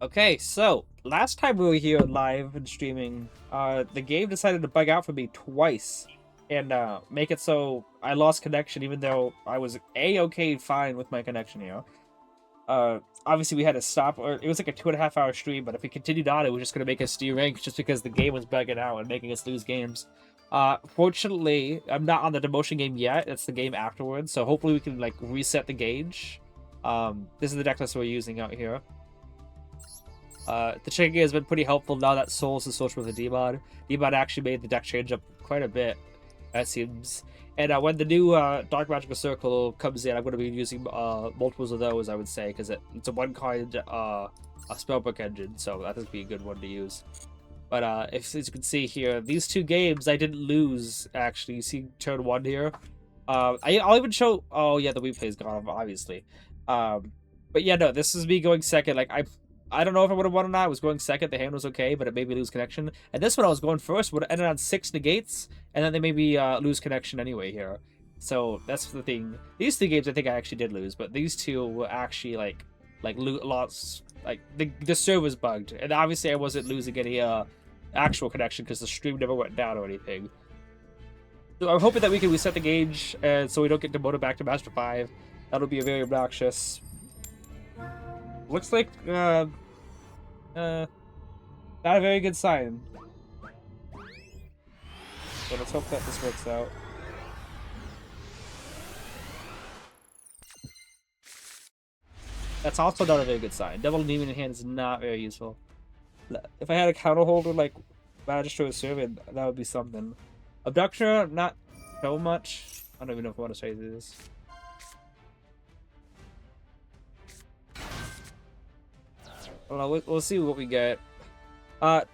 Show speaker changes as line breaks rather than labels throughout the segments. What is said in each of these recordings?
Okay, so last time we were here live and streaming, the game decided to bug out for me twice and make it so I lost connection even though I was a-okay fine with my connection here. Obviously we had to stop, or it was like a 2.5 hour stream, but if we continued on, it was just gonna make us derank just because the game was bugging out and making us lose games. Fortunately, I'm not on the demotion game yet. It's the game afterwards, so hopefully we can like reset the gauge. This is the deck list we're using out here. The checking has been pretty helpful now that Souls is switched with the demod. Demod actually made the deck change up quite a bit, it seems. And when the new Dark Magical Circle comes in, I'm going to be using multiples of those, I would say, because it's a one-kind a spellbook engine, so that would be a good one to use. But as you can see here, these two games I didn't lose, actually. You see turn 1 here. I'll even show... Oh, yeah, the replay's gone, obviously. But yeah, no, this is me going second. Like, I don't know if I would have won or not. I was going second. The hand was okay, but it made me lose connection. And this one I was going first would have ended on 6 negates, and then they made me lose connection anyway here. So that's the thing. These 3 games I think I actually did lose, but these 2 were actually like lost. Like the server's bugged, and obviously I wasn't losing any actual connection because the stream never went down or anything. So I'm hoping that we can reset the gauge, and so we don't get demoted back to Master 5. That'll be very obnoxious. Looks like, not a very good sign. So let's hope that this works out. That's also not a very good sign. Double Endymion in hand is not very useful. If I had a counter holder like Magister or Servant, that would be something. Abductor, not so much. I don't even know if I want to say this. Well, we'll see what we get. What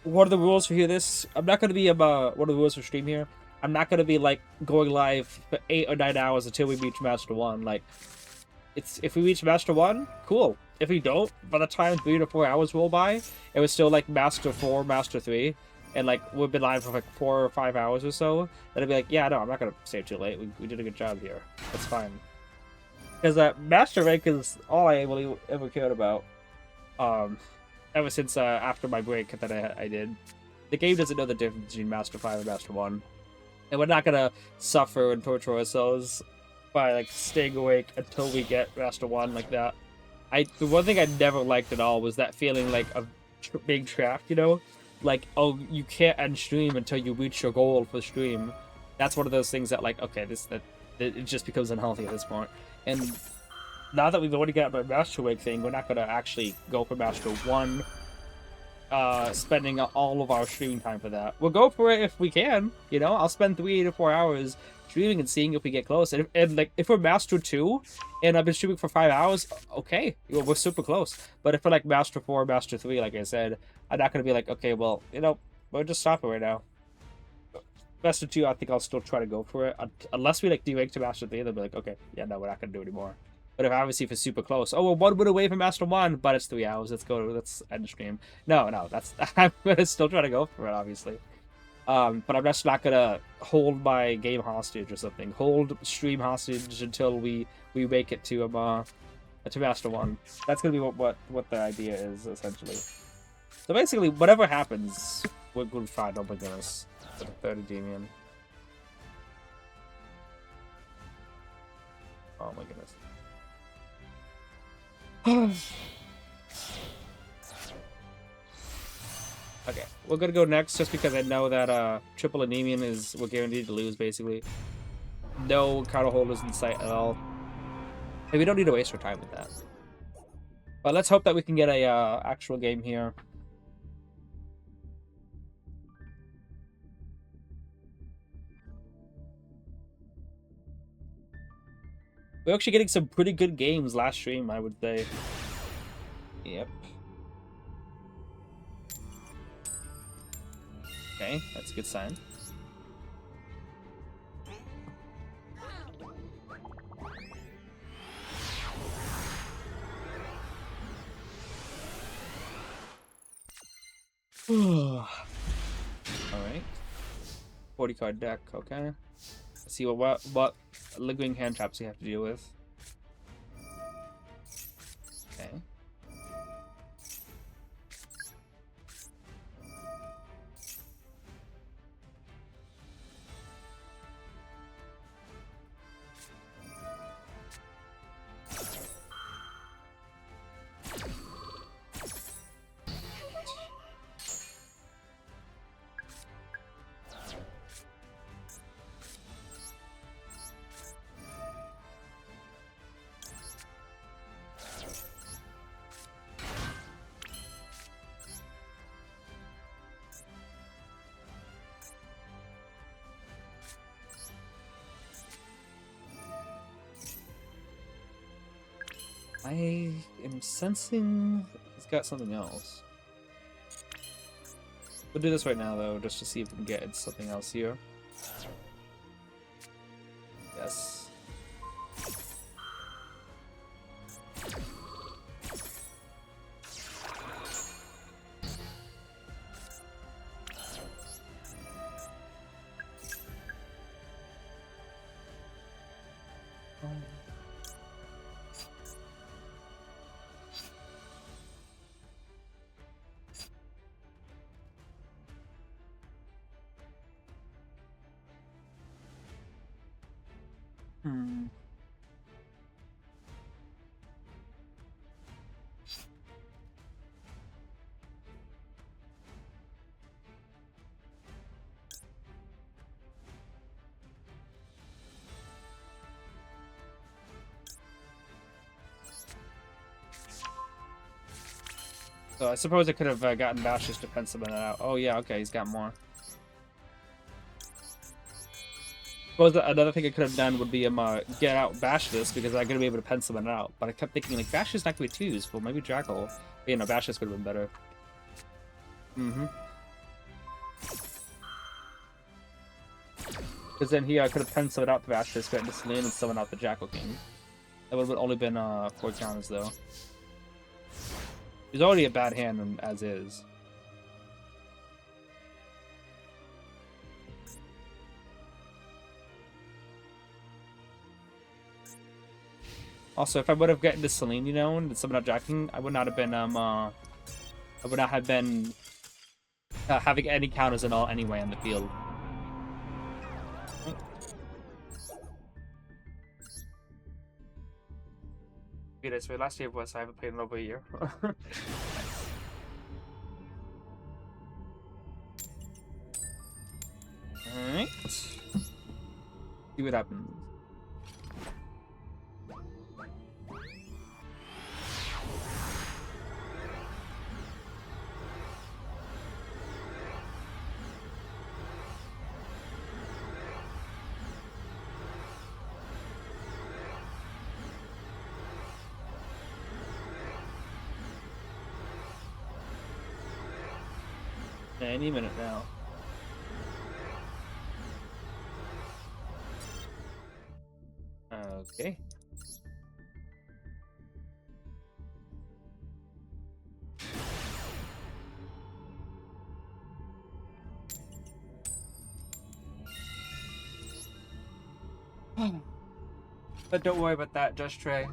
are the rules for this? I'm not going to be what are the rules for stream here? I'm not going to be like going live for 8 or 9 hours until we reach Master 1. Like, if we reach Master 1, cool. If we don't, by the time 3 to 4 hours roll by, it was still like Master 4, Master 3, and like we've been live for like 4 or 5 hours or so, then I'd be like, yeah, no, I'm not going to stay too late. We did a good job here. That's fine. Because Master rank is all I really ever cared about. Ever since after my break that I did. The game doesn't know the difference between Master 5 and Master 1. And we're not gonna suffer and torture ourselves by like staying awake until we get Master 1 like that. The one thing I never liked at all was that feeling like of being trapped, you know? Like, oh, you can't end stream until you reach your goal for stream. That's one of those things that like, okay, it just becomes unhealthy at this point. And now that we've already got our Master Wake thing, we're not going to actually go for Master 1, spending all of our streaming time for that. We'll go for it if we can, you know? I'll spend 3 to 4 hours streaming and seeing if we get close. And like, if we're Master 2, and I've been streaming for 5 hours, okay, we're super close. But if we're like Master 4, Master 3, like I said, I'm not going to be like, okay, well, you know, we'll just stop it right now. Master 2, I think I'll still try to go for it. Unless we like derank to Master 3, they'll be like, okay, yeah, no, we're not going to do it anymore. But if it's super close, oh, we're 1 win away from Master 1, but it's 3 hours. Let's end the stream. No, I'm gonna still try to go for it, obviously. But I'm just not gonna hold my game hostage or something. Hold stream hostage until we make it to Master 1. That's gonna be what the idea is essentially. So basically, whatever happens, we're fine. Oh my goodness, for the third Endymion. Oh my goodness. Okay, we're gonna go next just because I know that triple Endymion we're guaranteed to lose basically. No counter holders in sight at all. And we don't need to waste our time with that. But let's hope that we can get a actual game here. We're actually getting some pretty good games last stream, I would say. Yep. Okay, that's a good sign. Alright. 40 card deck, okay. Let's see what lingering hand traps we have to deal with. Okay. I am sensing he's got something else. We'll do this right now, though, just to see if we can get something else here. Yes. So I suppose I could have gotten Bash just to pen some of that out. Oh yeah, okay, he's got more. Suppose another thing I could have done would be get out Bash this because I'm gonna be able to pen some of it out. But I kept thinking like Bash is not gonna be too useful. Maybe Jackal. But, you know, Bash this could have been better. Because then here I could have penned some of it out to Bash this, gotten this lane and summon out the Jackal King. That would have only been 4 counters though. He's already a bad hand as is. Also, if I would have gotten to Celine, you know, and someone out jacking, I would not have been having any counters at all anyway on the field. So last year was I haven't played in over a year. Alright. See what happens. Any minute now. Okay. But don't worry about that, Just Trey.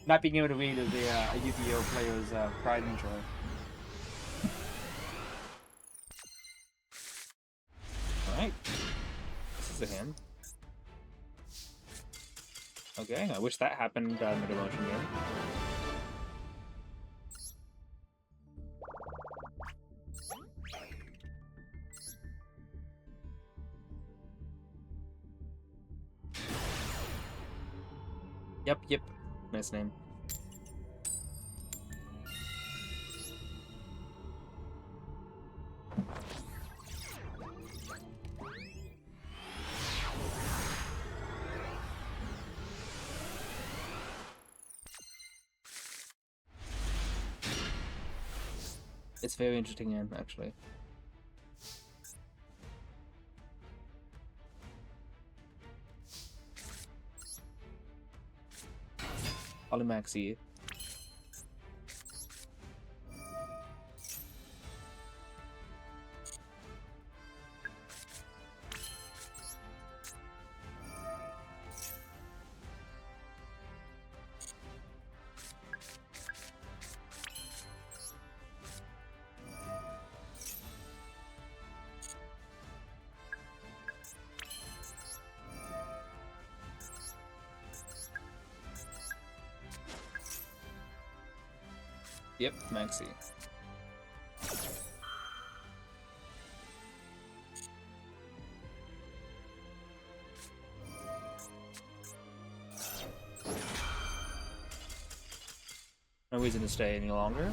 Not being able to read is a Yu-Gi-Oh player's pride and joy. Alright. This is a hand. Okay, I wish that happened in the demotion game. Yep. Nice name. It's very interesting game, actually. Polymaxi. Yep, Maxi. No reason to stay any longer.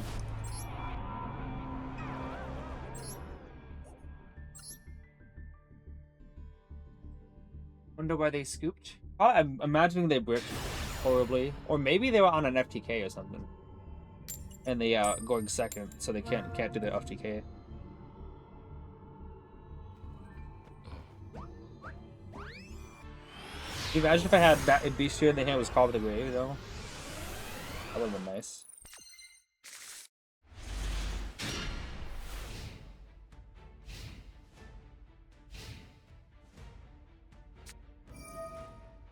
Wonder why they scooped? Oh, I'm imagining they bricked. horribly. Or maybe they were on an FTK or something. And they going second, so they can't do the FTK. Imagine if I had Beastier and the hand was Call of the Grave, though. That would have been nice.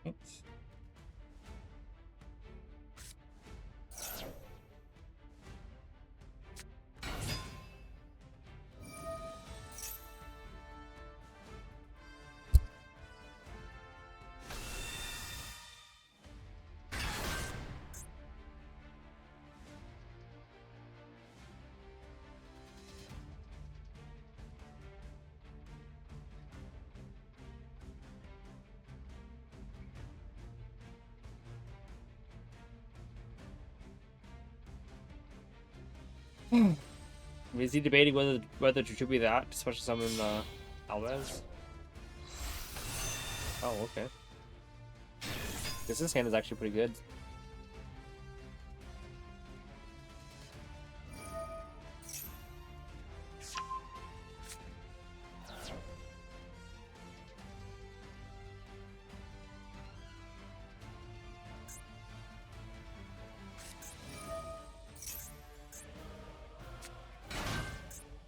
Thanks. Is he debating whether to tribute that to special summon Alves? Oh, okay. Because this hand is actually pretty good.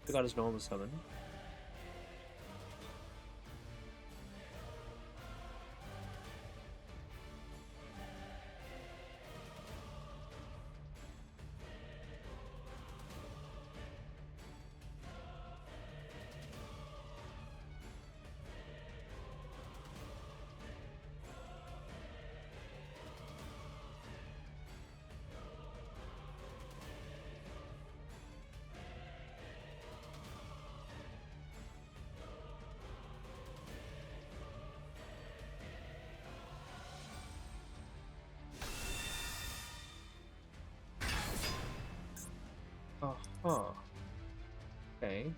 He got his normal summon. Oh, huh. Okay.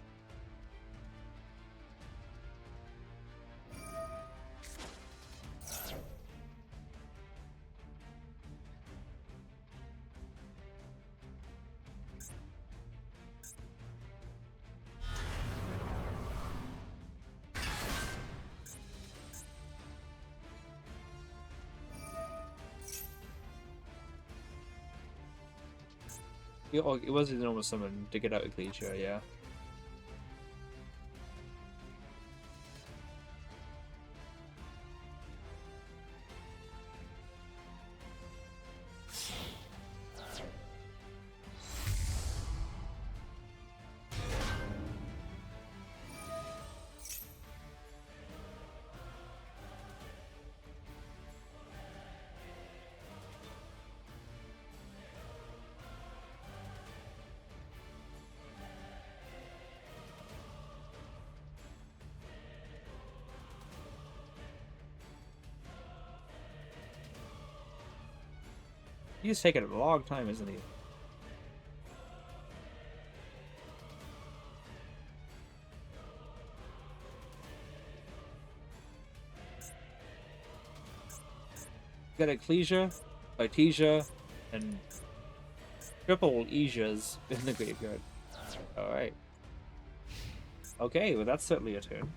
Oh, it was his normal summon to get out of Yugioh, yeah. He's taking a long time, isn't he? Got Ecclesia, Artesia, and triple Ejahs in the graveyard. Alright. Okay, well that's certainly a turn.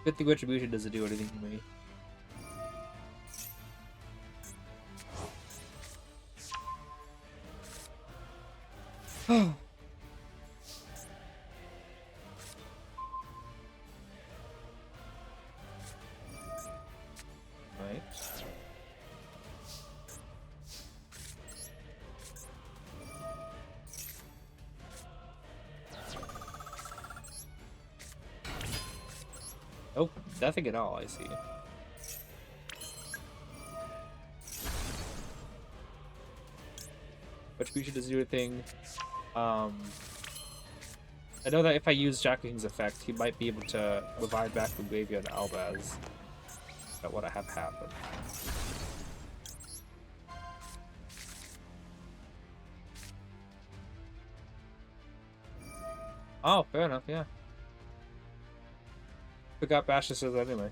Good thing Retribution doesn't do anything to me. Right. Oh, nothing at all, I see. Retribution doesn't do anything. I know that if I use Jack King's effect, he might be able to revive back from Graveyard Albaz. That's what I have happen. Oh, fair enough, yeah. Forgot Bash says anyway.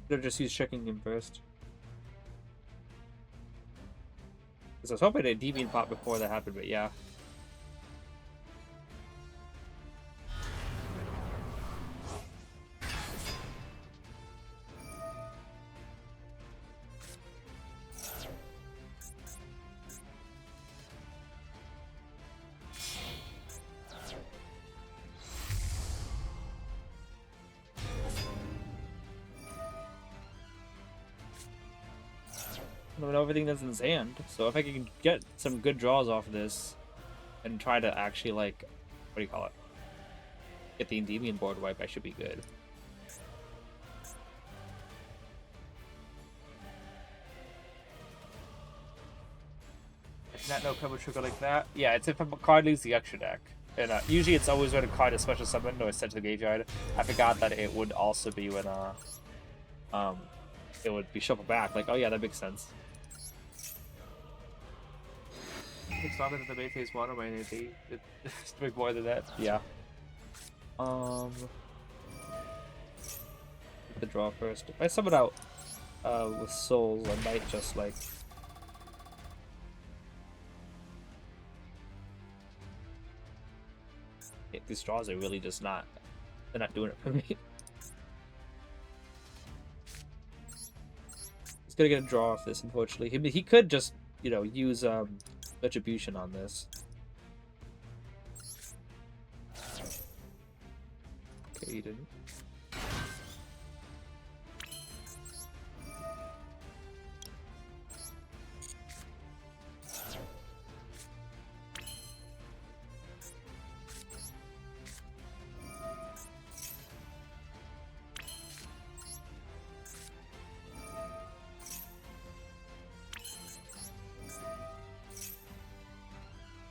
Should've just used checking him first. Because I was hoping a Deviant pop before that happened, but yeah. I know everything that's in his hand, so if I can get some good draws off of this and try to actually, like, what do you call it? Get the Endymion board wipe, I should be good. Not no cover trigger like that. Yeah, it's if a card leaves the extra deck. And usually it's always when a card is special summoned or sent to the graveyard. I forgot that it would also be when it would be shuffled back. Like, oh yeah, that makes sense. It's not that the main phase one or my NAD. It's big more than that. Yeah. The draw first. If I summon out with souls, I might just like these draws are really just not, they're not doing it for me. He's gonna get a draw off this, unfortunately. He could just, you know, use Retribution on this. Okay, he didn't.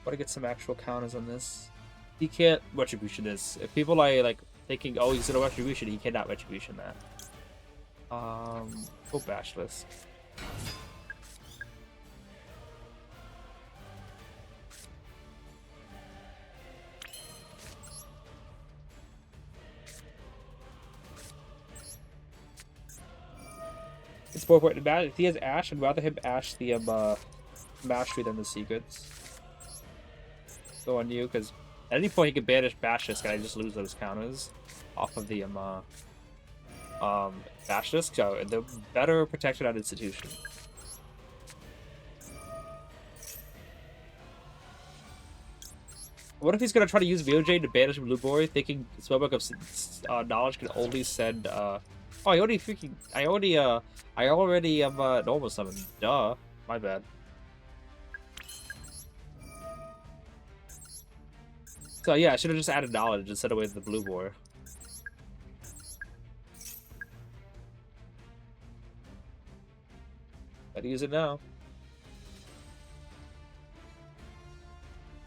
Want to get some actual counters on this. He can't Retribution this. If people are like thinking, oh, he's gonna Retribution, he cannot Retribution that. Go Bashless. It's more important. If he has Ash, I'd rather him Ash the Mastery than the Secrets. Go on you, because at any point he can banish Bashless and I just lose those counters off of the Bashless, so they're better protected on Institution. What if he's gonna try to use VOJ to banish Blue Boy, thinking Spellbook of Knowledge can only send oh, I already normal summoned. Duh. My bad. So yeah, I should have just added Knowledge instead of with the Blue Boar. Gotta use it now.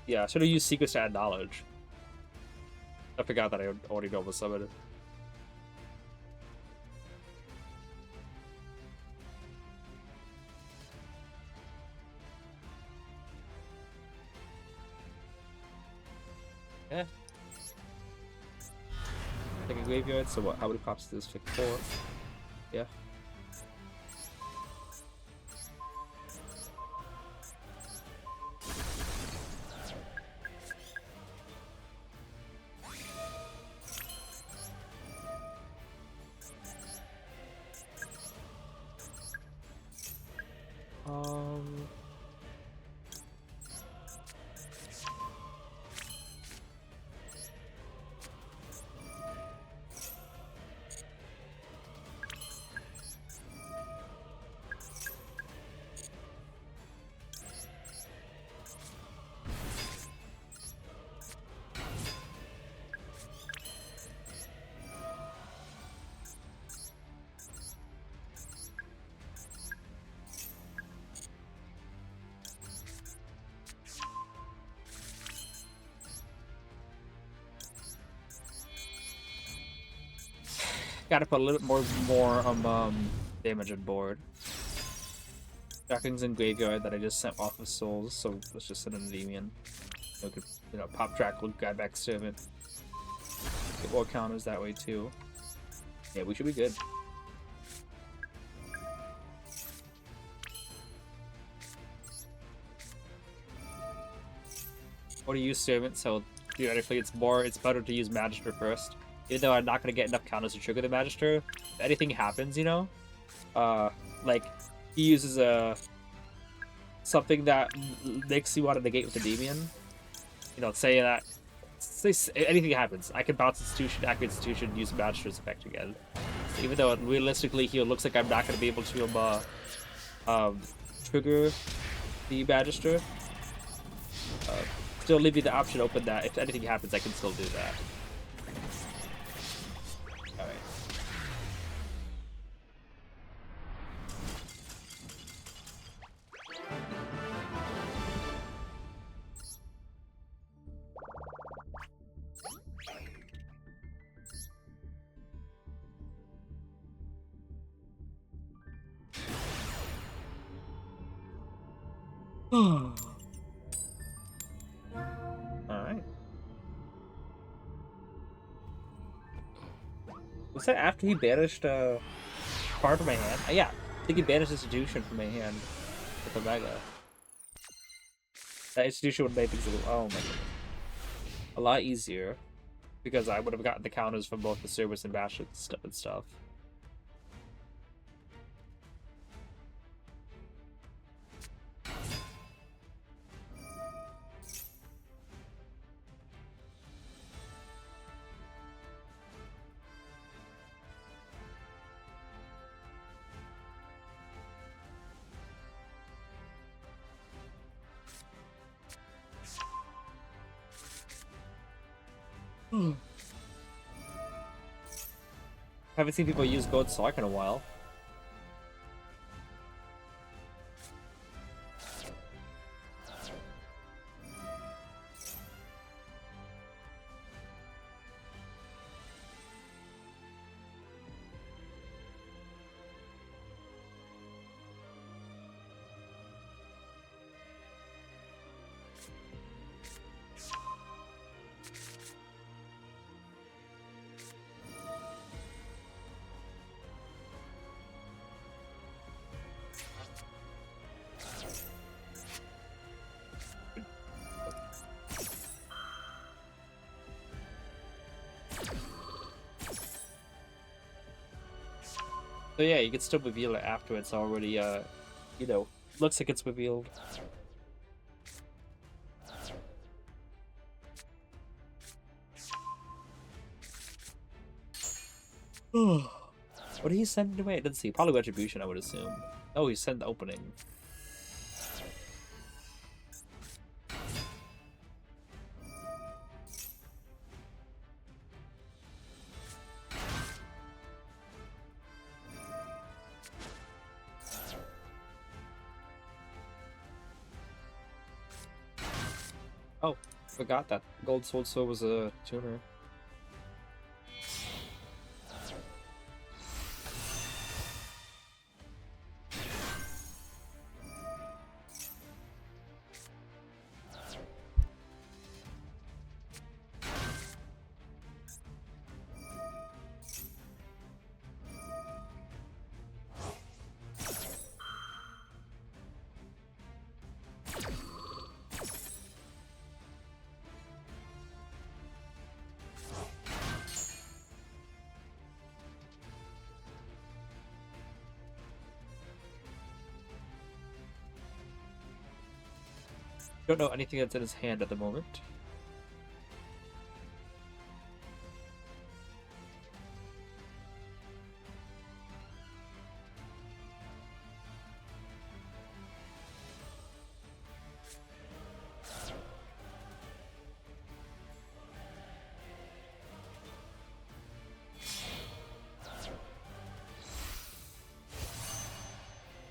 Yeah, I should have used Secrets to add Knowledge. I forgot that I already normal summoned it. Yeah. Like a graveyard, so what? How many pops does this? 4? Yeah. Gotta put a little bit more damage on board. Jackings in graveyard that I just sent off of souls, so let's just send an Endymion. We could, pop track, loot guy back servant. Get more counters that way too. Yeah, we should be good. Or to use servant, so theoretically it's better to use Magister first. Even though I'm not gonna get enough counters to trigger the Magister, if anything happens, like he uses something that makes you want to negate with the Endymion. Say anything happens, I can bounce Institution, activate Institution, use Magister's effect again. So even though realistically here it looks like I'm not gonna be able to trigger the Magister, still leave you the option open that if anything happens, I can still do that. Alright. Alright. Was that after he banished a card from my hand? Yeah, I think he banished Institution from my hand with the Mega. That Institution would make things oh my goodness, a lot easier, because I would have gotten the counters from both the service and bash and stuff. Haven't seen people use Gold Sock in a while. So yeah, you can still reveal it after it's already, looks like it's revealed. What did he send away? I didn't see. Probably Retribution, I would assume. Oh, he sent the opening. Oh, forgot that Gold Sword was a tuner. Don't know anything that's in his hand at the moment.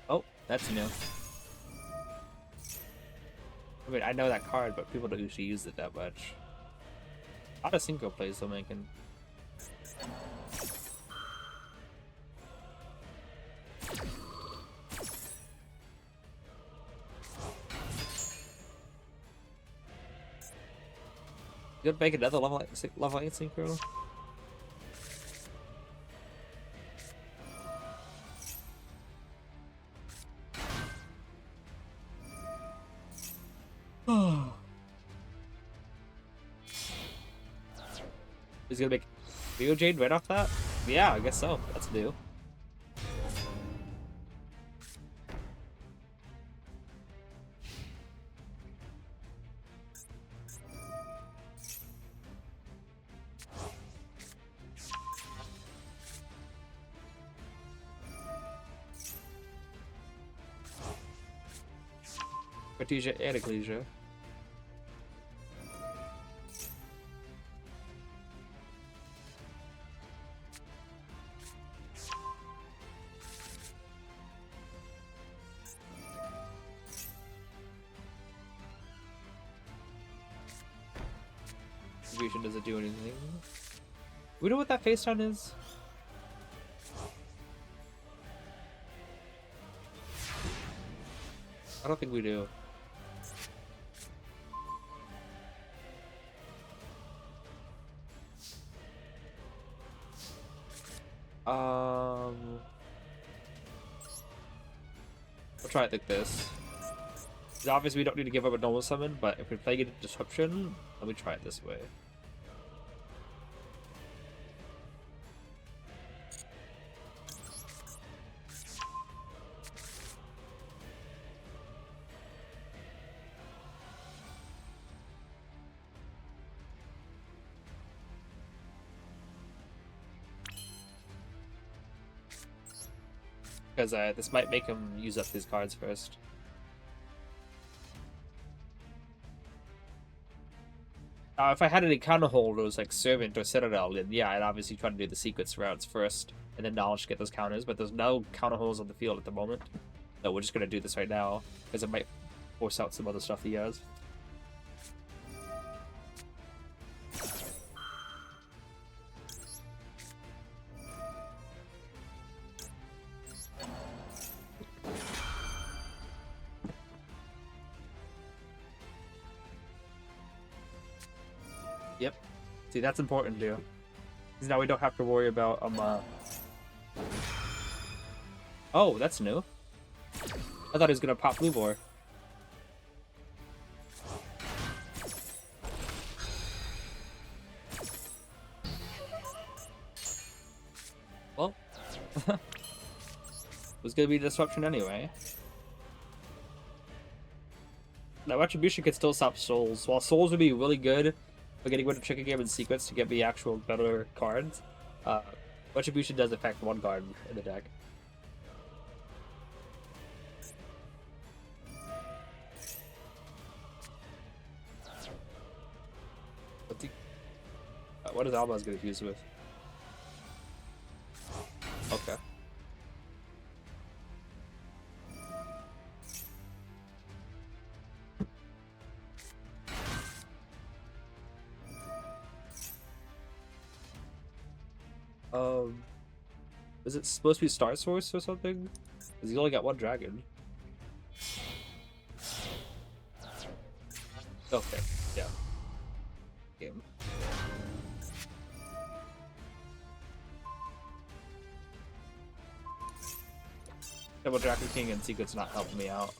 Oh, that's new. I mean, I know that card, but people don't usually use it that much. A lot of synchro plays though, making. Could make another level 8 synchro. He's gonna make Leo Jade right off that? Yeah, I guess so. That's new. Cartesia and Ecclesia. Distribution doesn't do anything. We know what that face down is? I don't think we do. We'll try it like this. Obviously, we don't need to give up a normal summon, but if we're playing it in Disruption, let me try it this way. Because this might make him use up his cards first. If I had any counter holders like Servant or Citadel, then yeah, I'd obviously try to do the sequence routes first, and then Knowledge to get those counters, but there's no counter holders on the field at the moment. So we're just going to do this right now, because it might force out some other stuff he has. Yep. See, that's important too. Because now we don't have to worry about Oh, that's new. I thought he was gonna pop Blue Boar. Well, it was gonna be Disruption anyway. Now Retribution could still stop Souls. While Souls would be really good for getting rid of Tricky Game and Sequence to get the actual better cards, Retribution does affect one card in the deck. What is Alma's gonna fuse with? Okay. Is it supposed to be Star Source or something? Because he only got one dragon. Okay, yeah. Game. Double Dragon King and Secret's not helping me out.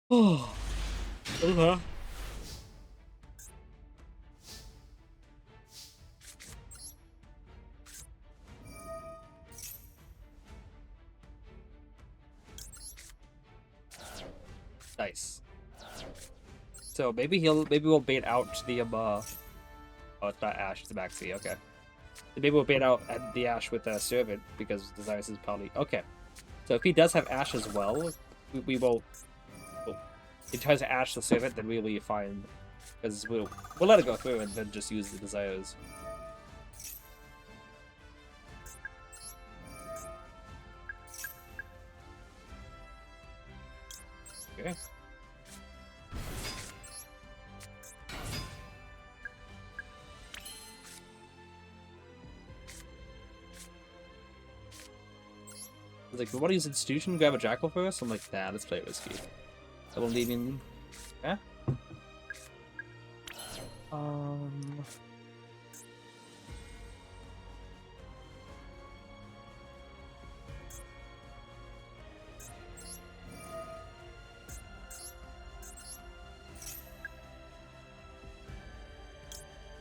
Oh. Uh-huh. Nice. So maybe we'll bait out the oh, it's not Ash, it's Maxi, okay. Maybe we'll bait out the Ash with Servant because Desires is probably okay. So if he does have Ash as well, we will. Oh. he tries to Ash to save it, then we'll be fine. Because we'll let it go through and then just use the desires. Okay. Like, we want to use Institution, grab a Jackal first? I'm like, nah, let's play Risky. Double Endymion. Eh?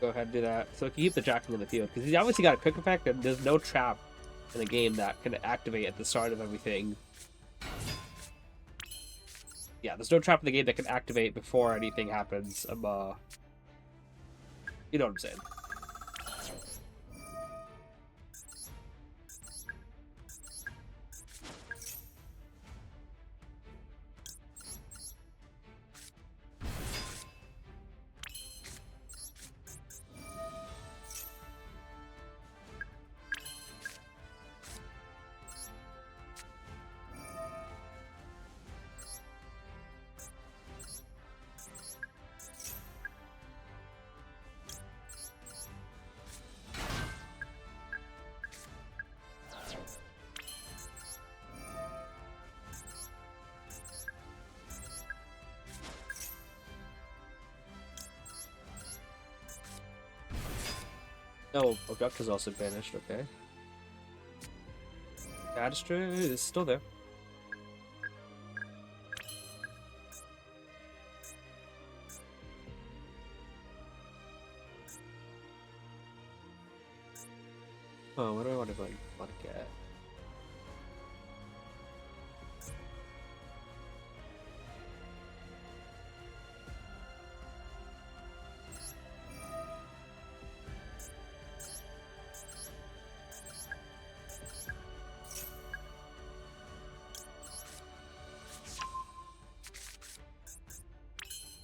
Go ahead and do that. So we can keep the Jackal in the field, because he's obviously got a quick effect, and there's no trap in the game that can activate at the start of everything. Yeah, there's no trap in the game that can activate before anything happens. You know what I'm saying. No, Objective's also banished, okay. Magister is still there. Oh, what do I want to get?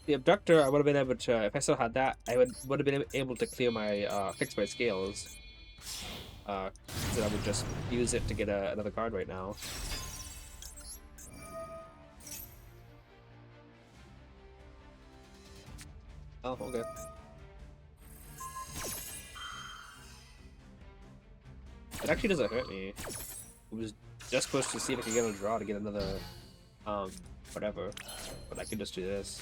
The Abductor, I would have been able to, if I still had that, I would have been able to clear my fixed by scales. So I would just use it to get another card right now. Oh, okay. It actually doesn't hurt me. It was just supposed to see if I could get a draw to get another, whatever. But I could just do this.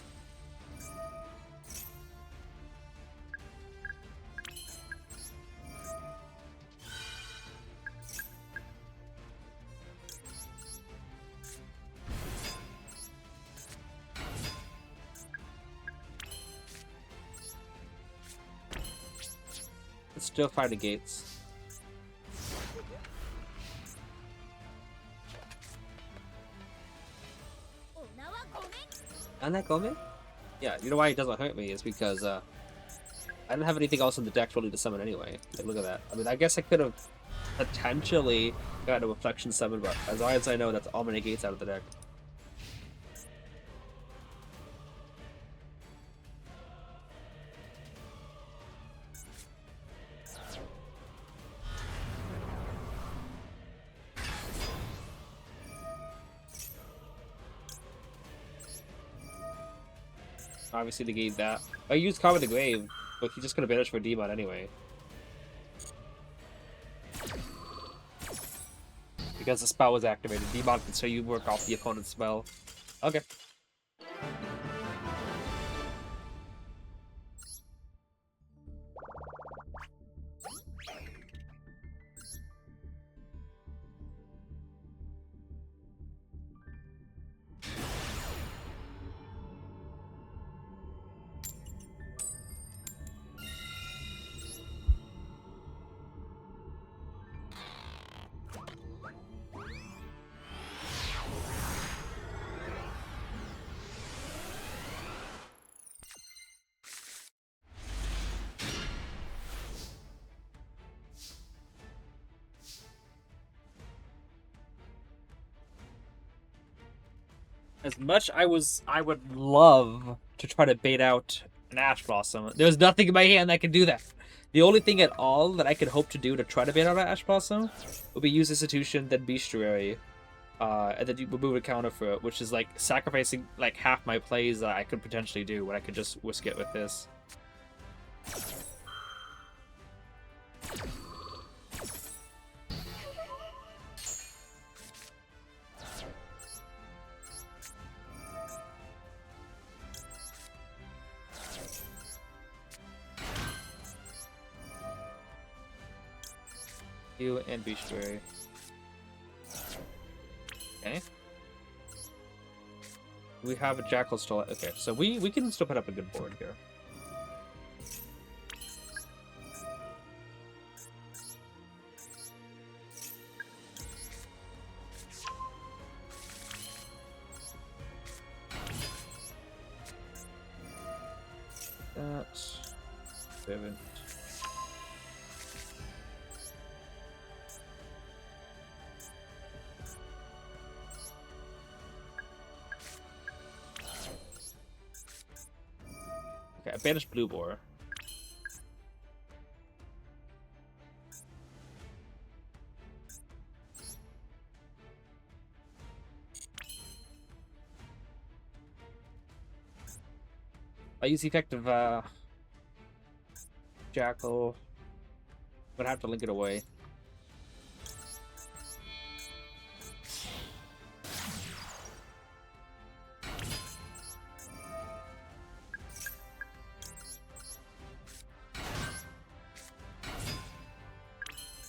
Let's still fire the gates. And that Gome? Yeah, you know why it doesn't hurt me is because I didn't have anything else in the deck really to summon anyway. Like, look at that. I mean, I guess I could have potentially gotten a Reflection summon, but as long as I know, that's all my negates out of the deck. Obviously negate that. I used Common the Grave, but he's just gonna banish for Demon anyway. Because the spell was activated. Demon can so you work off the opponent's spell. Okay. As much I would love to try to bait out an Ash Blossom. There's nothing in my hand that can do that. The only thing at all that I could hope to do to try to bait out an Ash Blossom would be use Institution, then Bestiary, and then you remove a counter for it, which is like sacrificing like half my plays that I could potentially do when I could just whisk it with this. You and Bestiary. Okay. We have a Jackal still. Okay, so we can still put up a good board here. That's 7. Okay, I banished Blue Boar. I use the effect of Jackal, but I have to link it away.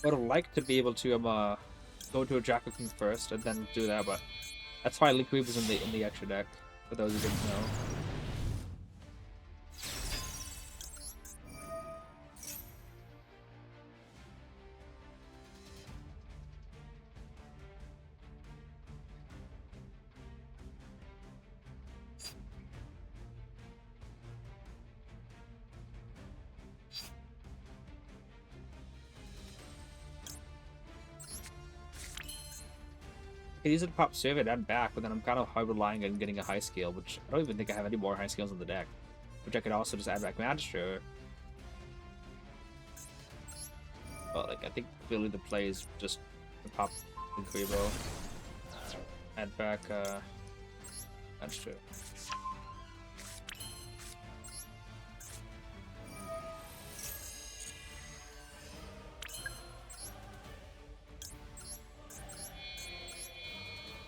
I would like to be able to go to a Jackal King first and then do that, but that's why Link Weaver's in the extra deck, for those who didn't know. I could use it to pop save it and back, but then I'm kind of hard relying on getting a high scale, which I don't even think I have any more high scales on the deck. Which I could also just add back Magister. But like I think really the play is just to pop Increbo. Add back Magister.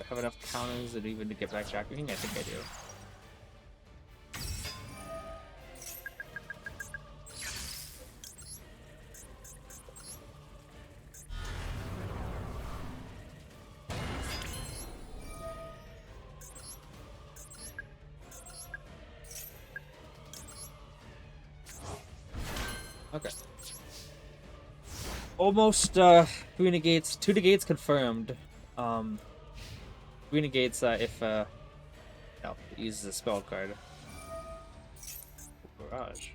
Have enough counters and even to get back Jack King? I think I do. Okay. Almost 3 negates, 2 negates confirmed. 3 negates if no, it uses a spell card. Barrage.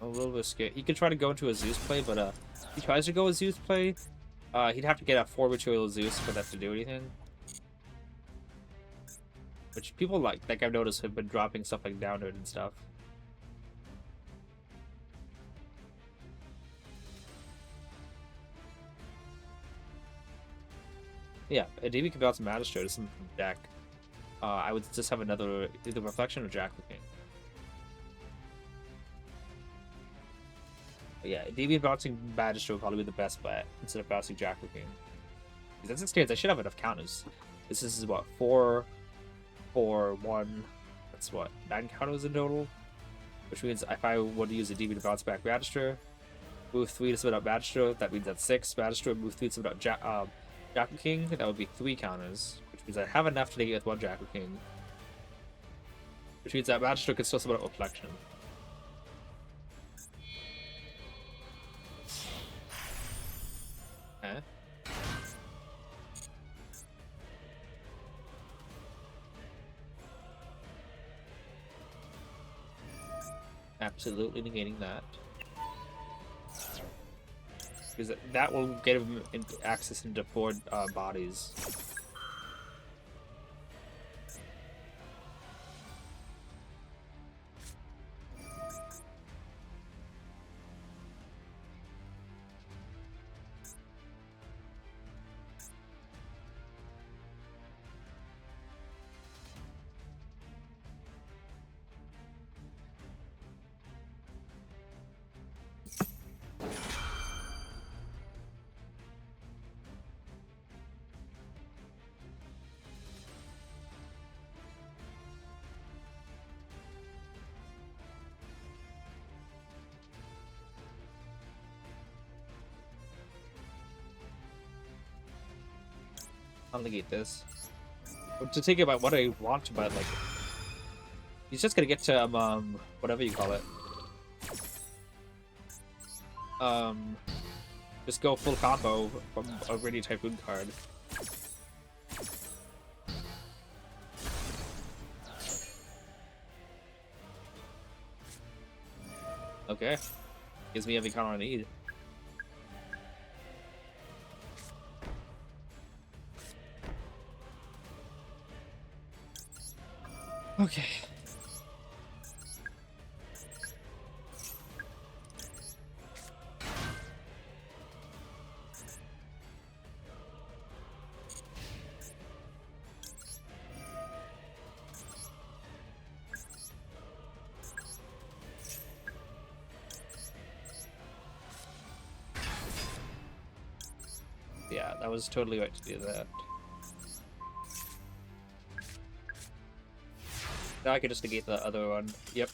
A little bit scared. He could try to go into a Zeus play, but if he tries to go a Zeus play, he'd have to get a 4 material Zeus for that to do anything. Which people like I've noticed have been dropping stuff like Downward and stuff. Yeah, a DB could bounce Magistrate or something from the deck. I would just have another either Reflection or Jackal King. But yeah, DB bouncing Magistrate would probably be the best bet instead of bouncing Jackal King. Because that's 6 turns, I should have enough counters. This is what, 4, 4, 1. That's what, 9 counters in total? Which means if I want to use a DB to bounce back Magistrate, move 3 to split up Magistrate, that means that's 6. Magistrate, move 3 to split up Jackal King, that would be 3 counters, which means I have enough to negate with 1 Jackal King. Which means that Magistrate can still split up Reflection. Okay. Absolutely negating that. because that will get him access into 4 bodies. I'll negate this. But to think about what I want, but like, he's just gonna get to whatever you call it. Just go full combo from a Ready Typhoon card. Okay, gives me every counter I need. Okay. Yeah, that was totally right to do that. Now I can just negate the other one. Yep.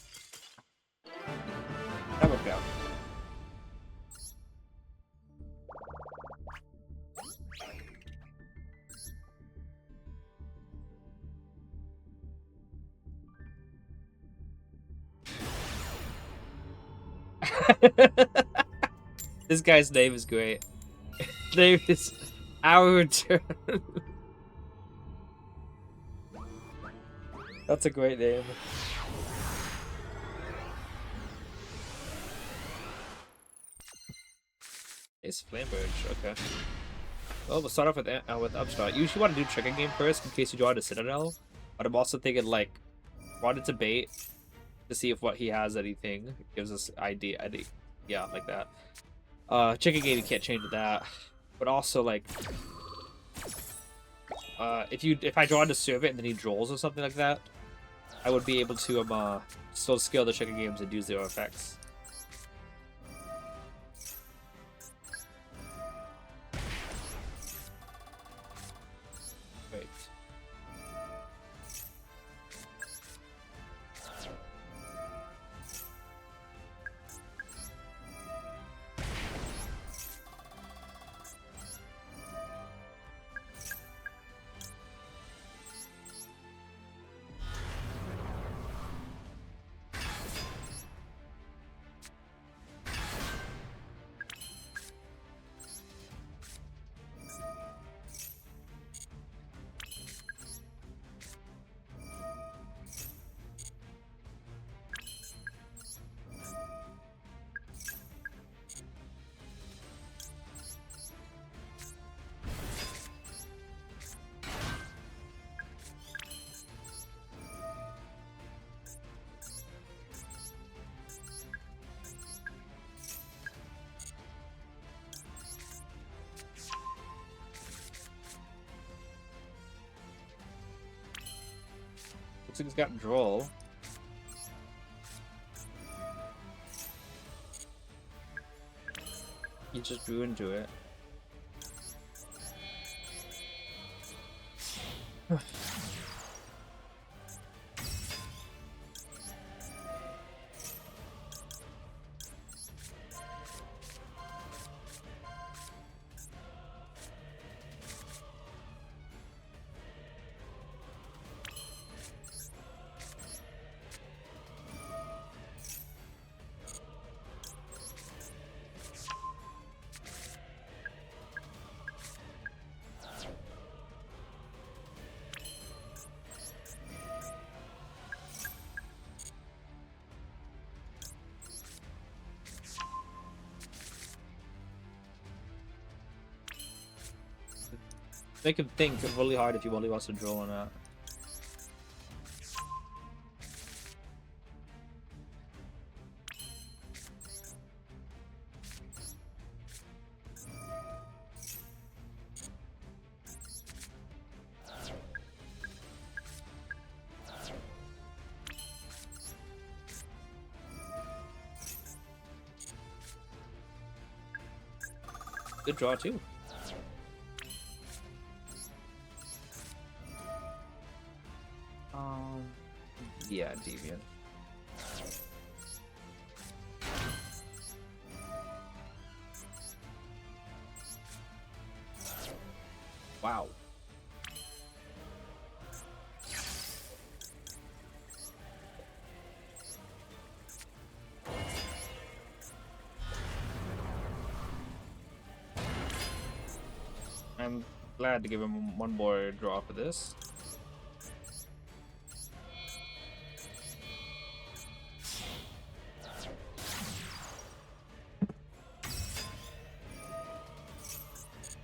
That worked out. This guy's name is great. His name is Our Return. That's a great name. It's Flamebridge, okay. Well, we'll start off with Upstart. You usually want to do Trigger Game first in case you draw to Citadel. But I'm also thinking, like, run into bait to see if what he has anything gives us ID. Yeah, like that. Chicken Game, you can't change that. But also, like, if I draw into Serve It and then he draws or something like that, I would be able to still scale the Chicken Games and do 0 effects. Great. Looks like he's got Droll. He just drew into it. Make him think really hard if he really wants to draw or not. Good draw too. Yeah, Endymion. Wow. I'm glad to give him one more draw for this.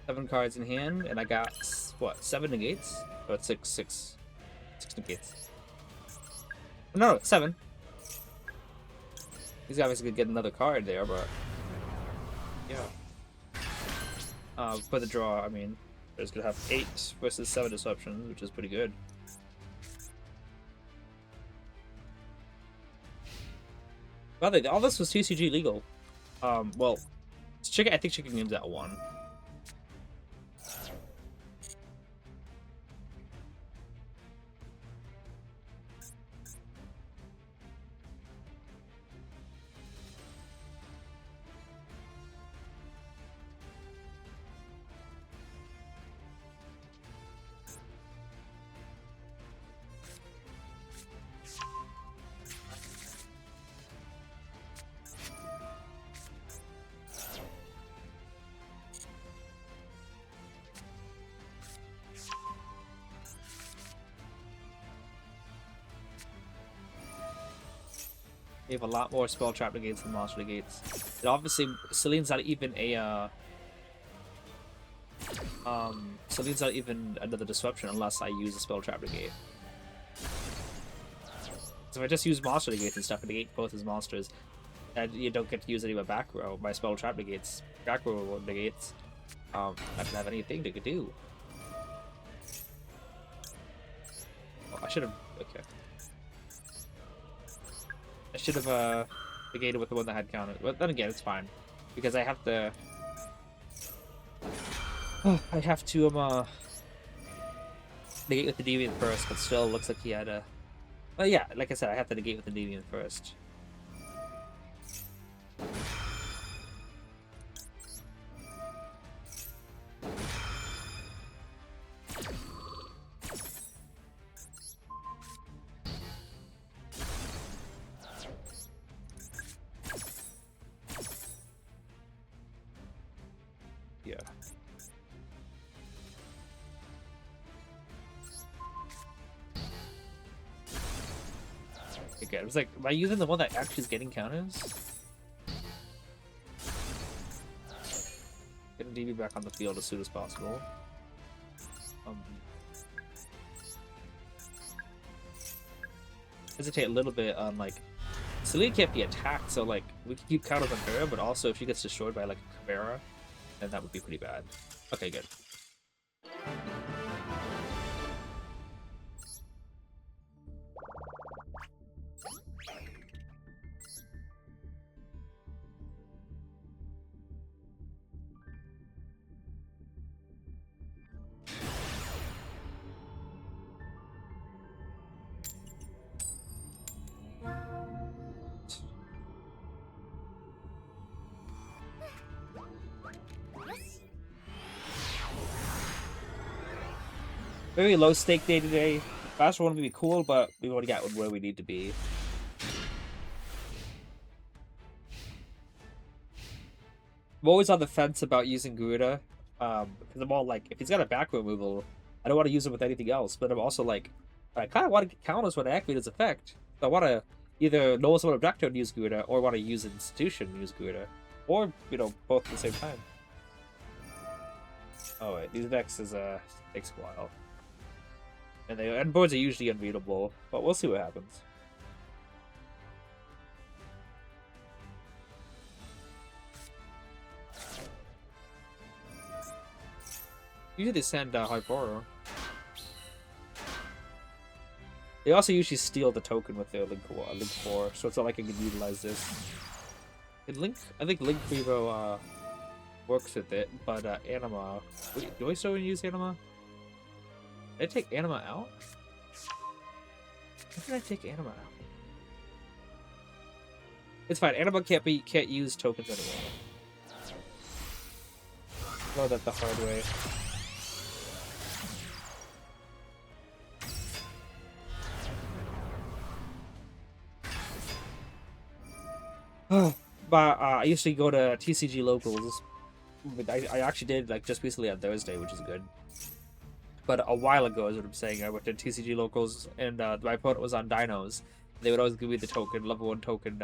Seven cards in hand, and I got what, 7 negates? Oh, it's six negates. No, 7. He's obviously gonna get another card there, but yeah. For the draw, I mean, there's gonna have 8 versus 7 disruptions, which is pretty good. By the way, all this was TCG legal. Well, chicken. I think chicken game's at 1. We have a lot more spell trap negates than monster negates. And obviously, Celine's not even a Celine's not even another disruption unless I use a spell trap negate. So if I just use monster negates and stuff and negate both his monsters, and you don't get to use any of my back row, my spell trap negates, back row negates, I don't have anything to do. Oh, I should have. Okay. I should have negated with the one that had counted. But then again, it's fine. Because I have to... I have to negate with the deviant first, but still looks like he had a... Well, yeah, like I said, I have to negate with the deviant first. Yeah. Okay, I was like, am I using the one that actually is getting counters? Getting DB back on the field as soon as possible. Hesitate a little bit on like, Celine can't be attacked, so like we can keep counters on her, but also if she gets destroyed by like a Chimera, then that would be pretty bad. Okay, good. Very low stake day today. Faster one would be cool, but we've already got where we need to be. I'm always on the fence about using Garuda. Because I'm all like, if he's got a back removal, I don't want to use him with anything else. But I'm also like, I kind of want to get counters when I activate his effect. So I want to either know someone objective and use Garuda, or want to use Institution and use Garuda. Or, you know, both at the same time. Oh wait, these Vexes takes a while. And boards are usually unbeatable, but we'll see what happens. Usually they send Hyporo. They also usually steal the token with their Link 4, so it's not like I can utilize this. I think Link Frevo works with it, but Anima. Wait, do I still use Anima? Did I take Anima out? How did I take Anima out? It's fine. Anima can't use tokens anymore. Know that the hard way. But I usually go to TCG locals. I actually did like just recently on Thursday, which is good. But a while ago is what I'm saying. I went to TCG locals, and my opponent was on Dinos. They would always give me the token, level 1 token,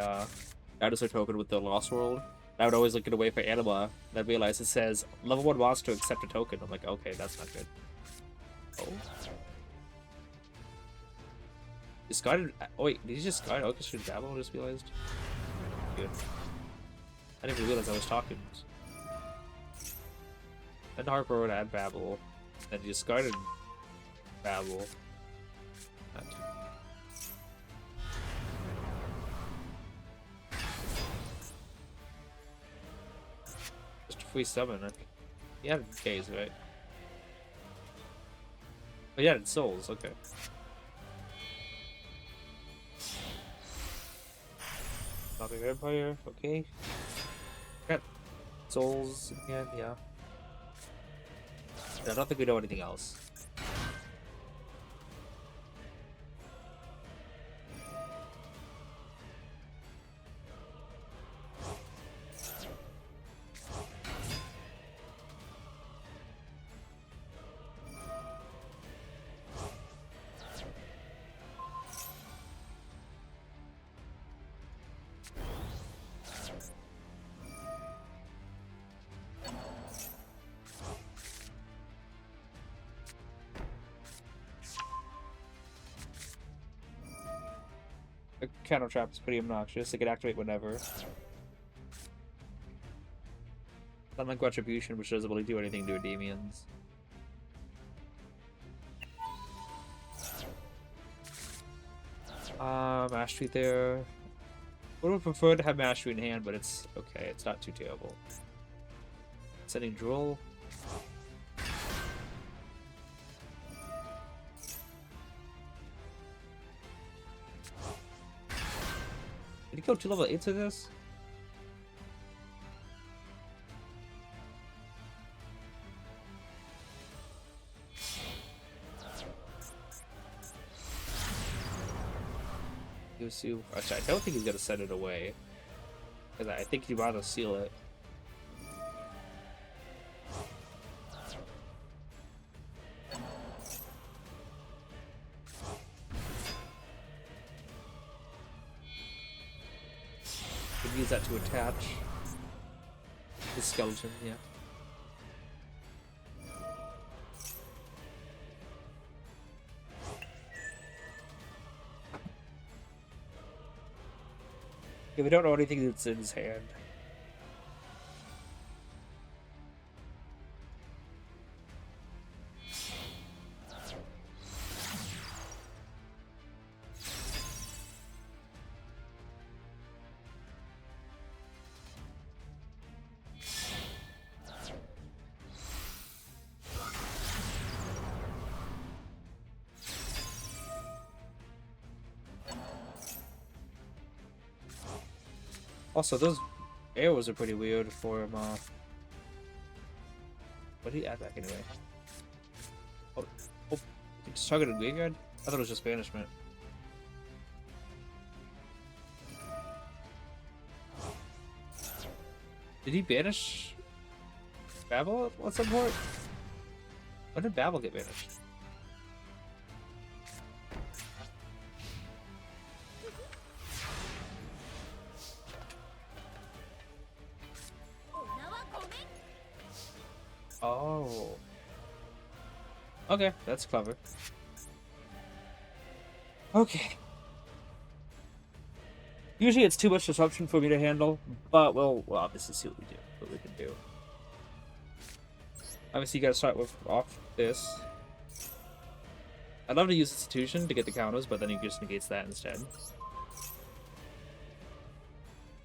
dinosaur token with the Lost World. I would always look it away for Anima. And I realized it says level 1 monster accept a token. I'm like, okay, that's not good. Oh. Discarded. Oh wait, did he just discard Orchestra Dabble? I just realized. Good. I didn't even realize I was talking. And Harper would add Babble. Then he discarded Babble. Just a free summon. He added K's, right? Oh, he added Souls, okay. Nothing Vampire, okay. Got Souls again, yeah. I don't think we know anything else. The counter trap is pretty obnoxious. It can activate whenever. Unlike Retribution, which doesn't really do anything to Endymions. Mastery there. Would have preferred to have Mastery in hand, but it's okay. It's not too terrible. Sending Droll. Did he go 2 level 8 to this? Actually, I don't think he's gonna send it away. Because I think he'd rather seal it. Could use that to attach his skeleton, yeah. Yeah, we don't know anything that's in his hand. Also, those arrows are pretty weird for him. What did he add back anyway? Oh, he just targeted Graveyard? I thought it was just banishment. Did he banish Babel at some point? When did Babel get banished? Oh. Okay, that's clever. Okay. Usually it's too much disruption for me to handle, but we'll obviously see what we can do. Obviously, you gotta start with off this. I'd love to use Institution to get the counters, but then he just negates that instead.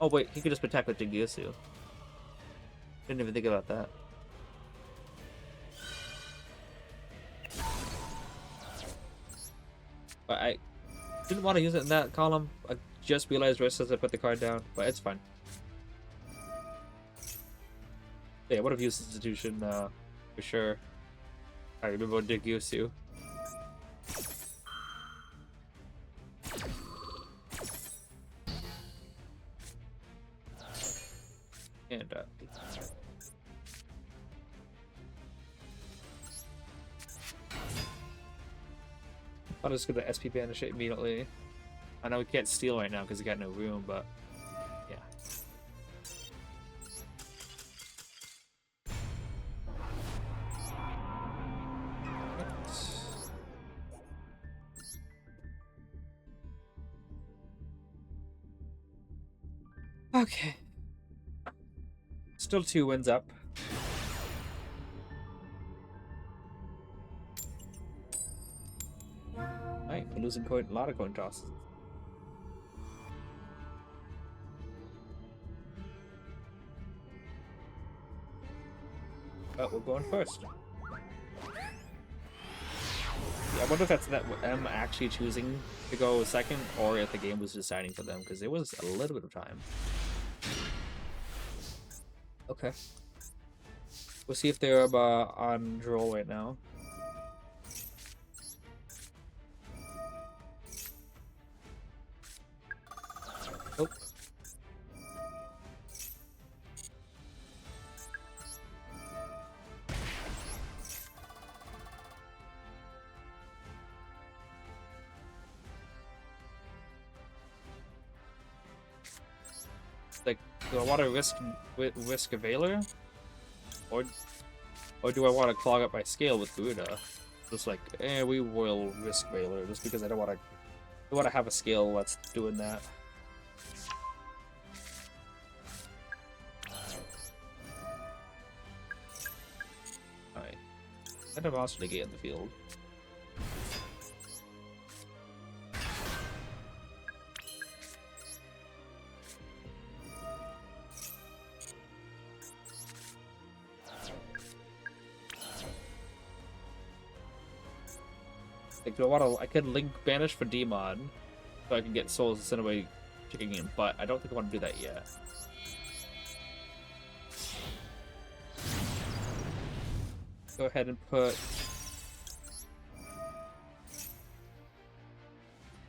Oh wait, he could just protect with Yugioh. Didn't even think about that. But I didn't want to use it in that column. I just realized right as I put the card down, but it's fine. Yeah, I would have used Institution for sure. I remember Yugioh. And I'll just go to SP banish it immediately. I know we can't steal right now because we got no room, but yeah. Okay. Still 2 wins up. Alright, we're losing a lot of coin tosses. But we're going first. Yeah, I wonder if that's them actually choosing to go second, or if the game was deciding for them, because it was a little bit of time. Okay. We'll see if they're on Droll right now. Oh. Like, do I want to risk a Veiler? Or do I want to clog up my scale with Garuda? Just like, we will risk Veiler, just because I don't want to have a scale that's doing that. Alright. I had a monster negate in the field. Like, I could link banish for Demon, so I can get souls instead of kicking in, but I don't think I want to do that yet. Go ahead and put.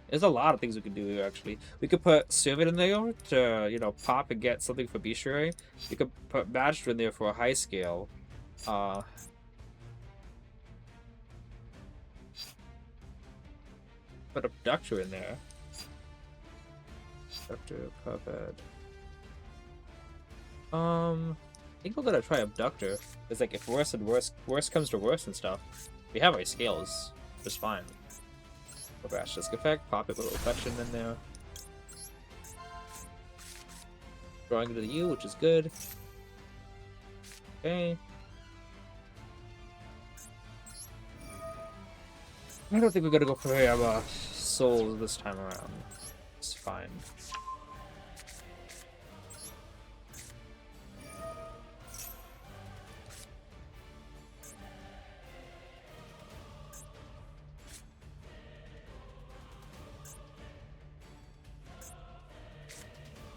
There's a lot of things we can do here, actually. We could put Servant in there to, you know, pop and get something for Bishore. We could put Master in there for a high scale. Put Abductor in there. Abductor, Puppet. I think we're gonna try Abductor. It's like if worse comes to worse and stuff, we have our scales just fine. Bash Disc effect, pop it with a little reflection in there. Drawing into the U, which is good. Okay. I don't think we're gonna go for souls this time around. It's fine.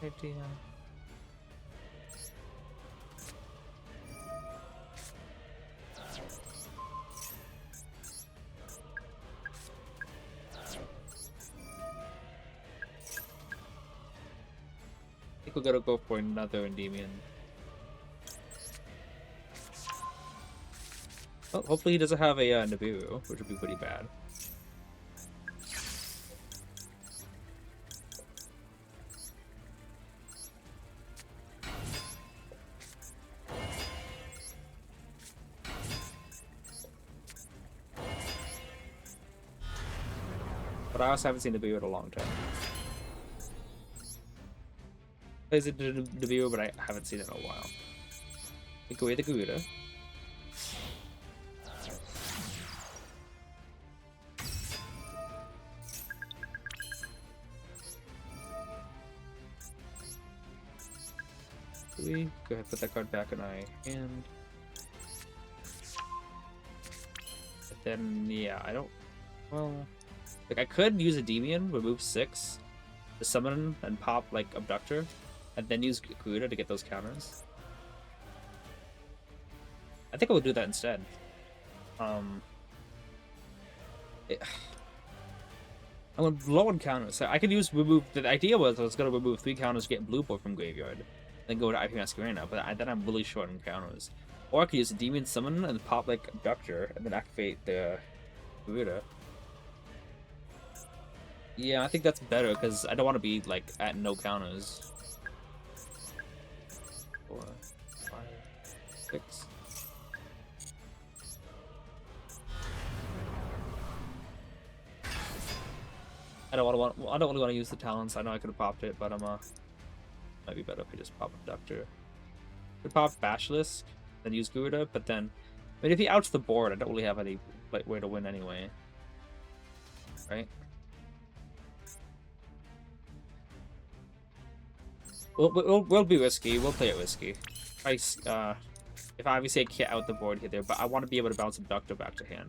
Idea. I think we're gonna go for another Endymion. Well, hopefully he doesn't have a Nibiru, which would be pretty bad. But I also haven't seen the video in a long time. Plays it the video, but I haven't seen it in a while. Take away the Garuda. We go ahead and put that card back in my hand. But then, yeah, I don't. Well, like I could use Endymion, remove 6, to summon and pop like Abductor, and then use Garuda to get those counters. I think I would do that instead. I'm low on counters. So I could use remove. The idea was I was gonna remove 3 counters, get blue board from graveyard, then go to IP Masquerade. But then I'm really short on counters. Or I could use a Demon Summon and pop like Abductor, and then activate the Garuda. Yeah, I think that's better because I don't want to be like at no counters. 4, 5, 6. I don't really want to use the talents. I know I could have popped it, but might be better if we just pop Abductor. Could pop Basilisk, then use Garuda, but then I mean if he outs the board, I don't really have any way to win anyway. Right? We'll be risky. We'll play it risky. If obviously I can't out the board here, but I want to be able to bounce Abductor back to hand.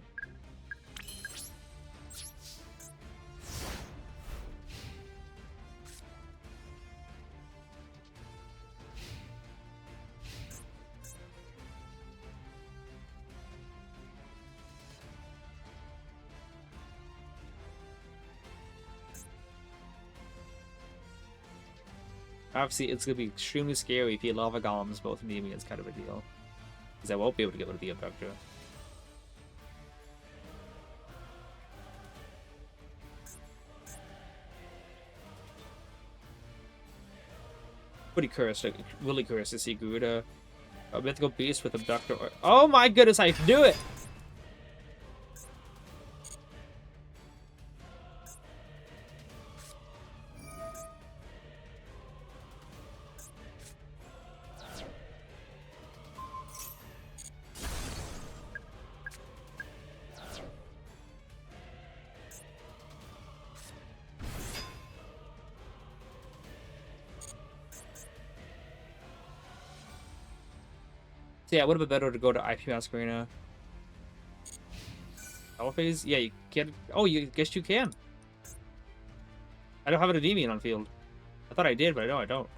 Obviously, it's going to be extremely scary if he Lava Golems both Endymions, kind of a deal. Because I won't be able to get rid of the Abductor. Pretty cursed, like, really cursed to see Garuda, a Mythical Beast with Abductor. Oh my goodness, I knew it! So yeah, it would have been better to go to IP Masquerade. Power phase? Yeah, you can't. Oh, you guess you can. I don't have an Endymion on field. I thought I did, but I don't.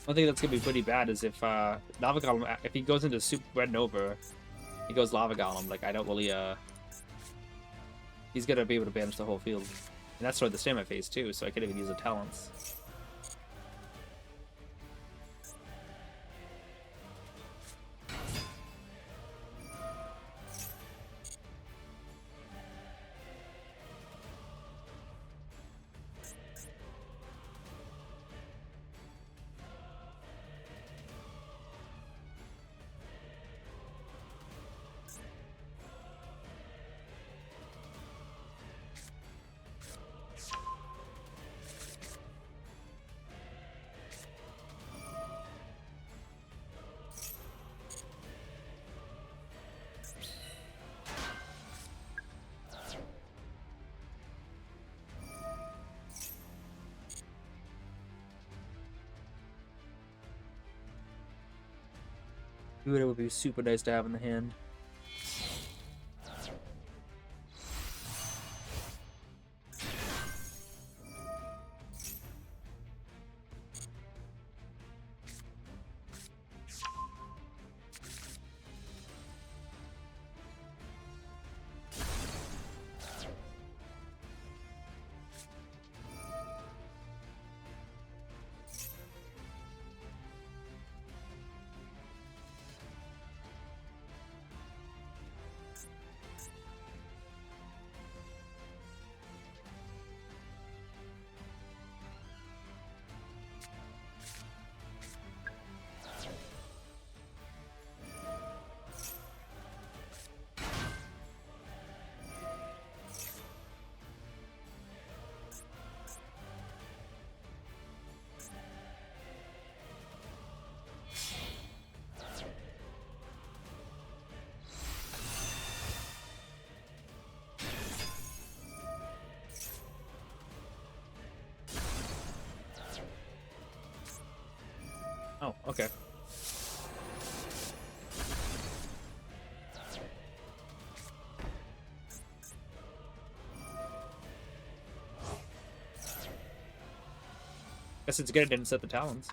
One thing that's gonna be pretty bad is if Lava Golem, if he goes into Super Red Nova, he goes Lava Golem. Like I don't really he's gonna be able to banish the whole field, and that's sort of the same I phase too. So I could even use the talents. It would be super nice to have in the hand. Oh, okay. Guess it's good it didn't set the talons.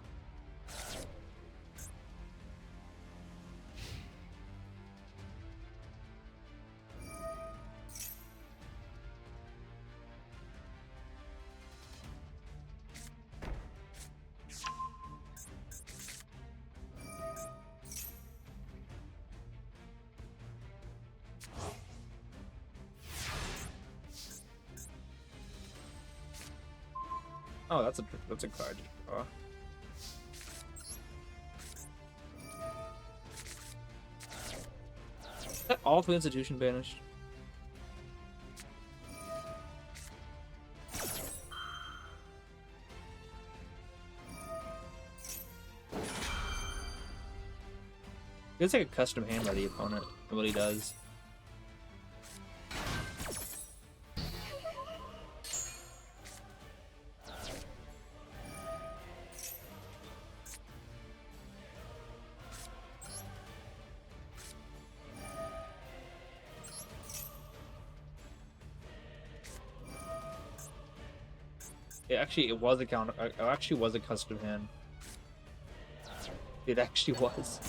Oh, that's a card. Oh. Is that all three institution banished? It's like a custom hand by the opponent. It really does. It was a counter. It actually was a custom hand. It actually was.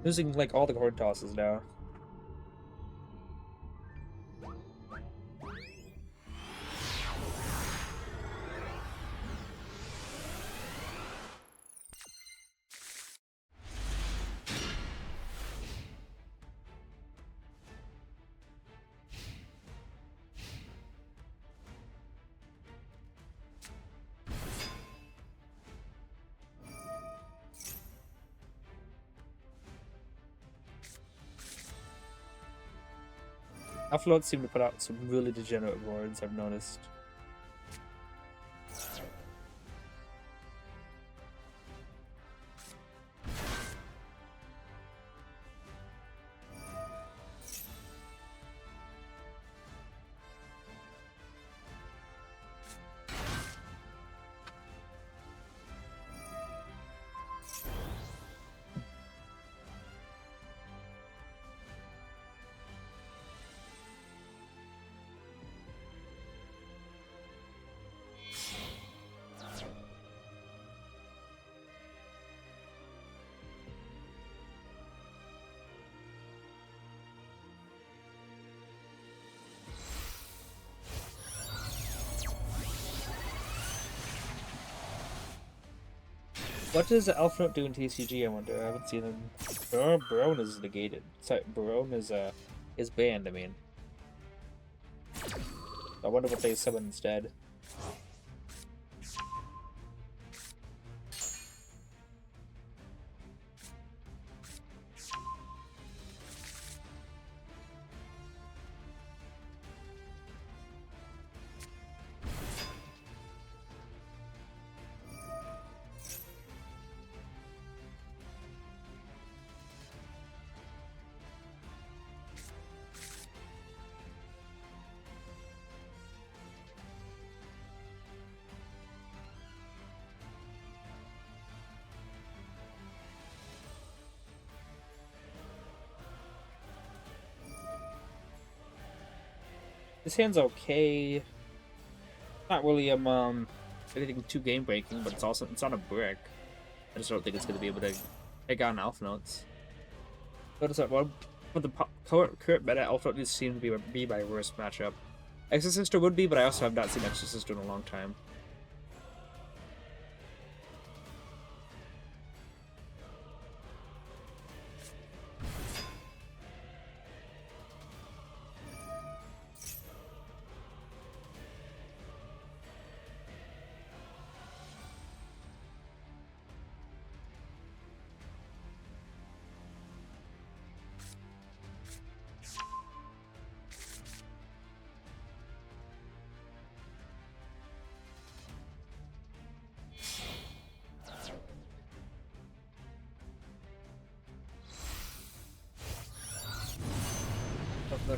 Losing like all the card tosses now. Uploads seem to put out some really degenerate boards, I've noticed. What does the Elf Note do in TCG, I wonder? I haven't seen him. Barone is negated. Sorry, Barone is banned, I mean. I wonder what they summon instead. This hand's okay. Not really anything too game breaking, but it's not a brick. I just don't think it's gonna be able to take on Elf Notes. Notice that one for the current meta, Elf Note just seems to be my worst matchup. Exorcister would be, but I also have not seen Exorcister in a long time.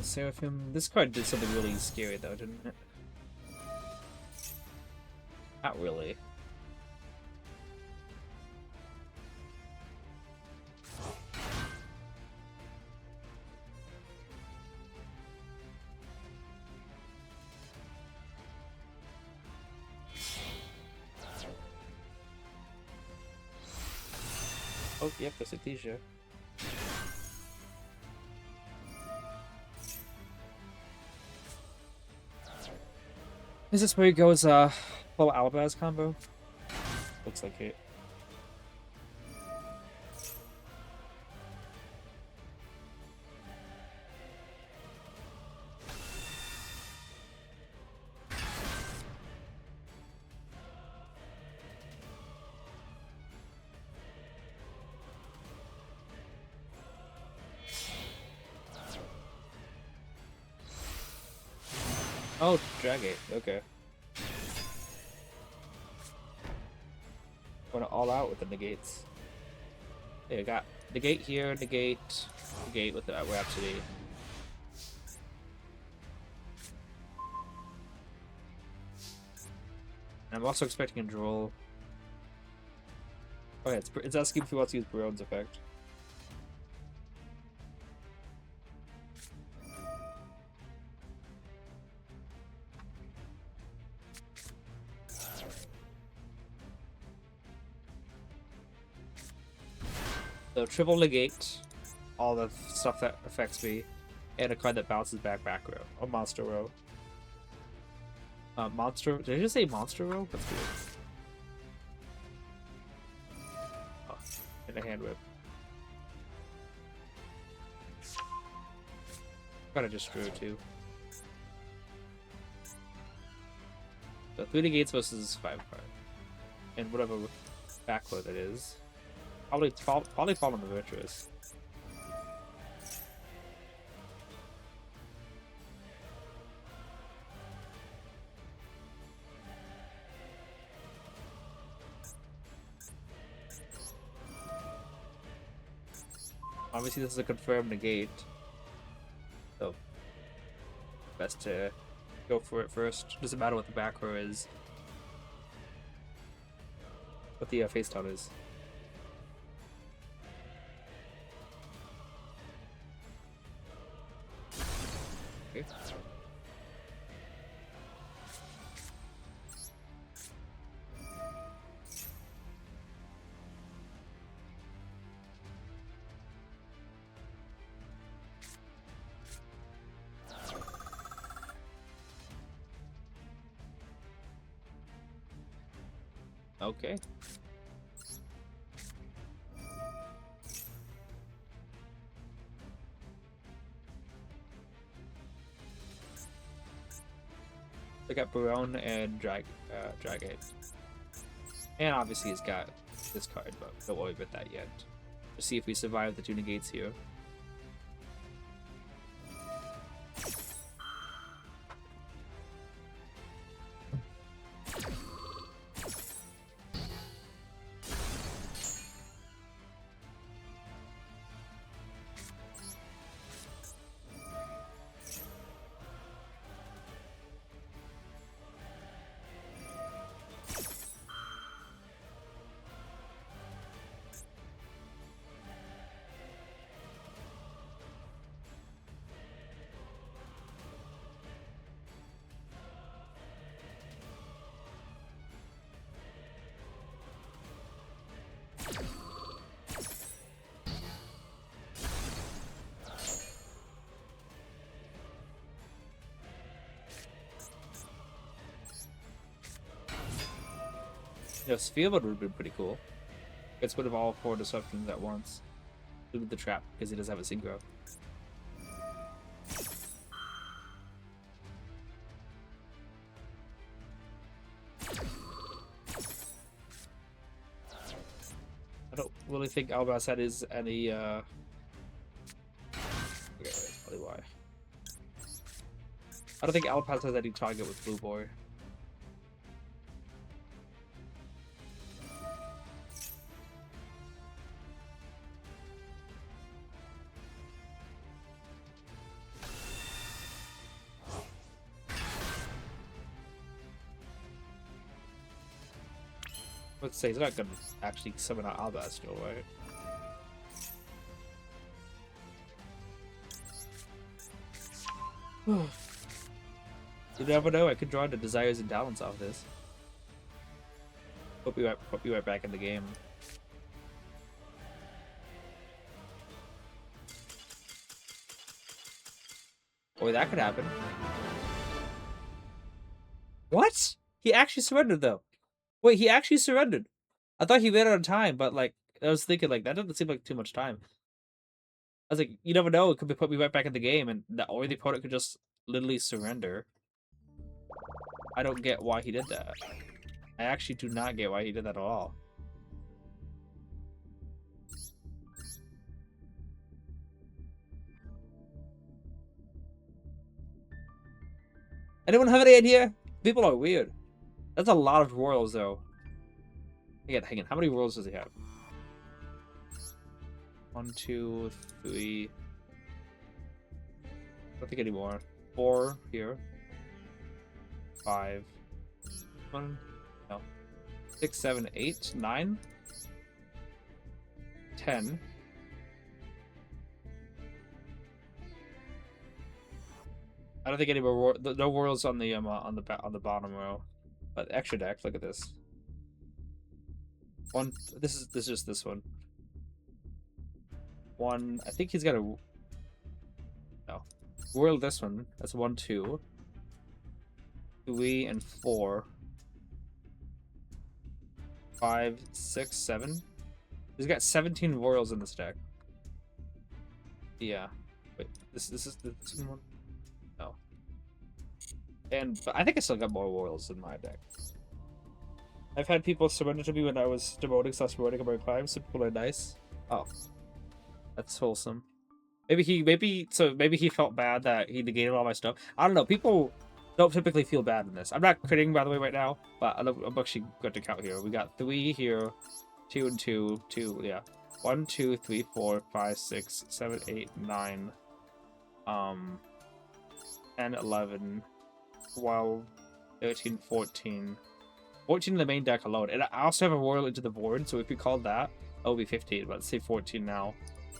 got Seraphim. This card did something really scary though, didn't it? Not really. Oh, yep, that's Athesha. Is this where he goes, full Albaz combo? Looks like it. Oh, drag it. Okay. Going all out with the negates. Yeah, I got negate here, negate with the Rhapsody. And I'm also expecting a Droll. Oh yeah, it's asking if he wants to use Baron's effect. So triple negate all the stuff that affects me, and a card that bounces back row. A monster row. Monster. Did I just say monster row? That's weird. Oh, and a hand whip. Gotta just drew too. So 3 negates versus 5 card, and whatever back row that is. Probably fall on the Virtuous. Obviously, this is a confirmed negate, so best to go for it first. Doesn't matter what the back row is, what the face down is. Okay. Okay. I got Baron and Drag it. And obviously he's got this card, but don't worry about that yet. Let's see if we survive the 2 negates here. You know, Sphere would have been pretty cool. Gets rid of all 4 disruptions at once. Including the trap, because he does have a synchro. I don't really think Albaz had any okay, that's probably why. I don't think Albaz has any target with Blue Boy. Let's say he's not gonna actually summon out Albaz still, right? You never know, I could draw the Desires and Talents off this. Hope you right back in the game. Boy, that could happen. What? He actually surrendered, though. Wait, he actually surrendered. I thought he ran out of time, but, like, I was thinking, like, that doesn't seem like too much time. I was like, you never know, it could put me right back in the game, and or the opponent could just literally surrender. I don't get why he did that. I actually do not get why he did that at all. Anyone have any idea? People are weird. That's a lot of royals, though. Hang on. How many royals does he have? 1, 2, 3. I don't think anymore. 4 here. 5. 1. No. 6, 7, 8, 9. 10. I don't think any more no royals on the bottom row. But extra deck, look at this. This is just this one. 1, I think he's got a no. Royal this one. That's 1, 2. 3 and 4. 5, 6, 7. He's got 17 royals in this deck. Yeah. Wait, this is the one? No. But I think I still got more royals in my deck. I've had people surrender to me when I was demoting /promoting on my climb, so people are nice. Oh. That's wholesome. Maybe he felt bad that he negated all my stuff. I don't know. People don't typically feel bad in this. I'm not critting, by the way, right now, but I'm actually going to count here. We got 3 here, 2 and 2, 2, yeah. 1, 2, 3, 4, 5, 6, 7, 8, 9, 10, 11, 12, 13, 14. 14 in the main deck alone. And I also have a royal into the board, so if we called that would be 15, but let's say 14 now.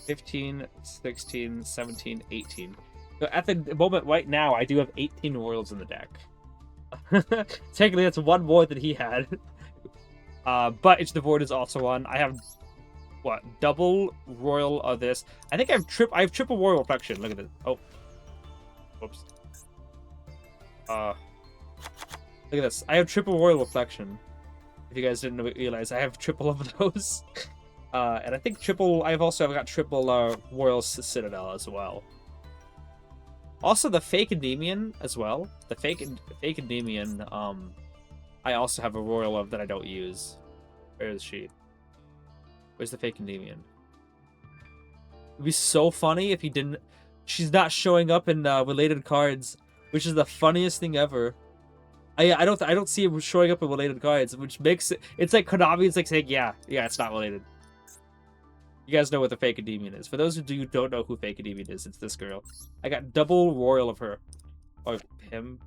15, 16, 17, 18. So at the moment right now, I do have 18 royals in the deck. Technically, that's one more than he had. But into the board is also one. I have, what, double royal of this. I think I have triple royal reflection. Look at this. Oh. Whoops. Look at this. I have triple royal reflection. If you guys didn't realize, I have triple of those. And I think I've got triple royal citadel as well. Also, the fake Endymion as well. The fake Endymion. I also have a royal of that I don't use. Where is she? Where's the fake Endymion? It'd be so funny if he didn't. She's not showing up in related cards, which is the funniest thing ever. I don't see it showing up in related cards, which makes it's like Konami is like saying yeah, it's not related. You guys know what the fake Endymion is. For those who don't know who fake Endymion is, it's this girl. I got double royal of her. Or him,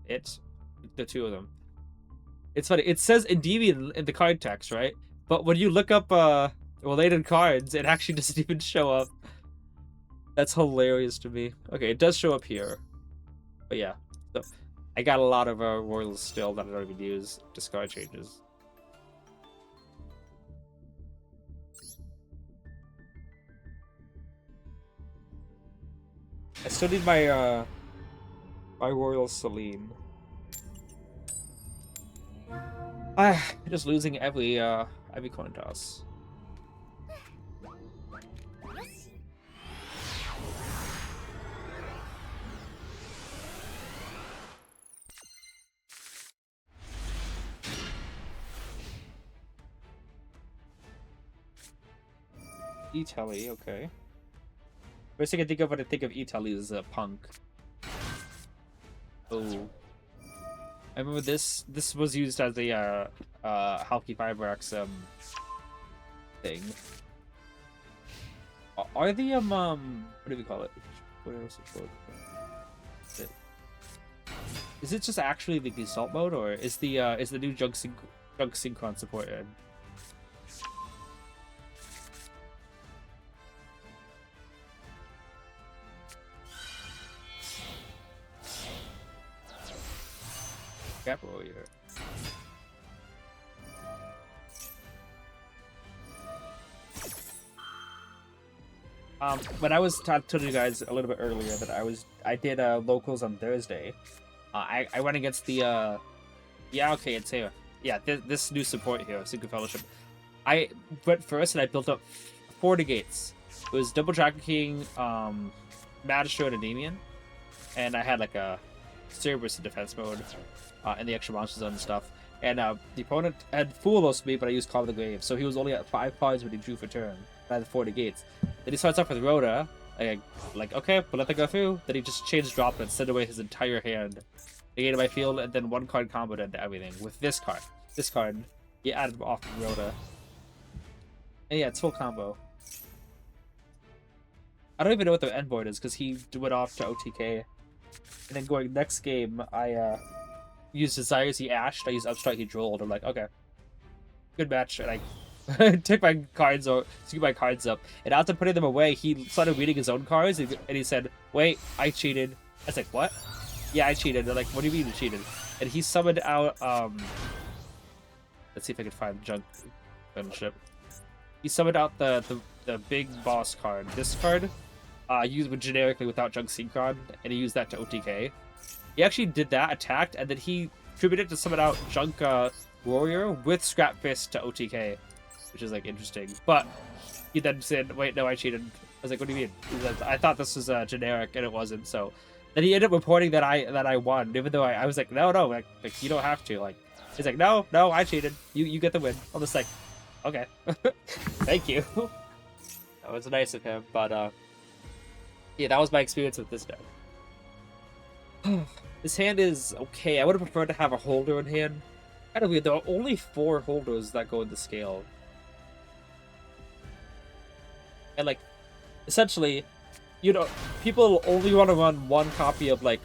the two of them. It's funny. It says Endymion in the card text, right? But when you look up related cards, it actually doesn't even show up. That's hilarious to me. Okay, it does show up here. But yeah. So I got a lot of royals still that I don't even use. Discard changes. I still need my my royal Celine. I'm just losing every coin toss. E-Telly, okay. First thing I think of when I think of E-Telly is Punk. Oh. I remember this was used as a Halky Fibrax thing. Are the what do we call it? What else is it? Is it just actually the assault mode, or is the new junk synchron supported? Gap Warrior. When I was told you guys a little bit earlier that I did locals on Thursday. I went against the yeah, okay, it's here. Yeah, this new support here, Secret Fellowship. I went first and I built up 4 negates. It was double Dragon King, Master and Endymion, and I had like a Cerberus in defense mode, and the extra monster zone and stuff. And the opponent had full lost me, but I used Call of the Grave, so he was only at 5 cards when he drew for turn. I had 4 negates. Then he starts off with Rhoda, like okay, we'll let that go through. Then he just changed drop and sent away his entire hand, negated my field, and then 1 card comboed into everything with this card. This card, he added off of Rhoda. And yeah, it's full combo. I don't even know what the end board is because he went off to OTK. And then going next game, I used Desires, he ashed. I used Upstrike, he drolled. I'm like, okay, good match. And I took my cards or scooped my cards up. And after putting them away, he started reading his own cards and he said, "Wait, I cheated." I was like, "What?" "Yeah, I cheated." They're like, "What do you mean you cheated?" And he summoned out let's see if I can find Junk Fellowship. He summoned out the big boss card. This card, used generically without Junk Synchron, and he used that to OTK. He actually did that, attacked, and then he contributed to summon out Junk Warrior with Scrap Fist to OTK, which is like interesting. But he then said, "Wait, no, I cheated." I was like, "What do you mean?" He said, "I thought this was generic, and it wasn't." So then he ended up reporting that I won, even though I was like, "No, like you don't have to." Like he's like, "No, I cheated. You get the win." I'm just like, okay, thank you. That was nice of him, but yeah, that was my experience with this deck. This hand is okay. I would have preferred to have a holder in hand. Kind of weird. There are only 4 holders that go into scale, and like, essentially, you know, people only want to run 1 copy of like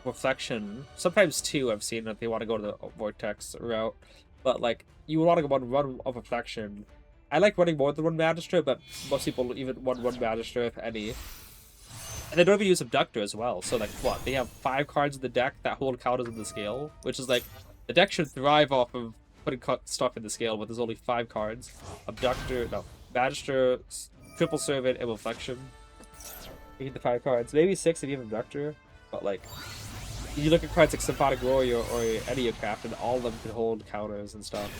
Reflection. Sometimes 2. I've seen if they want to go to the Vortex route, but like, you want to go run of Reflection. I like running more than 1 Magister, but most people even run 1 Magister if any. And they don't even use Abductor as well. So like, what? They have 5 cards in the deck that hold counters in the scale, which is like, the deck should thrive off of putting stuff in the scale, but there's only 5 cards. Abductor, no, Magister, Triple Servant, and Reflection. You get the 5 cards. Maybe 6 if you have Abductor, but like, you look at cards like Symphonic Warrior or Ediocraft, and all of them can hold counters and stuff.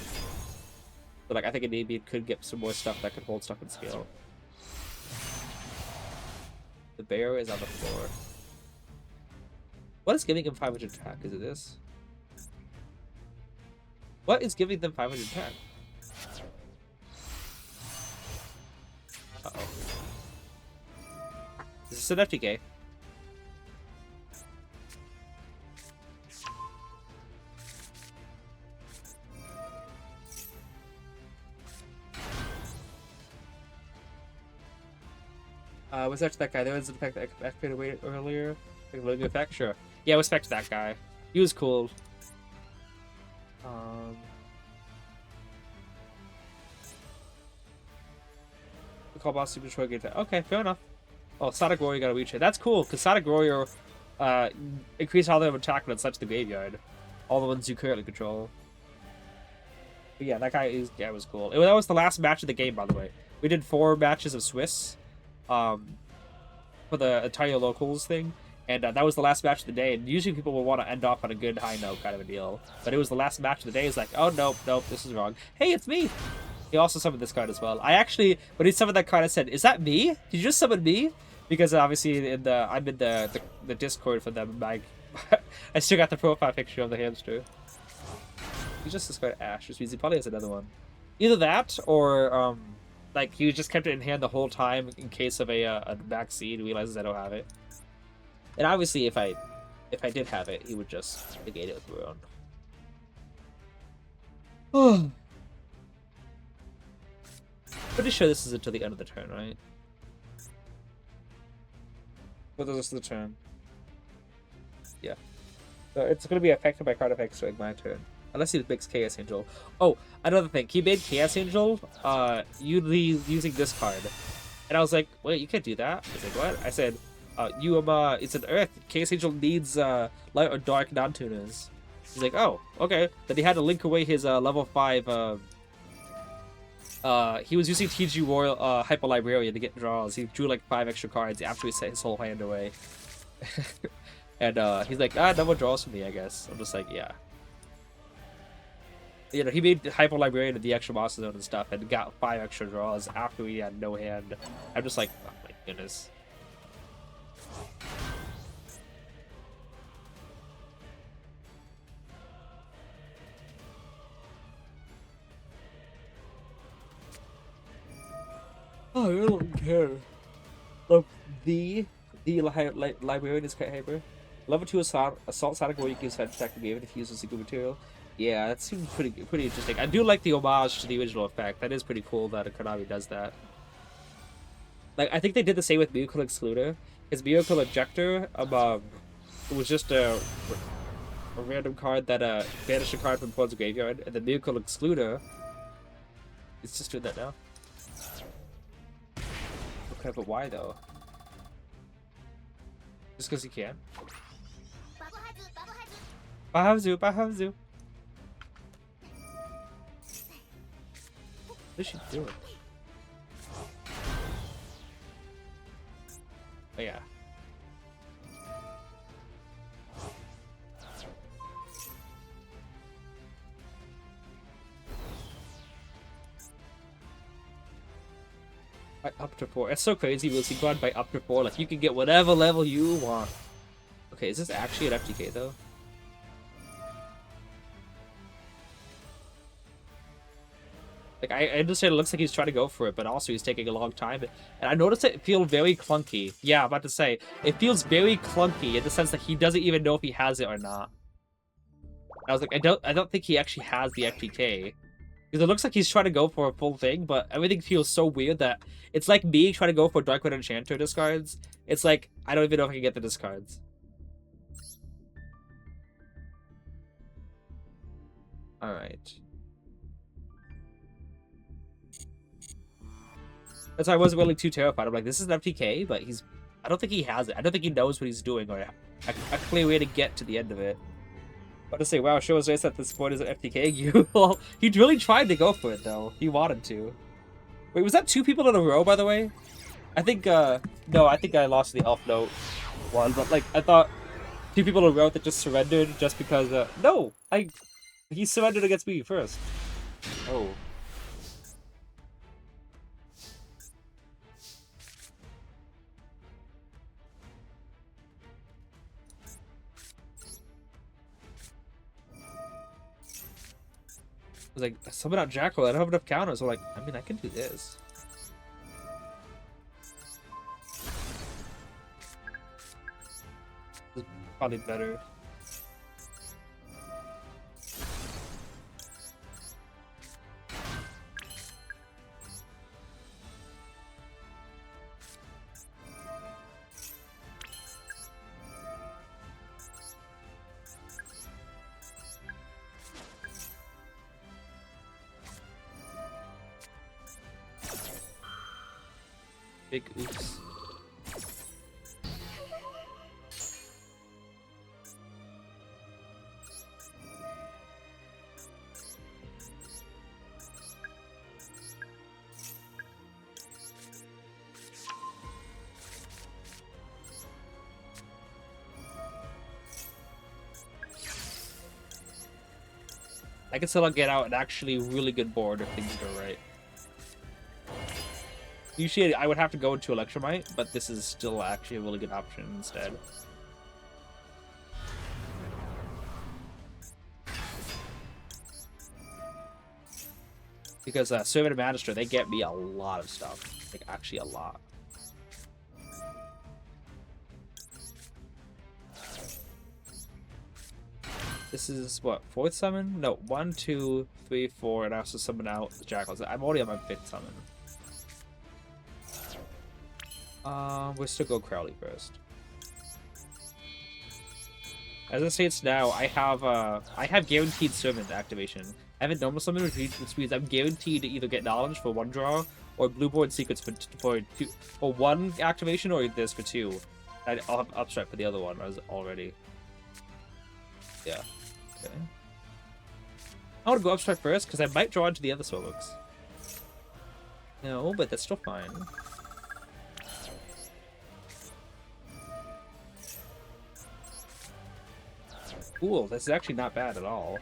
But like, I think Endymion could get some more stuff that could hold stuff in scale. The bear is on the floor. What is giving him 500 attack? Is it this? What is giving them 500 attack? Uh-oh. Is this an FTK? Was that guy? There was an effect that activated earlier. Like loading effect? Sure. Yeah, we respect that guy. He was cool. We call boss Super Destroy Gate. Okay, fair enough. Oh, Sonic Warrior got a reach hit. That's cool, because Sonic Warrior increase all their attack when it touches the graveyard. All the ones you currently control. But yeah, that guy was cool. That was the last match of the game, by the way. We did 4 matches of Swiss. For the entire locals thing, and that was the last match of the day. And usually people will want to end off on a good high note, kind of a deal. But it was the last match of the day. It's like, oh nope, this is wrong. Hey, it's me. He also summoned this card as well. I actually, when he summoned that card, I said, "Is that me? Did you just summon me?" Because obviously I'm in the Discord for them. I still got the profile picture of the hamster. He just discarded Ash, which means he probably has another one. Either that or like, he just kept it in hand the whole time in case of a backseat, realizes I don't have it. And obviously, if I did have it, he would just negate it with Ruin. Pretty sure this is until the end of the turn, right? What is this the turn? Yeah. So it's going to be affected by card effects during my turn. Unless he makes Chaos Angel. Oh, another thing. He made Chaos Angel using this card. And I was like, wait, you can't do that. I was like, what? I said, it's an Earth. Chaos Angel needs light or dark non-tuners. He's like, oh, okay. Then he had to link away his level 5. He was using TG Royal Hyper Librarian to get draws. He drew like 5 extra cards after he set his whole hand away. And he's like, no more draws for me, I guess. I'm just like, yeah. You know, he made Hyper Librarian in the extra Monster Zone and stuff and got 5 extra draws after he had no hand. I'm just like, oh my goodness. Oh, I don't care. Look, the librarian is quite hyper. Level 2 assault Sonic Warrior gives head attack the game if he uses secret material. Yeah, that seems pretty interesting. I do like the homage to the original effect. That is pretty cool that Konami does that. Like, I think they did the same with Miracle Excluder. His Miracle Ejector, it was just a random card that banished a card from Pawn's graveyard, and the Miracle Excluder, it's just doing that now. Okay, but why though? Just because he can? Bahazu. What is she doing? Oh yeah. By up to 4. It's so crazy, we'll see God by up to 4. Like, you can get whatever level you want. Okay, is this actually an FTK though? Like, I understand it looks like he's trying to go for it, but also he's taking a long time. And I noticed it feel very clunky. Yeah, I'm about to say, it feels very clunky in the sense that he doesn't even know if he has it or not. I was like, I don't think he actually has the FTK. Because it looks like he's trying to go for a full thing, but everything feels so weird that it's like me trying to go for Darkwood Enchanter discards. It's like, I don't even know if I can get the discards. Alright. That's why I wasn't really too terrified. I'm like, this is an FTK, but I don't think he has it. I don't think he knows what he's doing or a clear way to get to the end of it. But to say, wow, show us race at this point is an FTK you. Well, he really tried to go for it though. He wanted to. Wait, was that 2 people in a row, by the way? I think no, I think I lost the elf note one, but like I thought 2 people in a row that just surrendered just because no! He surrendered against me first. Oh. I was like, summon out Jackal, I don't have enough counters. I'm like, I mean, I can do this. This is probably better. Big oops. I can still get out an actually really good board if things go right. Usually I would have to go into Electromite, but this is still actually a really good option instead. Because Servant and Magister, they get me a lot of stuff. Like, actually a lot. This is, what, 4th summon? No, 1, 2, 3, 4, and I also summon out the Jackals. I'm already on my 5th summon. We'll still go Crowley first. As it states now, I have guaranteed Servant activation. I have a normal summon, which means I'm guaranteed to either get knowledge for 1 draw, or blue board secrets for 1 activation, or this for 2. I'll have upstrike for the other one already. Yeah. Okay. I want to go upstrike first because I might draw into the other spellbooks. No, but that's still fine. Cool, this is actually not bad at all.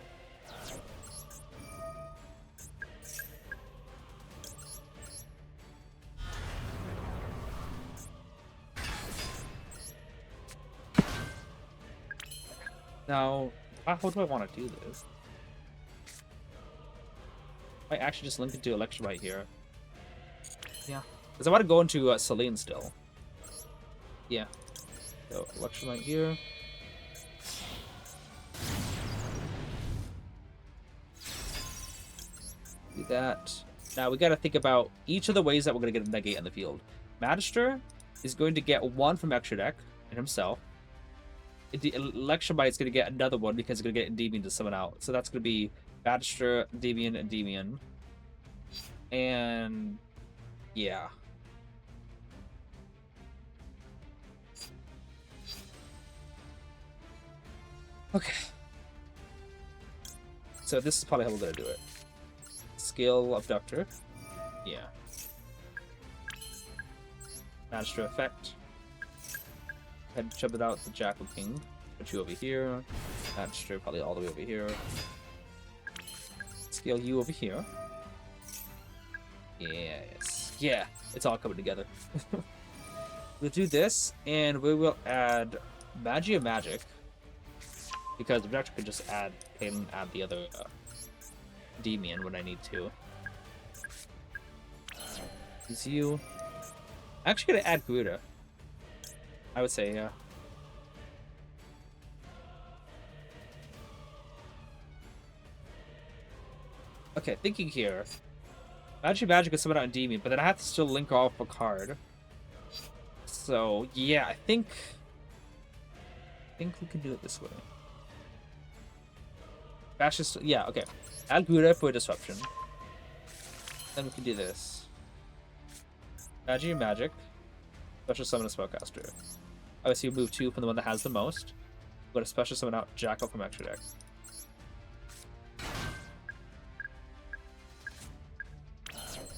Now, how do I want to do this? I might actually just link it to election right here. Yeah, because I want to go into Celine still. Yeah. So, election right here. Do that. Now, we got to think about each of the ways that we're going to get a negate in the field. Magister is going to get one from extra deck and himself. Election Bite's going to get another one because it's going to get Endymion to summon out. So that's going to be Magister, Endymion, Endymion. And yeah. Okay. So this is probably how we're going to do it. Skill Abductor. Yeah. Magister effect. Head shove it out the Jackal King. Put you over here. Magister probably all the way over here. Scale you over here. Yes. Yeah, it's all coming together. We'll do this, and we will add Magia Magic. Because the Abductor could just add the other Endymion when I need to. Is you. I'm actually gonna add Garuda. I would say, yeah. Okay, thinking here. Magic is summon out Endymion, but then I have to still link off a card. So, yeah, I think we can do it this way. Bash is, yeah, okay. Add Garuda for Disruption. Then we can do this. Magic. Special summon a spellcaster. Obviously, you move 2 from the one that has the most. We're gonna special summon out Jackal from extra deck.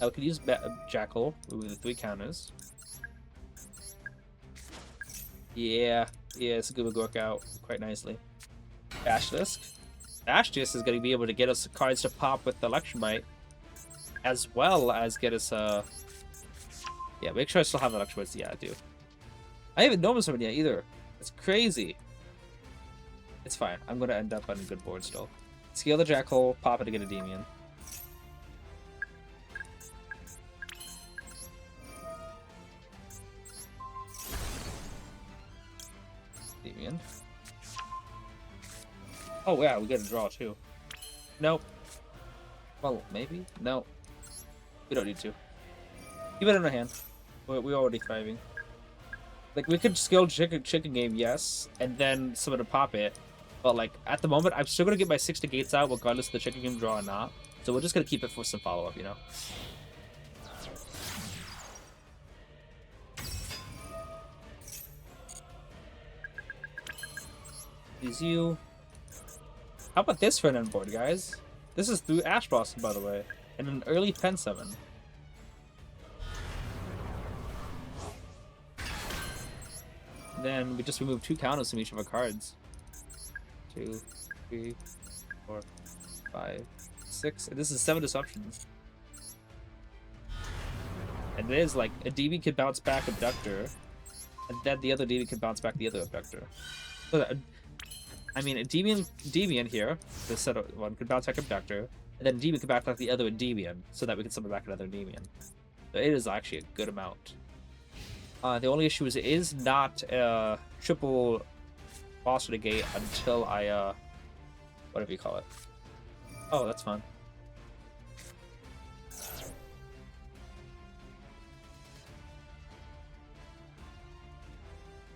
I could use Jackal with the 3 counters. Yeah, it's going to work out quite nicely. Basilisk. Basilisk is going to be able to get us cards to pop with the Election Bite, as well as get us yeah, make sure I still have Election Bites. Yeah, I do. I haven't known someone yet either. It's crazy. It's fine. I'm going to end up on a good board still. Scale the Jackal, pop it to get a Endymion. Endymion. Oh yeah, we get a draw too. Nope. Well, maybe? No. We don't need to. Keep it in our hand. We're already thriving. Like, we could skill chicken game, yes, and then someone to pop it. But, like, at the moment, I'm still going to get my 6 negates out regardless of the chicken game draw or not. So we're just going to keep it for some follow-up, you know? Use you. How about this for an end board, guys? This is through Ash Blossom, by the way, and an early pen summon. Then we just remove 2 counters from each of our cards. 2, 3, 4, 5, 6. And this is 7 disruptions. And it is like a DB could bounce back Abductor, and then the other DB could bounce back the other Abductor. So I mean, a Endymion here, this set of one could bounce back Abductor, and then Endymion could bounce back the other Endymion, so that we can summon back another Endymion. So it is actually a good amount. The only issue is it is not a triple boss negate until I, whatever you call it. Oh, that's fun.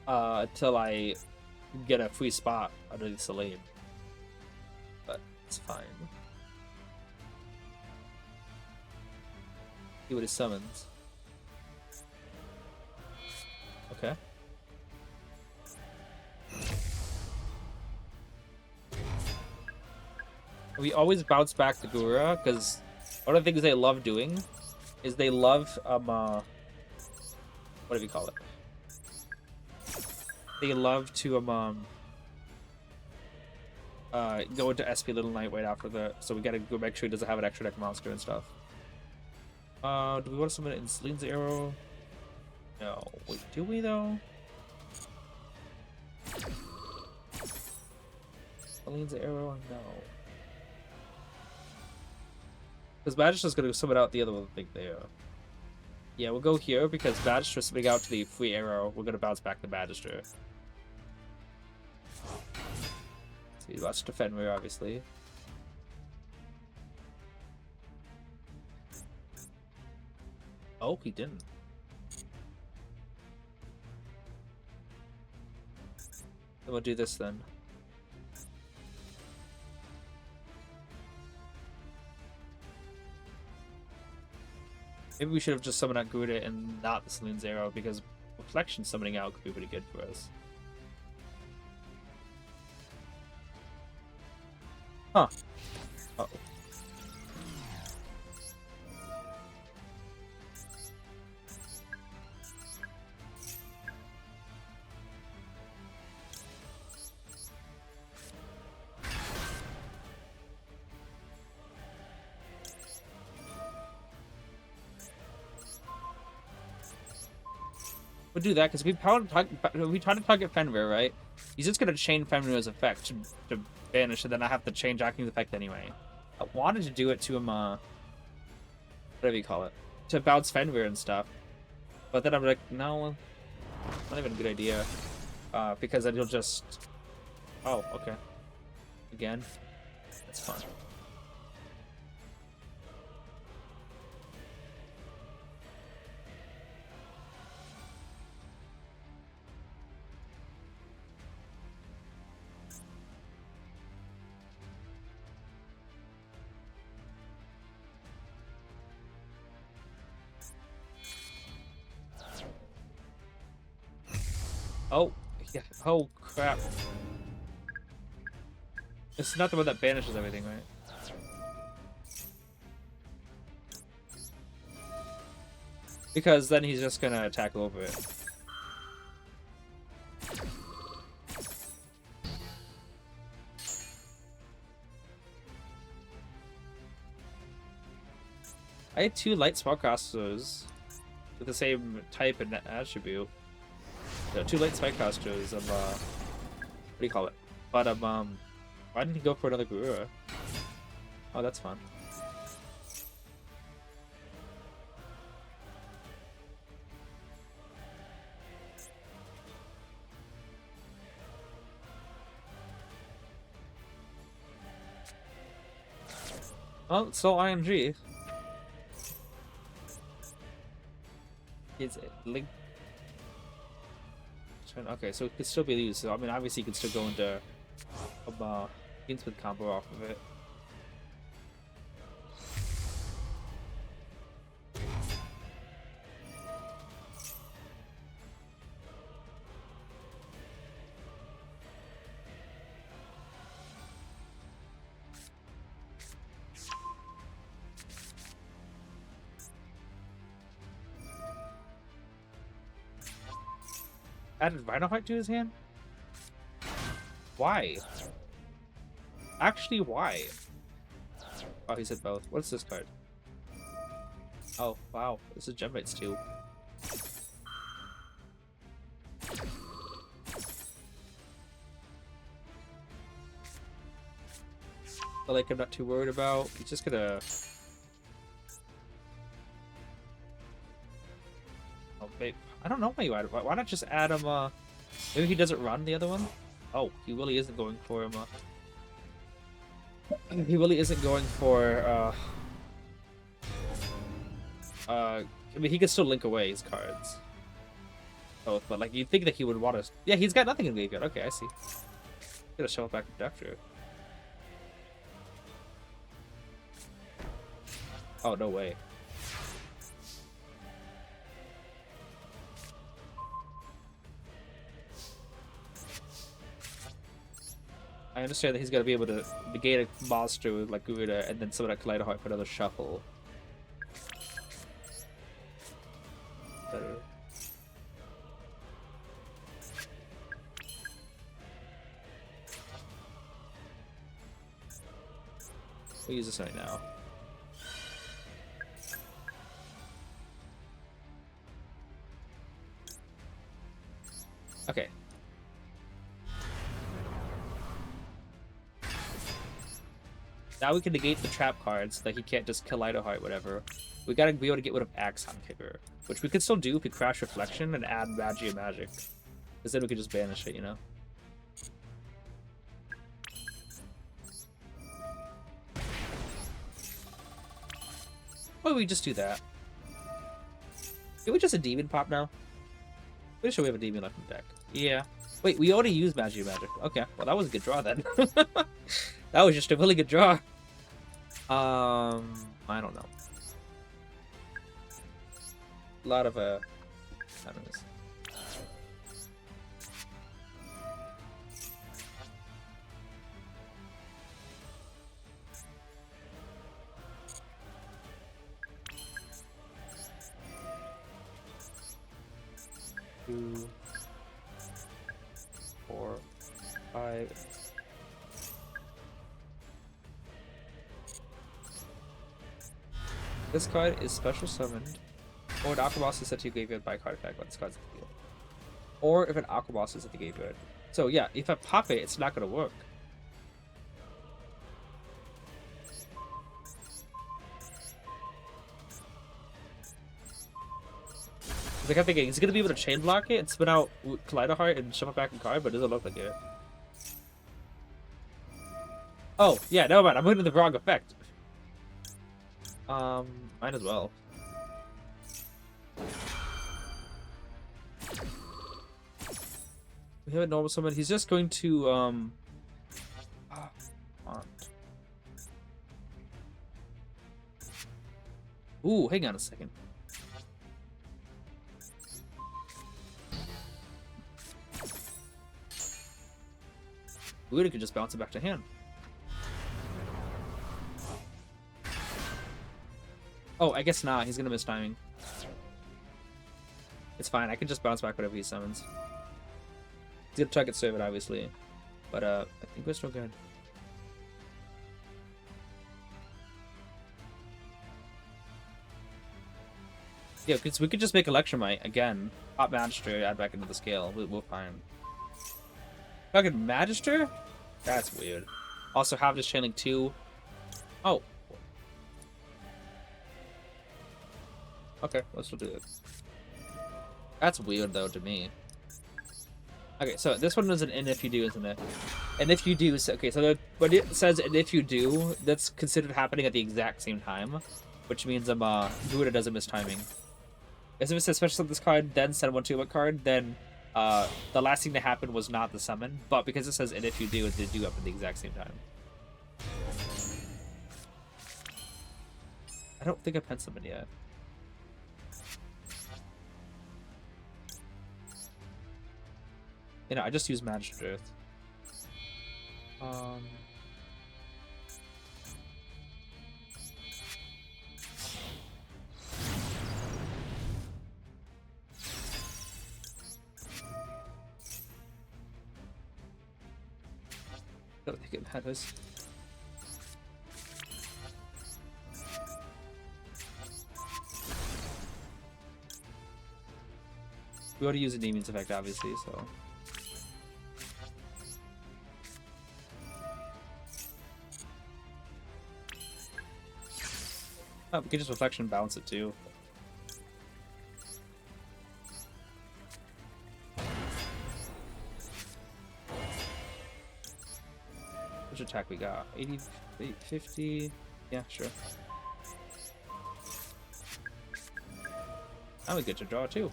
Until I get a free spot underneath Celine. But it's fine. See what he summons. Okay. We always bounce back to Gura, because one of the things they love doing is they love, what do we call it? They love to, go into SP Little Knight right after the, so we gotta go make sure he doesn't have an extra deck monster and stuff. Do we want to summon it in Celine's Arrow? No. Wait, do we though? Celine's Arrow? No. Because Magistra's gonna summon out the other one, I think they are. Yeah, we'll go here because Magistra's summoning out to the free arrow. We're gonna bounce back to Magistra. See, let's defend Fenrir, obviously. Oh, he didn't. Then we'll do this then. Maybe we should have just summoned out Gouda and not the Saloon's Arrow, because Reflection summoning out could be pretty good for us. Huh. Uh-oh. We'll do that because we try to target Fenrir, right? He's just gonna chain Fenrir's effect to banish, and then I have to change Aki's effect anyway. I wanted to do it to him, whatever you call it, to bounce Fenrir and stuff, but then I'm like, no, not even a good idea, because then he'll just, oh, okay, again, that's fine. Oh, yeah. Oh, crap. It's not the one that banishes everything, right? Because then he's just gonna attack over it. I had 2 light spellcasters with the same type and attribute. No, 2 light spellcasters of what do you call it? But why didn't he go for another Gurura? Oh, that's fun. Oh, so ING. Is it link? Okay, so it could still be used. So I mean, obviously, you could still go into instant combo off of it. Added Rhinoheart to his hand? Why? Actually, why? Oh, he said both. What's this card? Oh, wow. This is Gembites too. But like, I'm not too worried about. He's just gonna... Oh, babe. I don't know why you added. Why not just add him, maybe he doesn't run the other one? Oh, he really isn't going for him, he really isn't going for, I mean, he can still link away his cards. Both, but, like, you'd think that he would want to... Yeah, he's got nothing in the good. Okay, I see. Gonna show it back after. Oh, no way. I understand that he's gonna be able to negate a monster with like Garuda and then summon a Kaleido Heart for another shuffle. Better. We'll use this right now. Okay. Now we can negate the trap cards so that he can't just Kaleido Heart, whatever. We gotta be able to get rid of Axon Kicker, which we could still do if we crash Reflection and add Magia Magic. Because then we could just banish it, you know? Why don't we just do that? Can we just a demon pop now? Pretty sure we have a demon left in the deck. Yeah. Wait, we already used Magia Magic. Okay, well that was a good draw then. That was just a really good draw. I don't know. A lot of I don't know. Two, 4, 5. This card is special summoned, or an Aquaboss is set to your graveyard by card effect when this card's in the field. Or if an Aquaboss is at the graveyard. So yeah, if I pop it, it's not gonna work. Like I'm thinking, is he gonna be able to chain block it and spin out Kaleido Heart and shove it back in card, but it doesn't look like it. Oh, yeah, never mind, I'm looking at the wrong effect. Might as well. We have a normal summon. He's just going to, come on. Ooh, hang on a second. We could just bounce it back to hand. Oh, I guess not. He's gonna miss timing. It's fine. I can just bounce back whatever he summons. He's gonna target serve it, obviously. But, I think we're still good. Yeah, because we could just make Electromite again. Pop Magister, add back into the scale. We'll find. Fucking Magister? That's weird. Also, have this channeling 2. Oh. Okay, let's still do it. That's weird, though, to me. Okay, so this one is an and if you do, isn't it? And if you do, okay, so when it says and if you do, that's considered happening at the exact same time, which means Garuda doesn't miss timing. If it says special summon this card, then send one to a card, then the last thing that happened was not the summon, but because it says and if you do, it did do up at the exact same time. I don't think I pen summon yet. You know, I just use Magic Earth. I don't think it matters. We already use a Demon's effect, obviously, so. Oh, we can just Reflection bounce it too. Which attack we got? 80, 50? Yeah, sure. Now we get to draw too.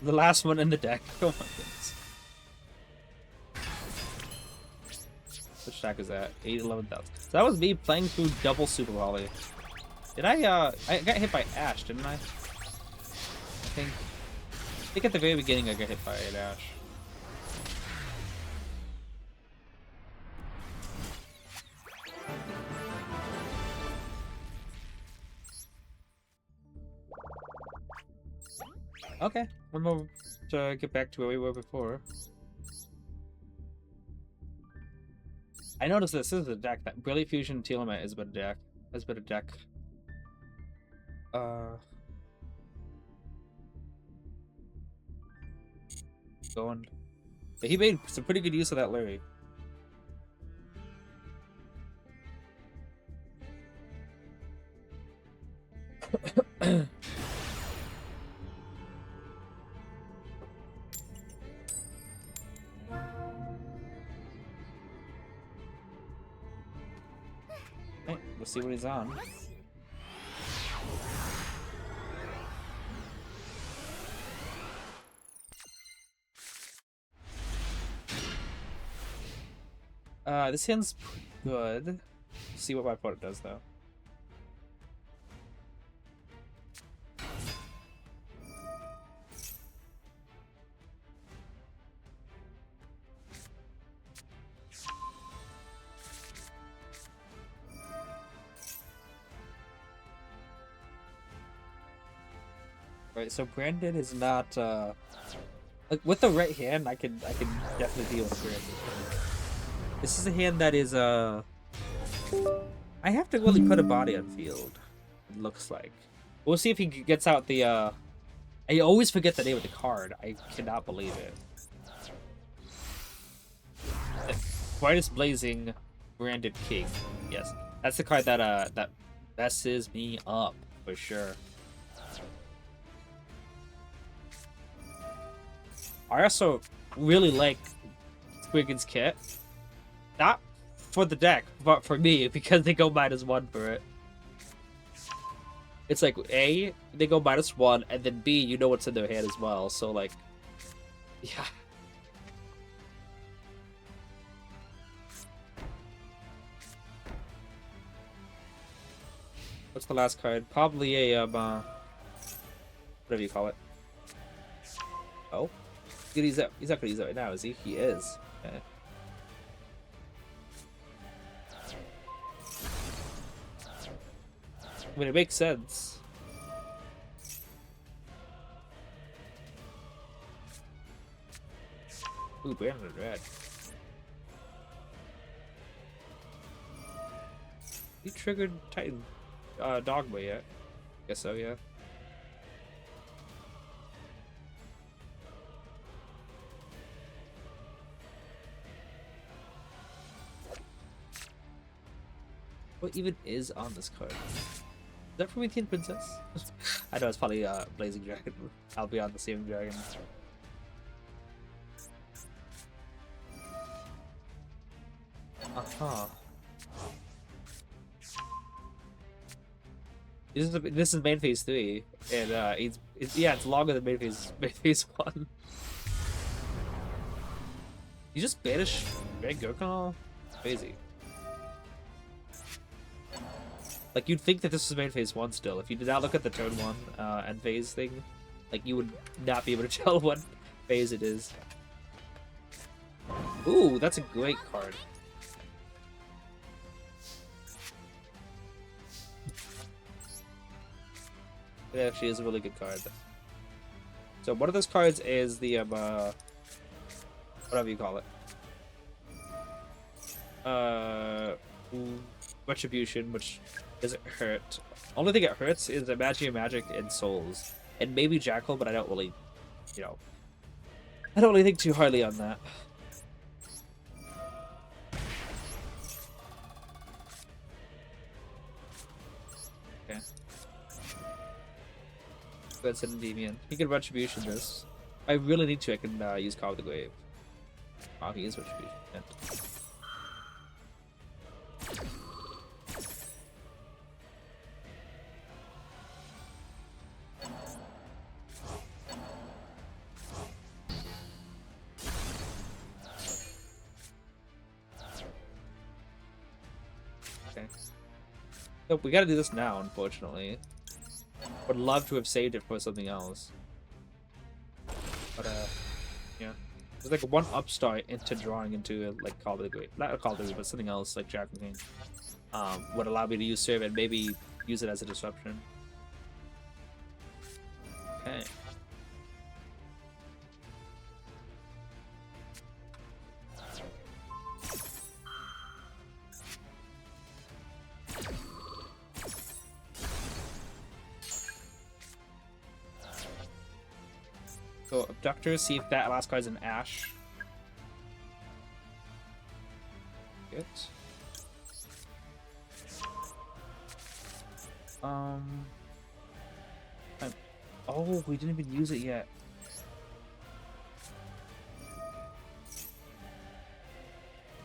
The last one in the deck. Oh my goodness. Which attack is that? 8, 11,000. So that was me playing through double Super Volley. Did I got hit by Ash, didn't I? I think at the very beginning I got hit by an Ash. Okay, we're more to get back to where we were before. I noticed this is a deck that Brilliant Fusion Telemet is a better deck. Has been a deck. Going. He made some pretty good use of that Larry. Okay, we'll see what he's on. This hand's good. See what my opponent does though. Right, so Brandon is not like with the right hand I can definitely deal with Brandon. This is a hand that is I have to really put a body on field, it looks like. We'll see if he gets out the I always forget the name of the card. I cannot believe it. Brightest Blazing Branded King. Yes. That's the card that that messes me up for sure. I also really like Squiggin's kit. Not for the deck, but for me, because they go -1 for it. It's like, A, they go -1, and then B, you know what's in their hand as well, so like, yeah. What's the last card? Probably a, whatever you call it. Oh? He's not gonna use that right now, is he? He is. Okay. I mean, it makes sense. Ooh, Brandon red. He triggered Titan Dogma yet? Guess so, yeah. What even is on this card? Is that Promethean Princess? I know it's probably Blazing Dragon. I'll be on the same dragon. Uh-huh. This is main phase 3, and it's longer than main phase 1. You just banish Red Gokul? Crazy. Like, you'd think that this was main phase 1 still. If you did not look at the turn 1 end phase thing, like, you would not be able to tell what phase it is. Ooh, that's a great card. It actually is a really good card. So one of those cards is the whatever you call it. Retribution, which doesn't hurt. Only thing it hurts is Imagine Your Magic and Souls. And maybe Jackal, but I don't really, you know, I don't really think too hardly on that. Okay. That's an Endymion. He can Retribution this. I really need to, I can use Call of the Grave. Oh, he is Retribution. Yeah. Okay. Nope, we gotta do this now, unfortunately. Would love to have saved it for something else. But, yeah. There's like one upstart into drawing into, like, Call of Duty. Not a Call of Duty, but something else, like Jack and King. Would allow me to use serve and maybe use it as a disruption. Okay. Go Abductor, see if that last card's an Ash. Good. Oh, we didn't even use it yet.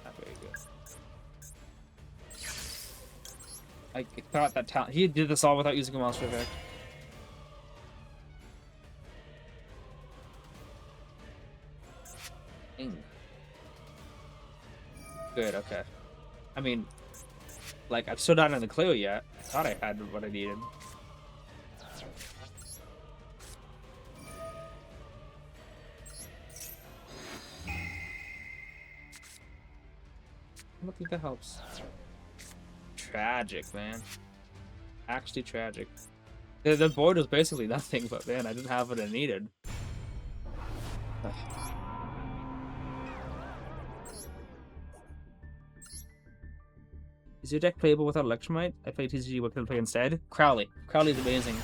Not very good. I thought that talent. He did this all without using a monster effect. Good, okay. I mean, like, I'm still not in the clear yet. I thought I had what I needed. I don't think that helps. Tragic, man. Actually tragic. The board was basically nothing, but man, I didn't have what I needed. Is your deck playable without Electromite? I played TCG, what can I play instead? Crowley. Crowley's amazing.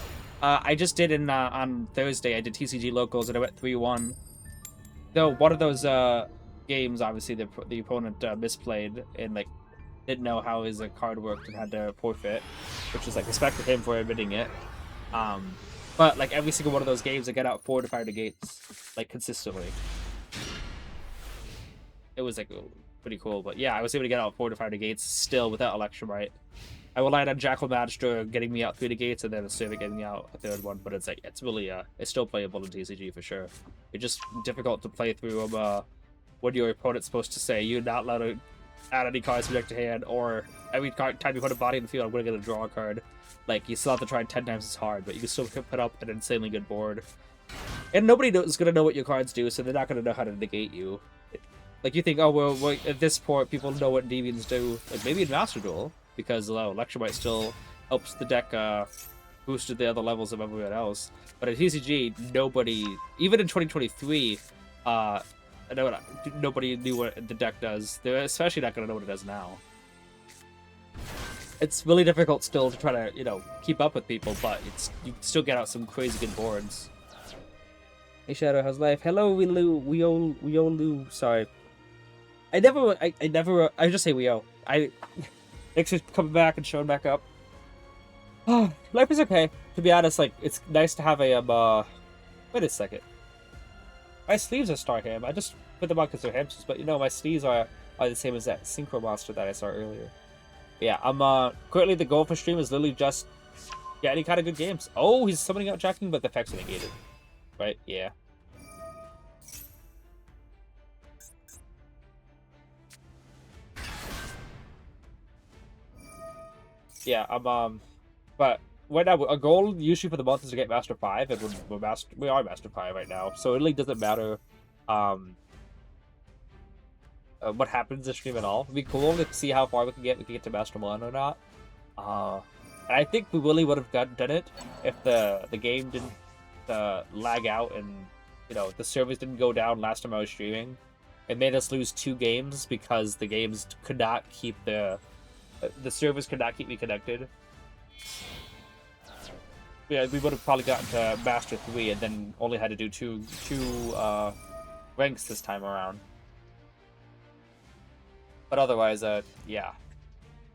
I just did on Thursday, I did TCG locals and I went 3-1. Though one of those games, obviously the opponent misplayed and like didn't know how his card worked and had to forfeit, which was like respect to him for admitting it. But like every single one of those games, I got out 4 to 5 negates, like consistently. It was like pretty cool, but yeah, I was able to get out 4 to 5 negates still without Electromite. I relied on Jackal Magister getting me out 3 negates and then a Civic getting me out a 3rd one, but it's like it's really it's still playable in TCG for sure. It's just difficult to play through them when your opponent's supposed to say you're not allowed to add any cards to your deck to hand, or every time you put a body in the field, I'm gonna get a draw card. Like you still have to try 10 times as hard, but you can still put up an insanely good board. And nobody is gonna know what your cards do, so they're not gonna know how to negate you. Like you think, oh well, at this point people know what Endymions do. Like maybe in Master Duel, because Electromite still helps the deck boost to the other levels of everyone else. But at TCG, nobody, even in 2023, nobody knew what the deck does. They're especially not gonna know what it does now. It's really difficult still to try to, you know, keep up with people, but you can still get out some crazy good boards. Hey Shadow, how's life? Hello, Weolu. Sorry. I just say Weo. Thanks for coming back and showing back up. Oh, life is okay. To be honest, like, it's nice to have a, wait a second. My sleeves are Star Ham. I just put them on because they're hamsters, but you know, my sleeves are the same as that Synchro Monster that I saw earlier. But yeah, I'm, currently the goal for stream is literally just get any kind of good games. Oh, he's summoning out Jacking, but the effects are negated. Right? Yeah. Yeah, but right now, a goal usually for the month is to get Master 5, and we are Master 5 right now, so it really doesn't matter, what happens this stream at all. It'd be cool to see how far we can get to Master 1 or not. And I think we really would have done it if the game didn't lag out and, you know, the servers didn't go down last time I was streaming. It made us lose 2 games because the games could not keep the servers could not keep me connected. Yeah, we would have probably gotten to Master 3 and then only had to do two ranks this time around. But otherwise, yeah.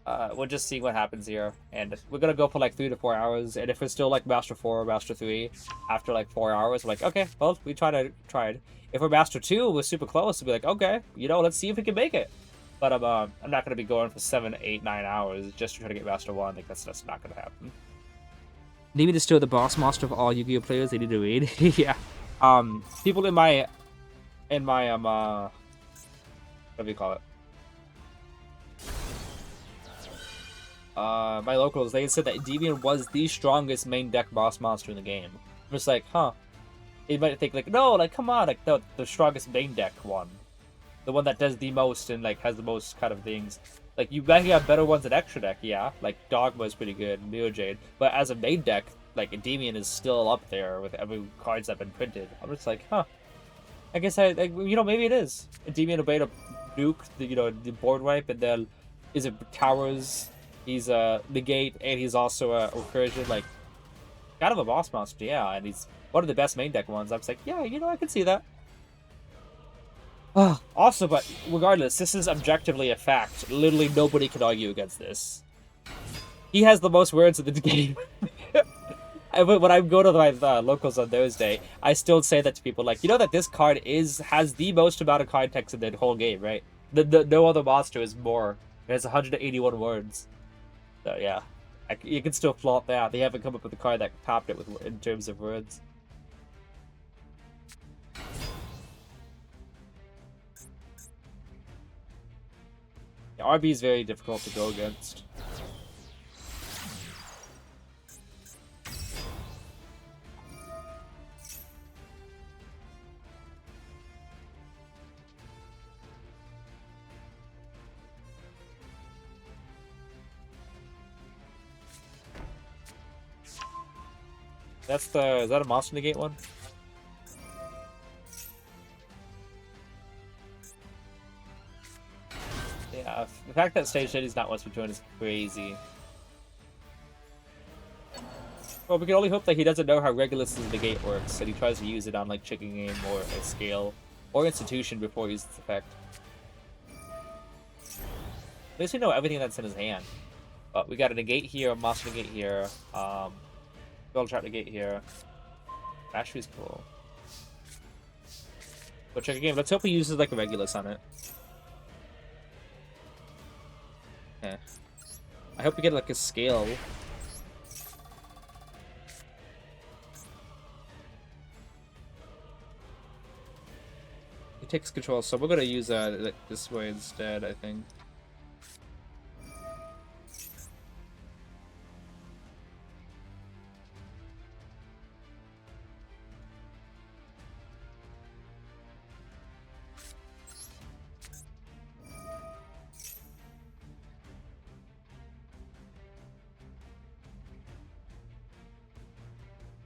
We'll just see what happens here. And we're gonna go for like 3 to 4 hours, and if it's still like Master 4 or Master 3 after like 4 hours, we're like, okay, well, we tried. If we're Master 2, we're super close, we'll be like, okay, you know, let's see if we can make it. But I'm not going to be going for 7, 8, 9 hours just to try to get Master 1. Like, that's not going to happen. Endymion is still the boss monster of all Yu-Gi-Oh players. They need to read. Yeah. People in my what do you call it? my locals, they said that Endymion was the strongest main deck boss monster in the game. I'm just like, huh. You might think like, no, like come on, like the strongest main deck one, the one that does the most and like has the most kind of things. Like you might have better ones in extra deck, yeah. Like Dogma is pretty good, Neojade, but as a main deck, like Endymion is still up there with every cards that've been printed. I'm just like, huh. I guess maybe it is. Endymion obeyed a nuke, the board wipe, and then is it towers? He's a negate, and he's also a recursion, like kind of a boss monster, yeah. And he's one of the best main deck ones. I was like, yeah, I can see that. Also, but regardless, this is objectively a fact. Literally nobody can argue against this. He has the most words in the game. When I go to my locals on Thursday, I still say that to people, like, you know that this card has the most amount of card text in the whole game, right? No other monster is more. It has 181 words. So yeah, you can still flaunt that. They haven't come up with a card that topped it in terms of words. Yeah, RB is very difficult to go against. Is that a Monster Negate one? Yeah, the fact that Stage City's not what's between is crazy. Well, we can only hope that he doesn't know how Regulus's Negate works, and he tries to use it on, like, Chicken Game or a Scale or Institution before he uses its effect. At least we know everything that's in his hand. But we got a Negate here, a Monster Negate here, Spell Trap Negate here. Ashby's cool. But Chicken Game, let's hope he uses, like, a Regulus on it. Okay. I hope we get, like, a Scale. He takes control, so we're gonna use like this way instead, I think.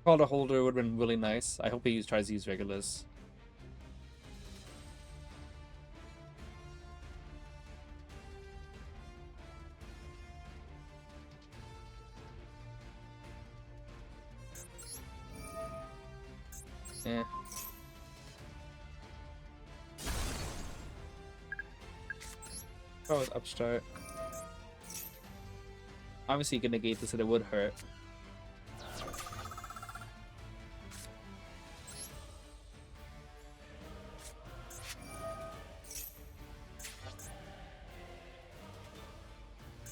Called a holder would have been really nice. I hope he tries to use Regulus. Eh. Oh, it's upstart. Obviously you can negate this and it would hurt.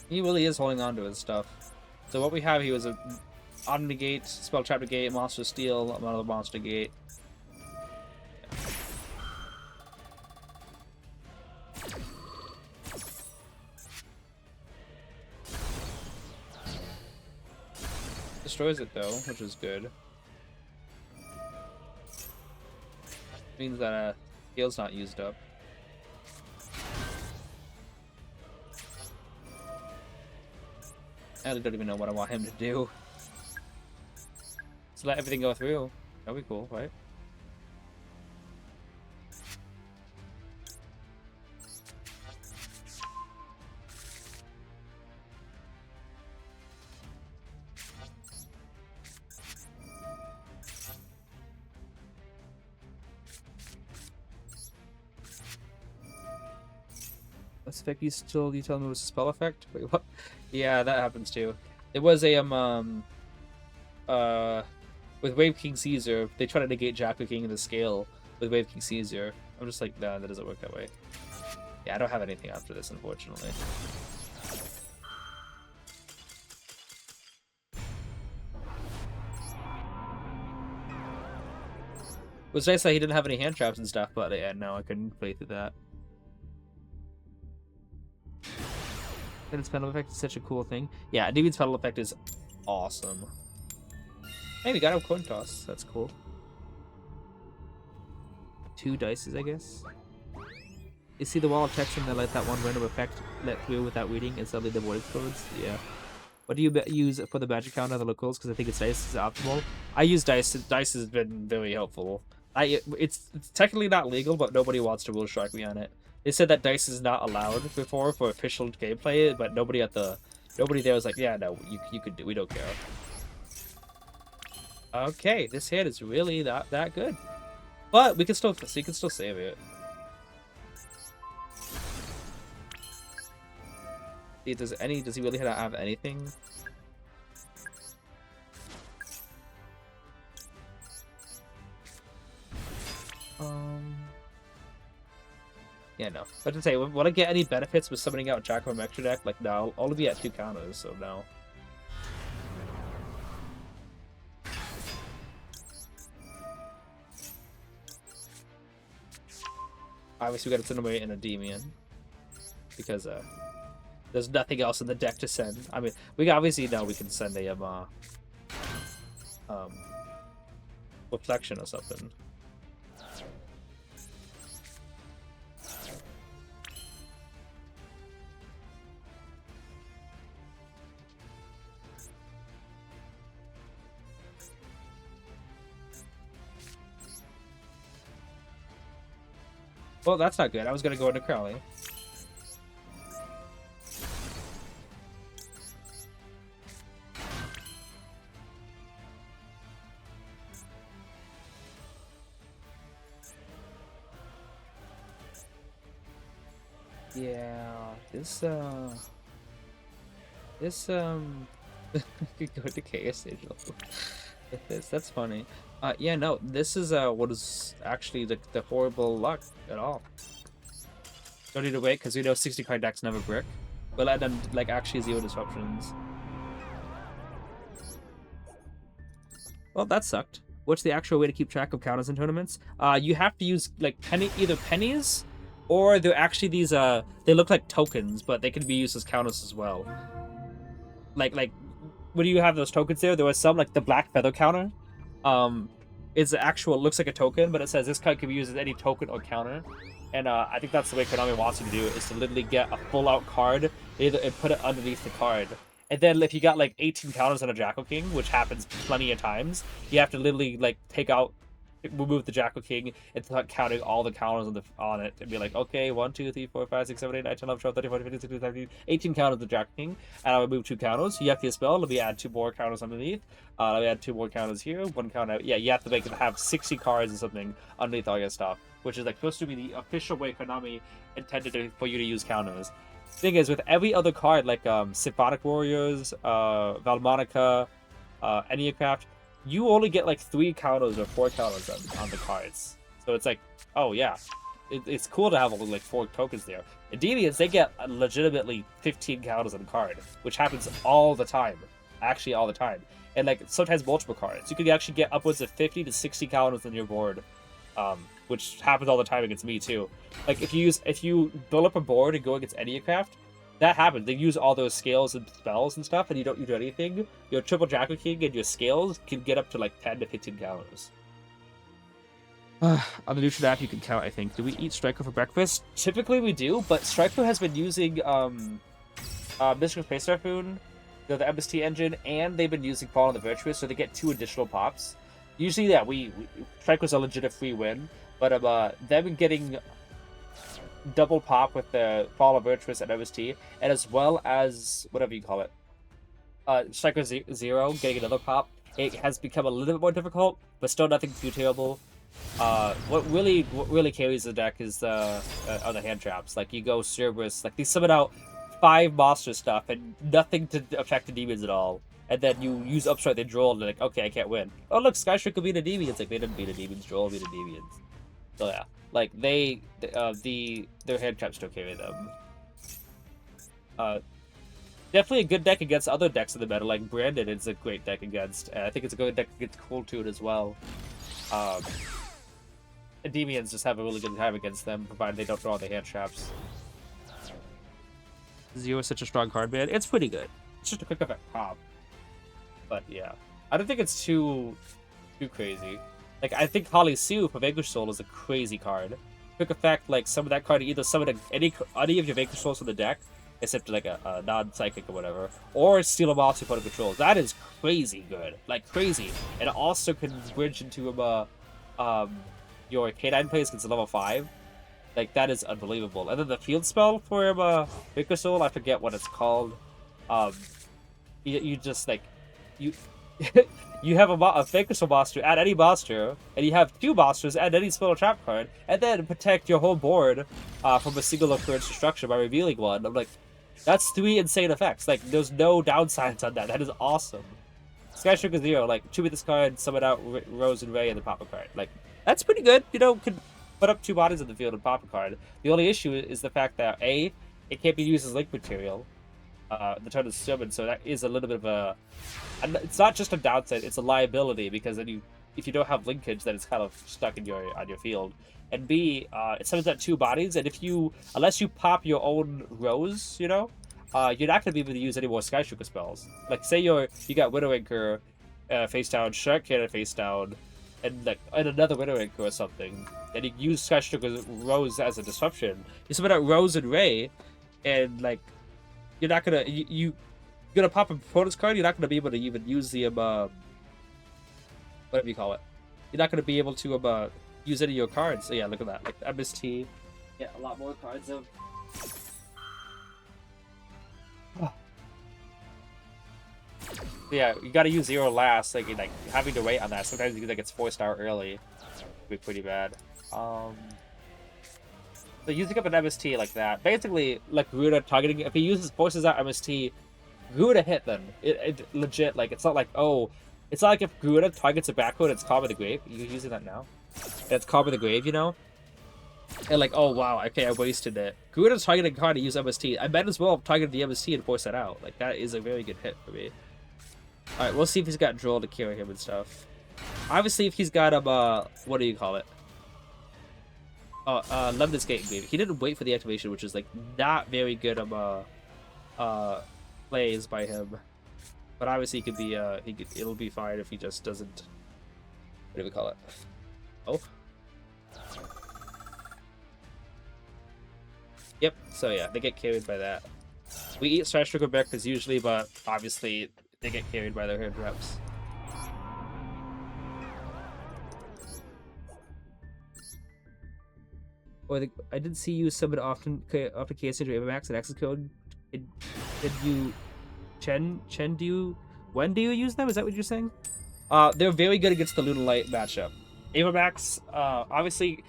He really is holding on to his stuff. So what we have here is a Auto Negate, Spell Trap Negate, Monster Steal, another Monster Gate. Destroys it though, which is good. Means that Steal's not used up. I don't even know what I want him to do. So let everything go through. That'd be cool, right? Let's effect you tell me it was a spell effect? Wait, what? Yeah, that happens too. It was a with Wave King Caesar, they try to negate Jacko King in the scale with Wave King Caesar. I'm just like, nah, that doesn't work that way. Yeah, I don't have anything after this, unfortunately. It was nice that he didn't have any hand traps and stuff, but yeah, no, I couldn't play through that. And its penalty effect is such a cool thing. Yeah, Endymion's penalty effect is awesome. Hey, we got a coin toss. That's cool. 2 dices, I guess. You see the wall of text and then let that one random effect let through without reading and suddenly the void explodes? Yeah. What do you use for the magic counter on the locals? Because I think it's dice is optimal. I use dice. Dice has been very helpful. It's technically not legal, but nobody wants to rule strike me on it. They said that dice is not allowed before for official gameplay, but nobody there was like, yeah, no, you could do. We don't care. Okay, this hand is really not that good, but we can still save it. Does he really have anything? Yeah, no. But to say, will I get any benefits with summoning out Jack from extra deck? Like, no, I'll only be at 2 counters, so no. Obviously, we gotta send away in Endymion. Because, there's nothing else in the deck to send. I mean, we obviously know we can send a, Reflection or something. Well, that's not good. I was gonna go into Crowley. Yeah, this could go to Chaos Sigil with this. That's funny. Yeah, no, this is what is actually the horrible luck at all. Don't need to wait because we know 60 card decks never brick. We'll let them like actually 0 disruptions. Well, that sucked. What's the actual way to keep track of counters in tournaments? You have to use like either pennies, or they're actually these they look like tokens, but they can be used as counters as well. Like when you have those tokens there was some like the black feather counter. Is actual looks like a token, but it says this card can be used as any token or counter. And I think that's the way Konami wants you to do it, is to literally get a full out card and put it underneath the card. And then if you got like 18 counters on a Jackal King, which happens plenty of times, you have to literally like remove the Jackal King and start counting all the counters on it and be like, okay, 1, 2, 3, 4, 5, 6, 7, 8, 9, 10, 11, 12, 13, 14, 15, 16, 17, 18 counters of the Jackal King, and I'll remove 2 counters. You have to spell, let me add 2 more counters underneath. Let me add 2 more counters here, 1 counter. Yeah, you have to have 60 cards or something underneath all your stuff, which is like supposed to be the official way Konami intended for you to use counters. Thing is, with every other card like Symphonic Warriors, Valmonica, Enneacraft, you only get like 3 counters or 4 counters on the cards. So it's like, oh yeah, it's cool to have only like 4 tokens there. Endymions, they get legitimately 15 counters on the card, which happens all the time. Actually, all the time. And like sometimes multiple cards. You could actually get upwards of 50 to 60 counters on your board. Which happens all the time against me too. Like if you build up a board and go against Enneacraft, that happens. They use all those scales and spells and stuff, and you don't do anything. Your triple Jackal King and your scales can get up to like 10 to 15 counters. On the neutral app, you can count, I think. Do we eat Striker for breakfast? Typically we do, but Striker has been using Mystical Space Typhoon, the MST engine, and they've been using Fall on the Virtuous, so they get 2 additional pops. Usually, yeah, Striker's a legit free win, but them getting double pop with the Fall of Virtuous and MST, and as well as whatever you call it, Striker 0 getting another pop, it has become a little bit more difficult, but still nothing too terrible. What really carries the deck is are the hand traps. Like you go Cerberus, like they summon out 5 monster stuff and nothing to affect the demons at all. And then you use Upstrike, they draw, and they're like, okay, I can't win. Oh look, Skystrike could beat a demon. It's like they didn't beat a demon, draw beat a demon. So yeah, like their hand traps still carry them. Definitely a good deck against other decks in the meta, like Brandon is a great deck against. And I think it's a good deck against Cold Tune as well. Endymions just have a really good time against them, provided they don't draw the hand traps. Zero is such a strong card, man. It's pretty good. It's just a quick effect pop. But yeah. I don't think it's too crazy. Like, I think Holly Sue for Vanquish Soul is a crazy card. Quick effect, like, some of that card, either summon any of your Vanquish Souls from the deck, except like a non-psychic or whatever, or steal a monster for control. That is crazy good. Like, crazy. And it also can bridge into your K9 plays because it's level 5. Like, that is unbelievable. And then the field spell for Vanquish Soul, I forget what it's called. You just, like, you... you have a Vanquish Soul monster, add any monster, and you have 2 monsters, add any spell or trap card, and then protect your whole board from a single occurrence destruction by revealing one. I'm like, that's 3 insane effects. Like, there's no downsides on that. That is awesome. Skyshocker Zero, like, tribute this card, summon out Rose and Ray, and then pop a card. Like, that's pretty good. You know, could put up 2 bodies in the field and pop a card. The only issue is the fact that, A, it can't be used as link material. The turn is summoned, so that is a little bit of a... It's not just a downside, it's a liability, because then if you don't have linkage, then it's kind of stuck in on your field. And B, it summons out 2 bodies, and unless you pop your own Rose, you know, you're not going to be able to use any more Skyshocker spells. Like, say you got Widowmaker face down, Shark Cannon face down, and another Widowmaker or something, and you use Skyshocker Rose as a disruption. You summon out Rose and Ray, and like, you're not gonna you're gonna pop a opponent's card. You're not gonna be able to even use the whatever you call it. You're not gonna be able to use any of your cards. So yeah, look at that. Like the MST, yeah, a lot more cards of. Yeah, you gotta use 0 last. Like having to wait on that. Sometimes it gets forced out early. It'd be pretty bad. So using up an MST like that, basically like Garuda targeting, if he forces out MST, Garuda hit then. It legit, like, it's not like, oh, it's not like if Garuda targets a backwood, it's Calm of the Grave. You're using that now? And it's Calm of the Grave, you know? And like, oh wow, okay, I wasted it. Garuda's targeting a card to use MST. I might as well have targeted the MST and force that out. Like, that is a very good hit for me. Alright, we'll see if he's got Droll to carry him and stuff. Obviously, if he's got what do you call it? Oh, Lemnis Gate Engraving. He didn't wait for the activation, which is like not very good plays by him. But obviously, he could be it'll be fine if he just doesn't. What do we call it? Oh. Yep. So yeah, they get carried by that. We eat Star Sugar breakfast usually, but obviously they get carried by their herd reps. Or I did see you summon often KS into Avamax and access code. Did you when do you use them? Is that what you're saying? They're very good against the Lunalight matchup. Avamax, obviously,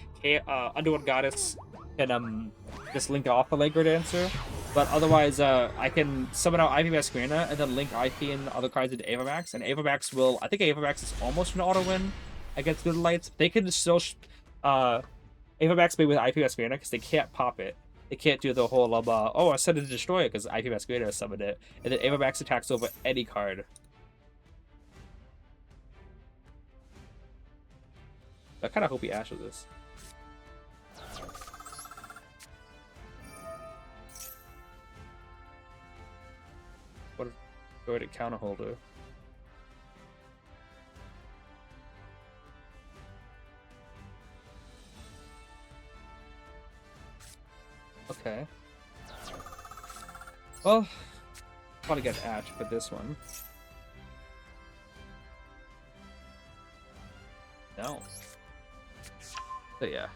Underworld Goddess can just link off the Laker Dancer, but otherwise, I can summon out Ivy Masquerena and then link IP and other cards into Avamax, and Avamax will. I think Avamax is almost an auto win against Lunalights. They can still. Avamax made with IP Masquerena because they can't pop it. They can't do the whole oh, I sent it to destroy it because IP Masquerena summoned it, and then Avamax attacks over any card. I kind of hope he ashes this. What if go ahead and counter holder? Okay. Well, probably get Ash for this one. No. So yeah,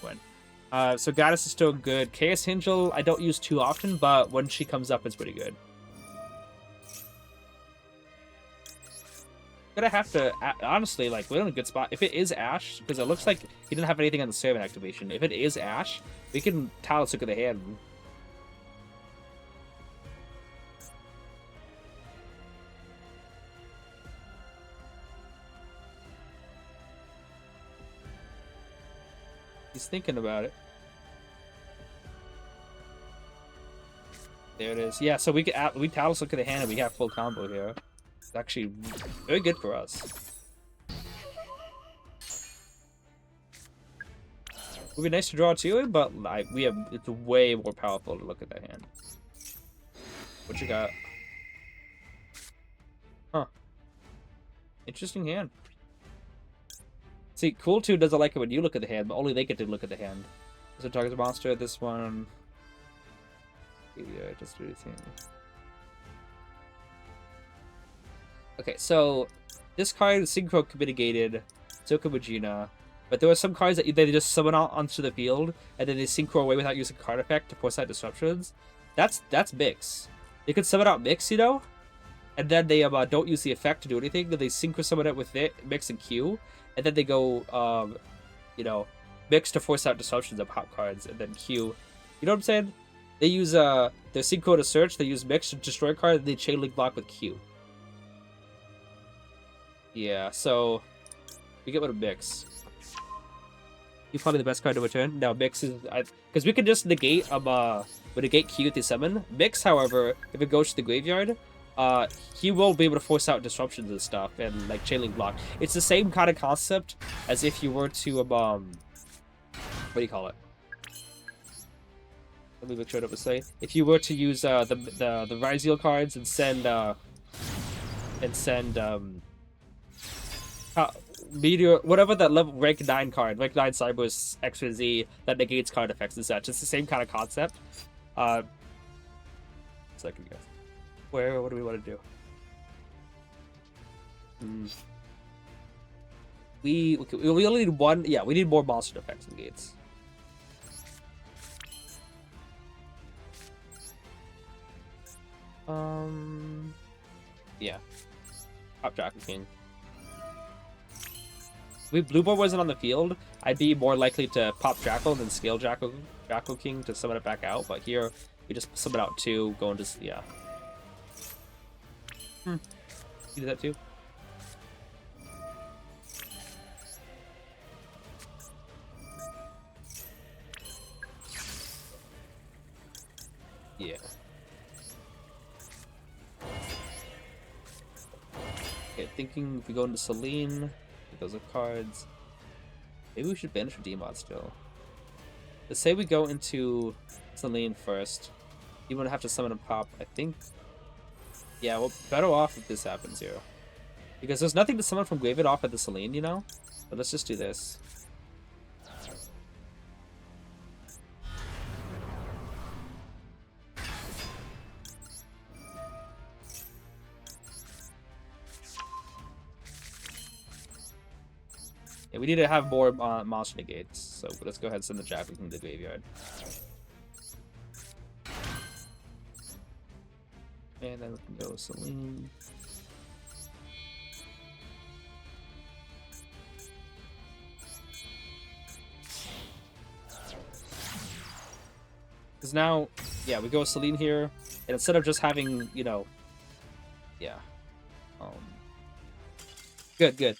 win. So Goddess is still good. Chaos Angel I don't use too often, but when she comes up, it's pretty good. Gonna have to, honestly, like, we're in a good spot. If it is Ash, because it looks like he didn't have anything on the servant activation. If it is Ash, we can Talus Look at the hand. He's thinking about it. There it is. Yeah, so we Talus Look at the hand and we have full combo here. It's actually very good for us. Would be nice to draw too, but like it's way more powerful to look at that hand. What you got? Huh. Interesting hand. See, Cool 2 doesn't like it when you look at the hand, but only they get to look at the hand. So target the monster, this one. Yeah, just do anything. Okay, so this card is Synchro mitigated, so can Vegeta. But there were some cards that they just summon out onto the field, and then they synchro away without using card effect to force out disruptions. That's Mix. They could summon out Mix, you know? And then they don't use the effect to do anything. Then they synchro summon it with it, Mix and Q. And then they go, you know, Mix to force out disruptions of hot cards, and then Q. You know what I'm saying? They use their synchro to search, they use Mix to destroy a card, and they chain link block with Q. Yeah, so we get rid of Mix. He's probably the best card to return. Now Mix is because we can just negate negate Q with the summon. Mix, however, if it goes to the graveyard, he will be able to force out disruptions and stuff and like chain link block. It's the same kind of concept as if you were to what do you call it? Let me make sure to say. If you were to use the Ryzeal cards and send Meteor, whatever that level rank 9 card, rank 9 Cyber's Extra Z that negates card effects and such. It's the same kind of concept. Second guess. What do we want to do? We only need one. Yeah, we need more monster effects and gates. Yeah. Pop Dragon King. If Blue Boy wasn't on the field, I'd be more likely to pop Jackal than scale Jackal King to summon it back out. But here, we just summon out 2, go into yeah. You do that too. Yeah. Okay, thinking if we go into Celine. Those are cards. Maybe we should banish for Demon still. Let's say we go into Celine first. You want to have to summon a pop, I think. Yeah, well, better off if this happens here. Because there's nothing to summon from Graveyard off at the Celine, you know? But let's just do this. Yeah, we need to have more monster negates, so let's go ahead and send the Jackal King to the graveyard. And then we can go Celine. Because now, yeah, we go Celine here, and instead of just having, you know, yeah. Good.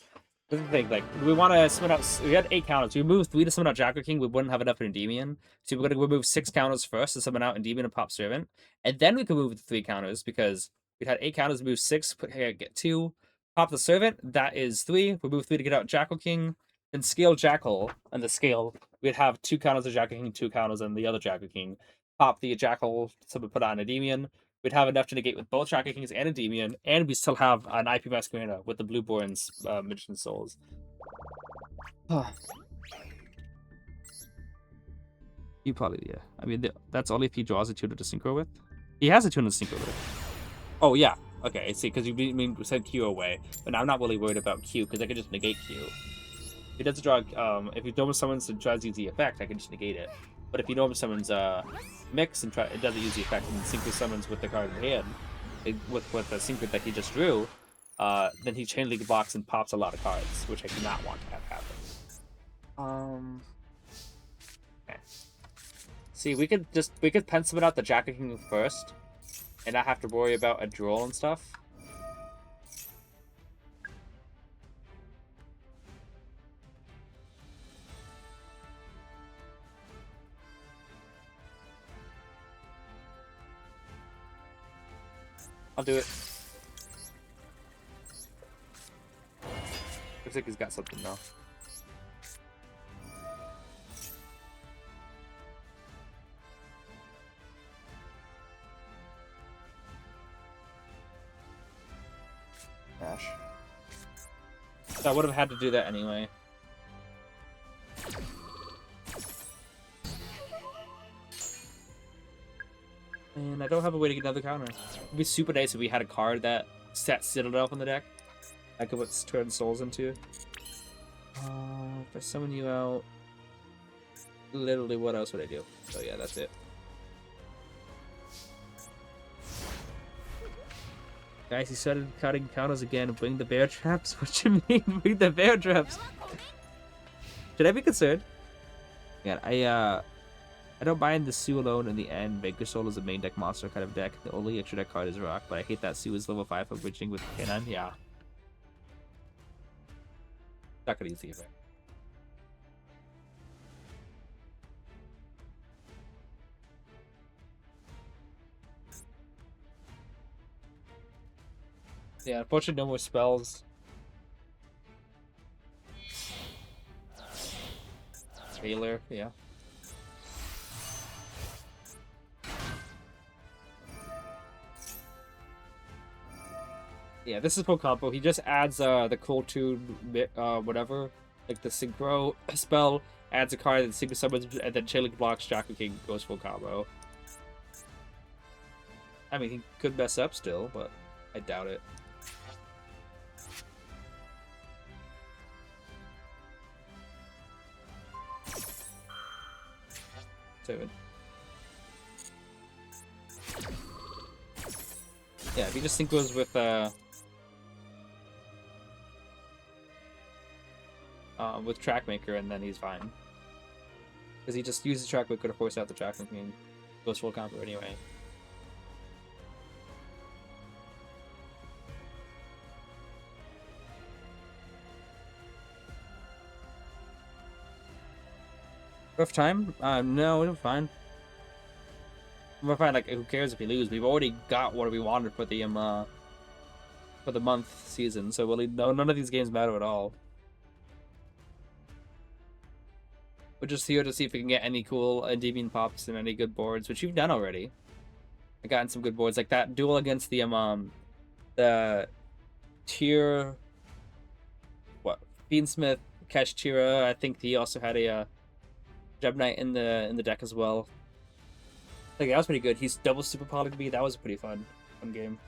This is the thing, like, we want to summon out, we had 8 counters. We moved 3 to summon out Jackal King, we wouldn't have enough for Endymion. So we're going to remove 6 counters first to summon out Endymion and pop Servant. And then we can move the 3 counters, because we had 8 counters, move 6, get 2, pop the Servant, that is 3. We move 3 to get out Jackal King, then scale Jackal, and the scale, we'd have 2 counters of Jackal King, 2 counters on the other Jackal King. Pop the Jackal, someone put on Endymion. We'd have enough to negate with both Jackal Kings and Endymion, and we still have an IP Masquerena with the Blueborn's Magician Souls. You probably, yeah. I mean, that's only if he draws a tuner to synchro with. He has a tuner to synchro with. Oh, yeah. Okay, I see, because you mean we sent Q away. But I'm not really worried about Q, because I can just negate Q. If he doesn't draw, if he normal summons and tries to use the effect, I can just negate it. But if he normal summons Mix and it doesn't use the effect and synchro summons with the card in hand, with the synchro that he just drew, then he chain link blocks and pops a lot of cards, which I do not want to have happen. Okay. See, we could pen summon out the Jackal King first, and not have to worry about a draw and stuff. I'll do it. Looks like he's got something now. I would have had to do that anyway. And I don't have a way to get another counter. It'd be super nice if we had a card that set Citadel on the deck. I could put turn souls into. If I summon you out, literally what else would I do? So yeah, that's it. Guys, he started cutting counters again. Bring the bear traps? What you mean? Bring the bear traps? Should I be concerned? Yeah, I don't mind the Sue alone in the end. Banker Soul is a main deck monster kind of deck. The only extra deck card is Rock, but I hate that Sue is level 5 for bridging with Cannon. Yeah. Not gonna use the effect. Yeah, unfortunately no more spells. Taylor, yeah. Yeah, this is full combo. He just adds the cold tune whatever, like the synchro spell, adds a card that synchro summons, and then Chilling blocks Jackal King goes full combo. I mean, he could mess up still, but I doubt it. Seven. Yeah, if he just synchros with Trackmaker, and then he's fine. Because he just uses Trackmaker to force out the Trackmaker and goes full combo anyway. Rough time? No, we're fine. We're fine. Like, who cares if we lose? We've already got what we wanted for the month season, so really, none of these games matter at all. We're just here to see if we can get any cool Endymion pops and any good boards, which you've done already. I've gotten some good boards, like that duel against the tier, what, Fiendsmith, Kashtira. I think he also had a Jeb Knight in the deck as well. Like, that was pretty good. He's double super poly to me. That was a pretty fun game.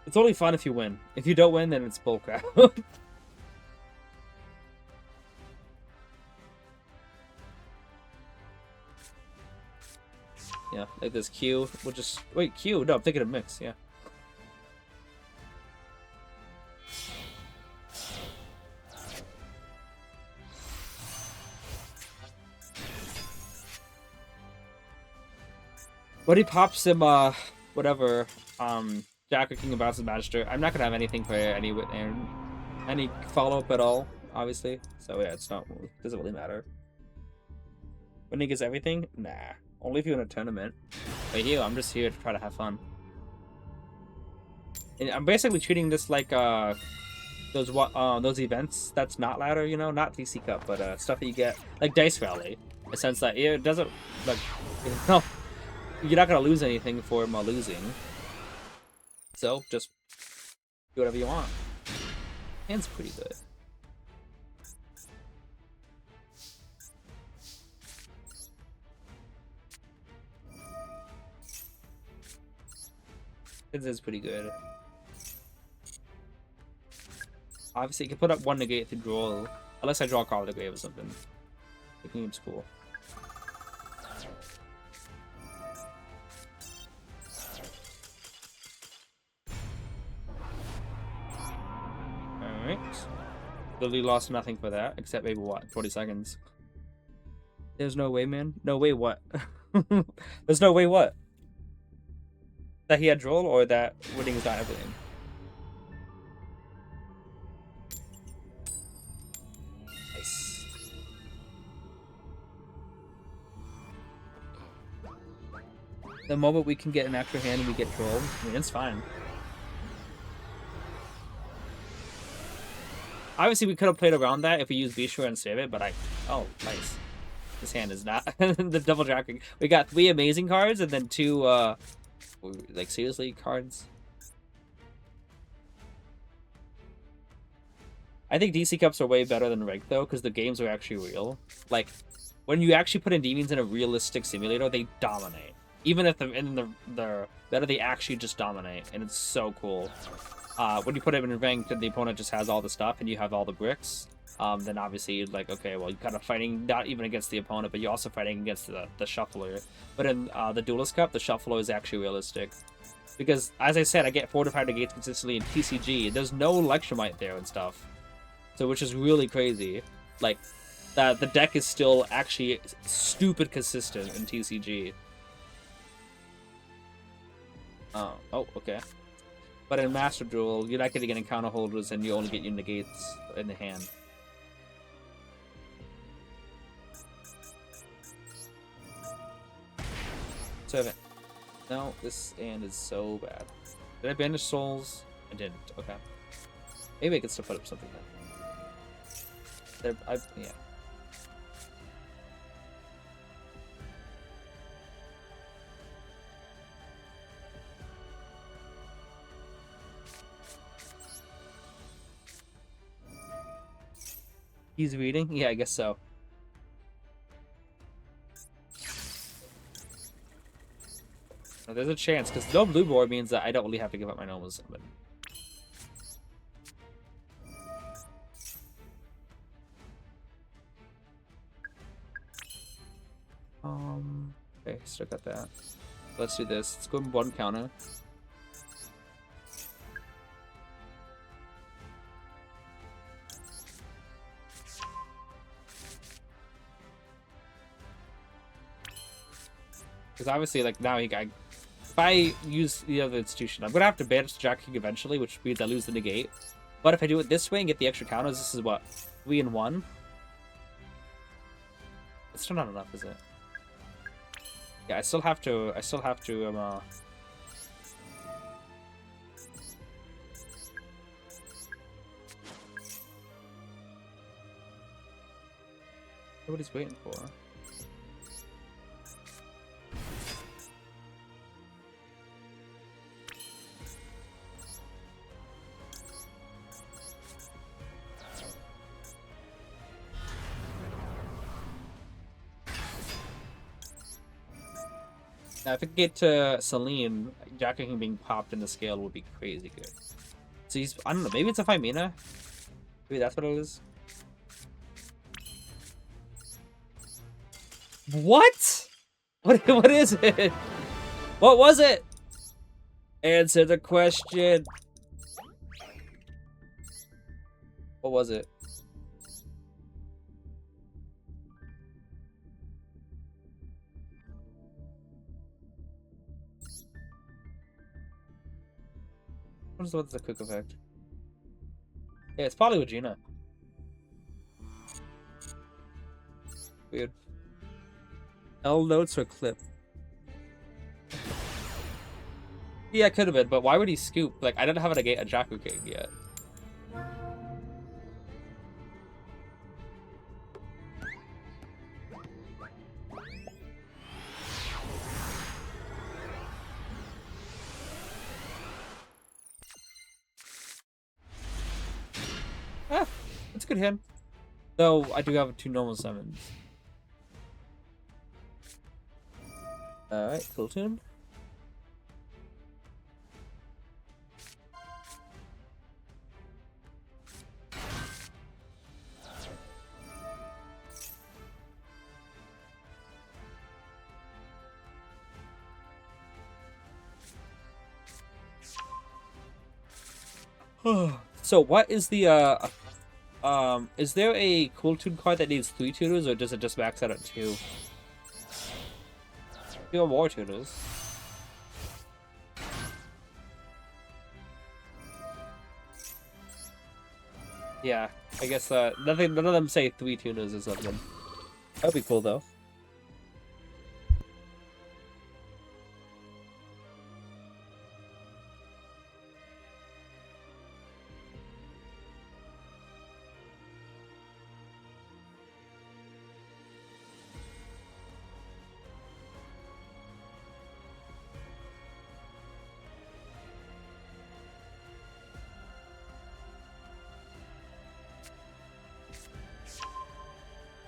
It's only fun if you win. If you don't win, then it's bullcrap. Yeah, like this Q. We'll just wait. Q. No, I'm thinking of mix. Yeah. But he pops him, whatever, Jack or King of Bounces Magister. I'm not gonna have anything for any follow-up at all, obviously. So yeah, doesn't really matter. Winning is everything? Nah. Only if you're in a tournament. But here, I'm just here to try to have fun. And I'm basically treating this like, those events that's not ladder, you know? Not DC Cup, but, stuff that you get, like Dice Rally. In the sense that it doesn't, like, you know, you're not gonna lose anything for losing. So, just do whatever you want. Hand's pretty good. His is pretty good. Obviously, you can put up one negate to draw, unless I draw a card with a grave or something. The game's cool. Alright. Literally lost nothing for that, except maybe what, 20 seconds. There's no way, man. No way what? There's no way what? That he had draw, or that winning is not everything? Nice. The moment we can get an extra hand and we get trolled, I mean, it's fine. Obviously, we could have played around that if we used Bishra and save it, but oh, nice. This hand is not the double jacking. We got 3 amazing cards and then 2, like, seriously, cards. I think DC Cups are way better than ranked though, because the games are actually real. Like, when you actually put Endymions in a realistic simulator, they dominate. Even if the better, they actually just dominate, and it's so cool. When you put it in ranked and the opponent just has all the stuff and you have all the bricks, then obviously you're like, okay, well, you're kind of fighting not even against the opponent, but you're also fighting against the shuffler. But in the Duelist Cup, the shuffler is actually realistic. Because, as I said, I get 4 to 5 negates consistently in TCG. There's no Electromite there and stuff. So, which is really crazy. Like, the deck is still actually stupid consistent in TCG. Oh, okay. But in Master Duel, you're not getting any counter holders and you only get your negates in the hand. So, no, this hand is so bad. Did I banish souls? I didn't. Okay. Maybe I could still put up something then. Yeah. He's reading? Yeah, I guess so. Now, there's a chance, because no blue board means that I don't really have to give up my normal summon. Okay, still got that. Let's do this. Let's go 1 counter. Because obviously, like, now if I use the other institution, I'm going to have to banish the Jack King eventually, which means I lose the negate. But if I do it this way and get the extra counters, this is what? 3 and 1? It's still not enough, is it? Yeah, I still have to, what he's waiting for. Now, if I get to Celine, Jack King being popped in the scale would be crazy good. So he's, I don't know, maybe it's a 5 mana? Maybe that's what it is? What? What is it? What was it? Answer the question. What was it? What's the quick effect? Yeah, it's probably Regina. Weird. L notes or clip? Yeah, it could have been, but why would he scoop? Like, I don't have a Jakku King yet. Ah, that's a good hand. Though, I do have 2 normal summons. Alright, cool tune. So what is the is there a cool tune card that needs 3 tuners, or does it just max out at 2? There are more tuners. Yeah, I guess none of them say 3 tuners or something. That'd be cool though.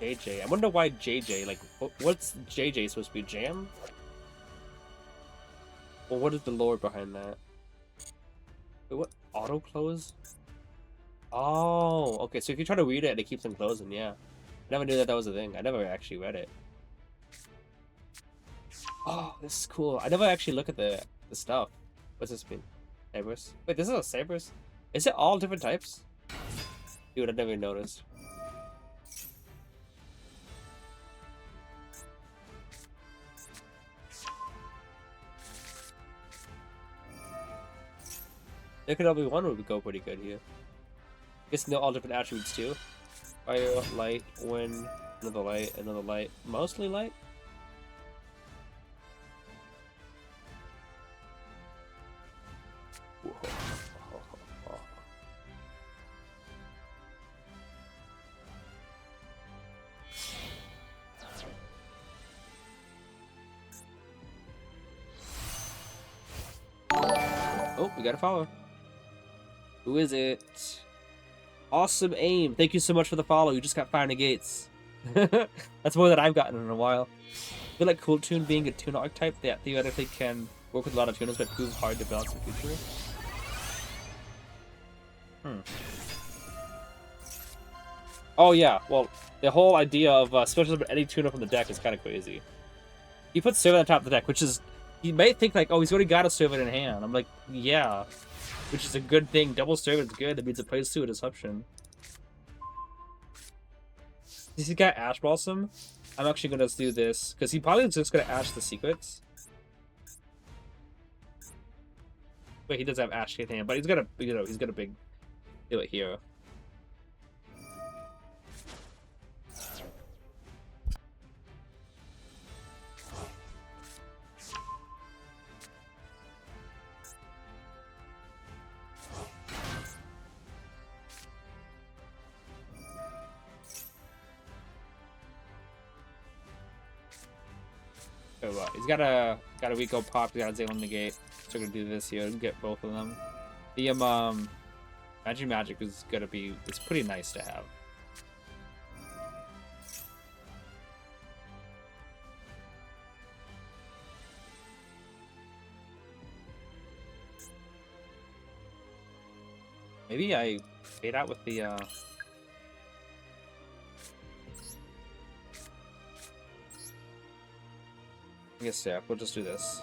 JJ. I wonder why JJ. Like, what's JJ supposed to be? Jam? Well, what is the lore behind that? Wait, what? Auto close? Oh, okay. So if you try to read it, it keeps on closing. Yeah. I never knew that was a thing. I never actually read it. Oh, this is cool. I never actually look at the stuff. What's this mean? Sabers? Wait, this is a sabers? Is it all different types? Dude, I never even noticed. There could only one would go pretty good here. I guess know all different attributes too. Fire, light, wind, another light, another light. Mostly light? Oh, we got a follow. Who is it? Awesome aim. Thank you so much for the follow. You just got 5 negates. That's more than I've gotten in a while. I feel like Cool Tune being a tuna archetype that theoretically can work with a lot of tunas, but proves hard to balance in the future. Oh yeah, well, the whole idea of special any tuna from the deck is kind of crazy. He puts Servant on top of the deck, which is... You might think like, oh, he's already got a Servant in hand. I'm like, yeah. Which is a good thing. Double Servant's good. It means it plays to a Disruption. Does he got Ash Blossom? I'm actually going to do this, because he probably is just going to Ash the secrets. Wait, he does have Ash in hand, but he's got a, you know, he's got a big deal here. Oh, he's got a Rico pop, he's got a Zalen negate. So we're gonna do this here and get both of them. The Magic is gonna be, it's pretty nice to have. Maybe I fade out with the I guess, yeah, we'll just do this.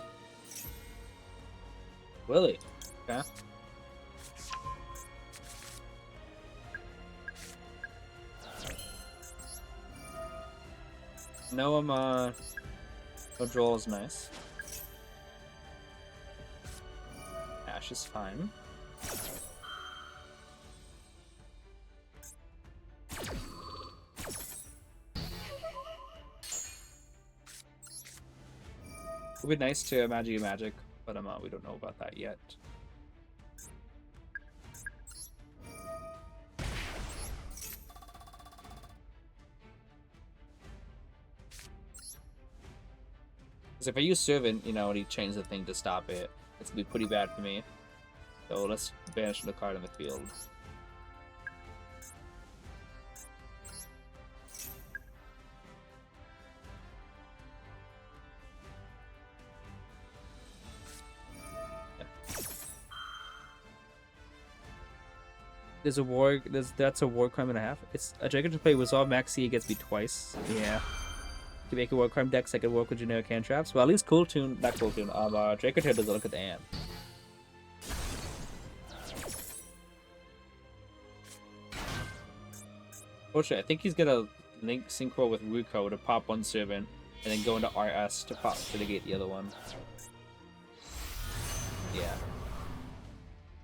Willie. Okay. No, no draw is nice. Ash is fine. It would be nice to Magic, but we don't know about that yet. Because if I use Servant, you know, and he chains the thing to stop it, it's gonna be pretty bad for me. So let's banish the card in the field. There's a war. That's a war crime and a half. It's a Dragon to play Resolve Maxi against me twice. Yeah. To make a war crime decks, I can work with generic hand traps. Well, at least Cool Tune, not Cool Tune. Dragon doesn't look at the hand. Fortunately, I think he's gonna link Synchro with Ruko to pop one Servant, and then go into RS to pop to negate the other one. Yeah.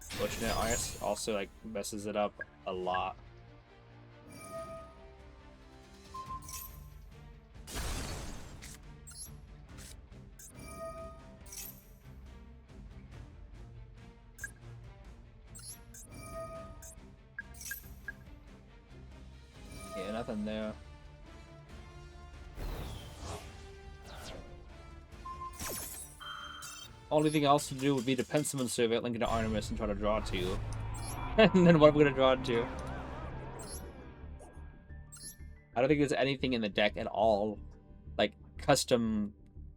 Fortunate, RS also like messes it up a lot. Yeah, nothing there. Only thing else to do would be to pen summon Servant, link into Artemis, and try to draw 2. And then what am I gonna draw 2? I don't think there's anything in the deck at all. Like, custom,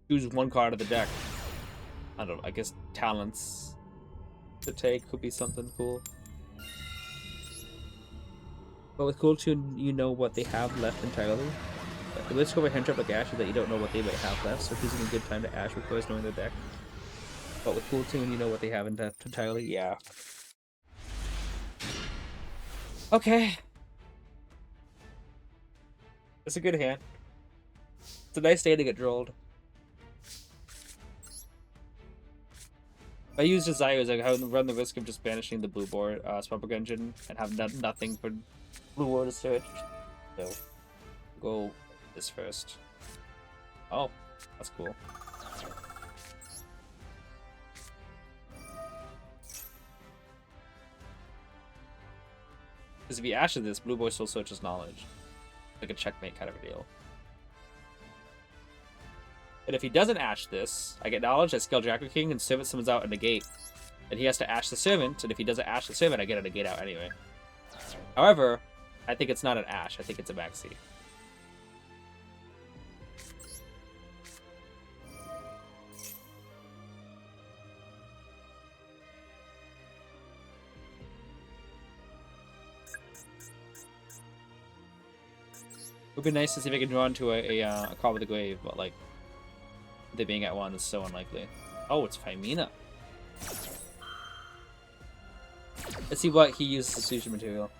choose one card of the deck. I don't know, I guess talents to take could be something cool. But with Cool Tune, you know what they have left entirely. Let's go over hand trap like Ash that you don't know what they might have left, so choosing a good time to Ash requires knowing their deck. But with Cool Tune, you know what they have left entirely. Yeah. Okay. It's a good hand. It's a nice day to get drolled. If I use Desires, I run the risk of just banishing the blue board, Swapper Engine, and have nothing for blue board to search. So, go this first. Oh, that's cool. Because if he ashes this, blue boy still searches knowledge. Like a checkmate kind of a deal. And if he doesn't ash this, I get knowledge, I scale Jackal King, and servant summons out a negate. And he has to ash the servant, and if he doesn't ash the servant, I get a negate out anyway. However, I think it's not an ash, I think it's a backseat. It would be nice to see if I can draw into a Call with the Grave, but like, they being at 1 is so unlikely. Oh, it's Phimina. Let's see what he uses as fusion material.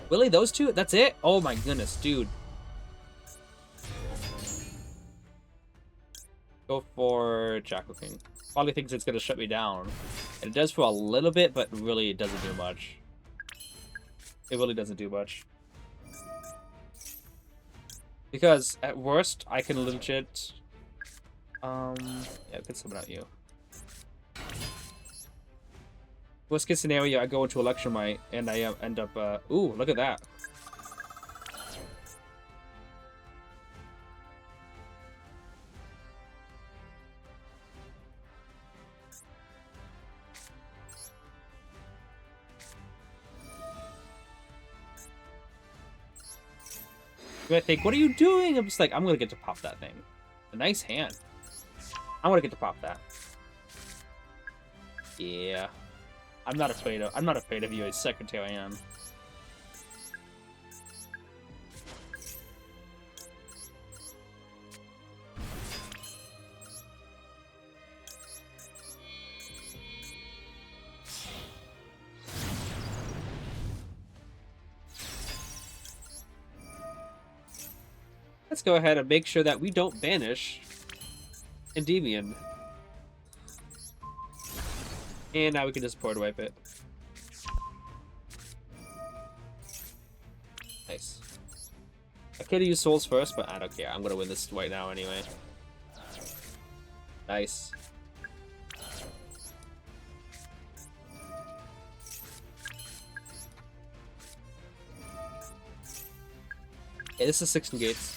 Really? Those two? That's it? Oh my goodness, dude. Go for Jackal King. Probably thinks it's gonna shut me down. And it does for a little bit, but really it doesn't do much. It really doesn't do much. Because at worst, I can legit yeah, I could summon out you. Worst case scenario, I go into Electromite and I end up ooh, look at that. I think, what are you doing? I'm just like, I'm gonna get to pop that thing. A nice hand. I'm gonna get to pop that. Yeah. I'm not afraid of you, a secretary I am. Let's go ahead and make sure that we don't banish Endymion. And now we can just board wipe it. Nice. I could have used souls first, but I don't care. I'm gonna win this right now anyway. Nice. Okay, this is 16 gates.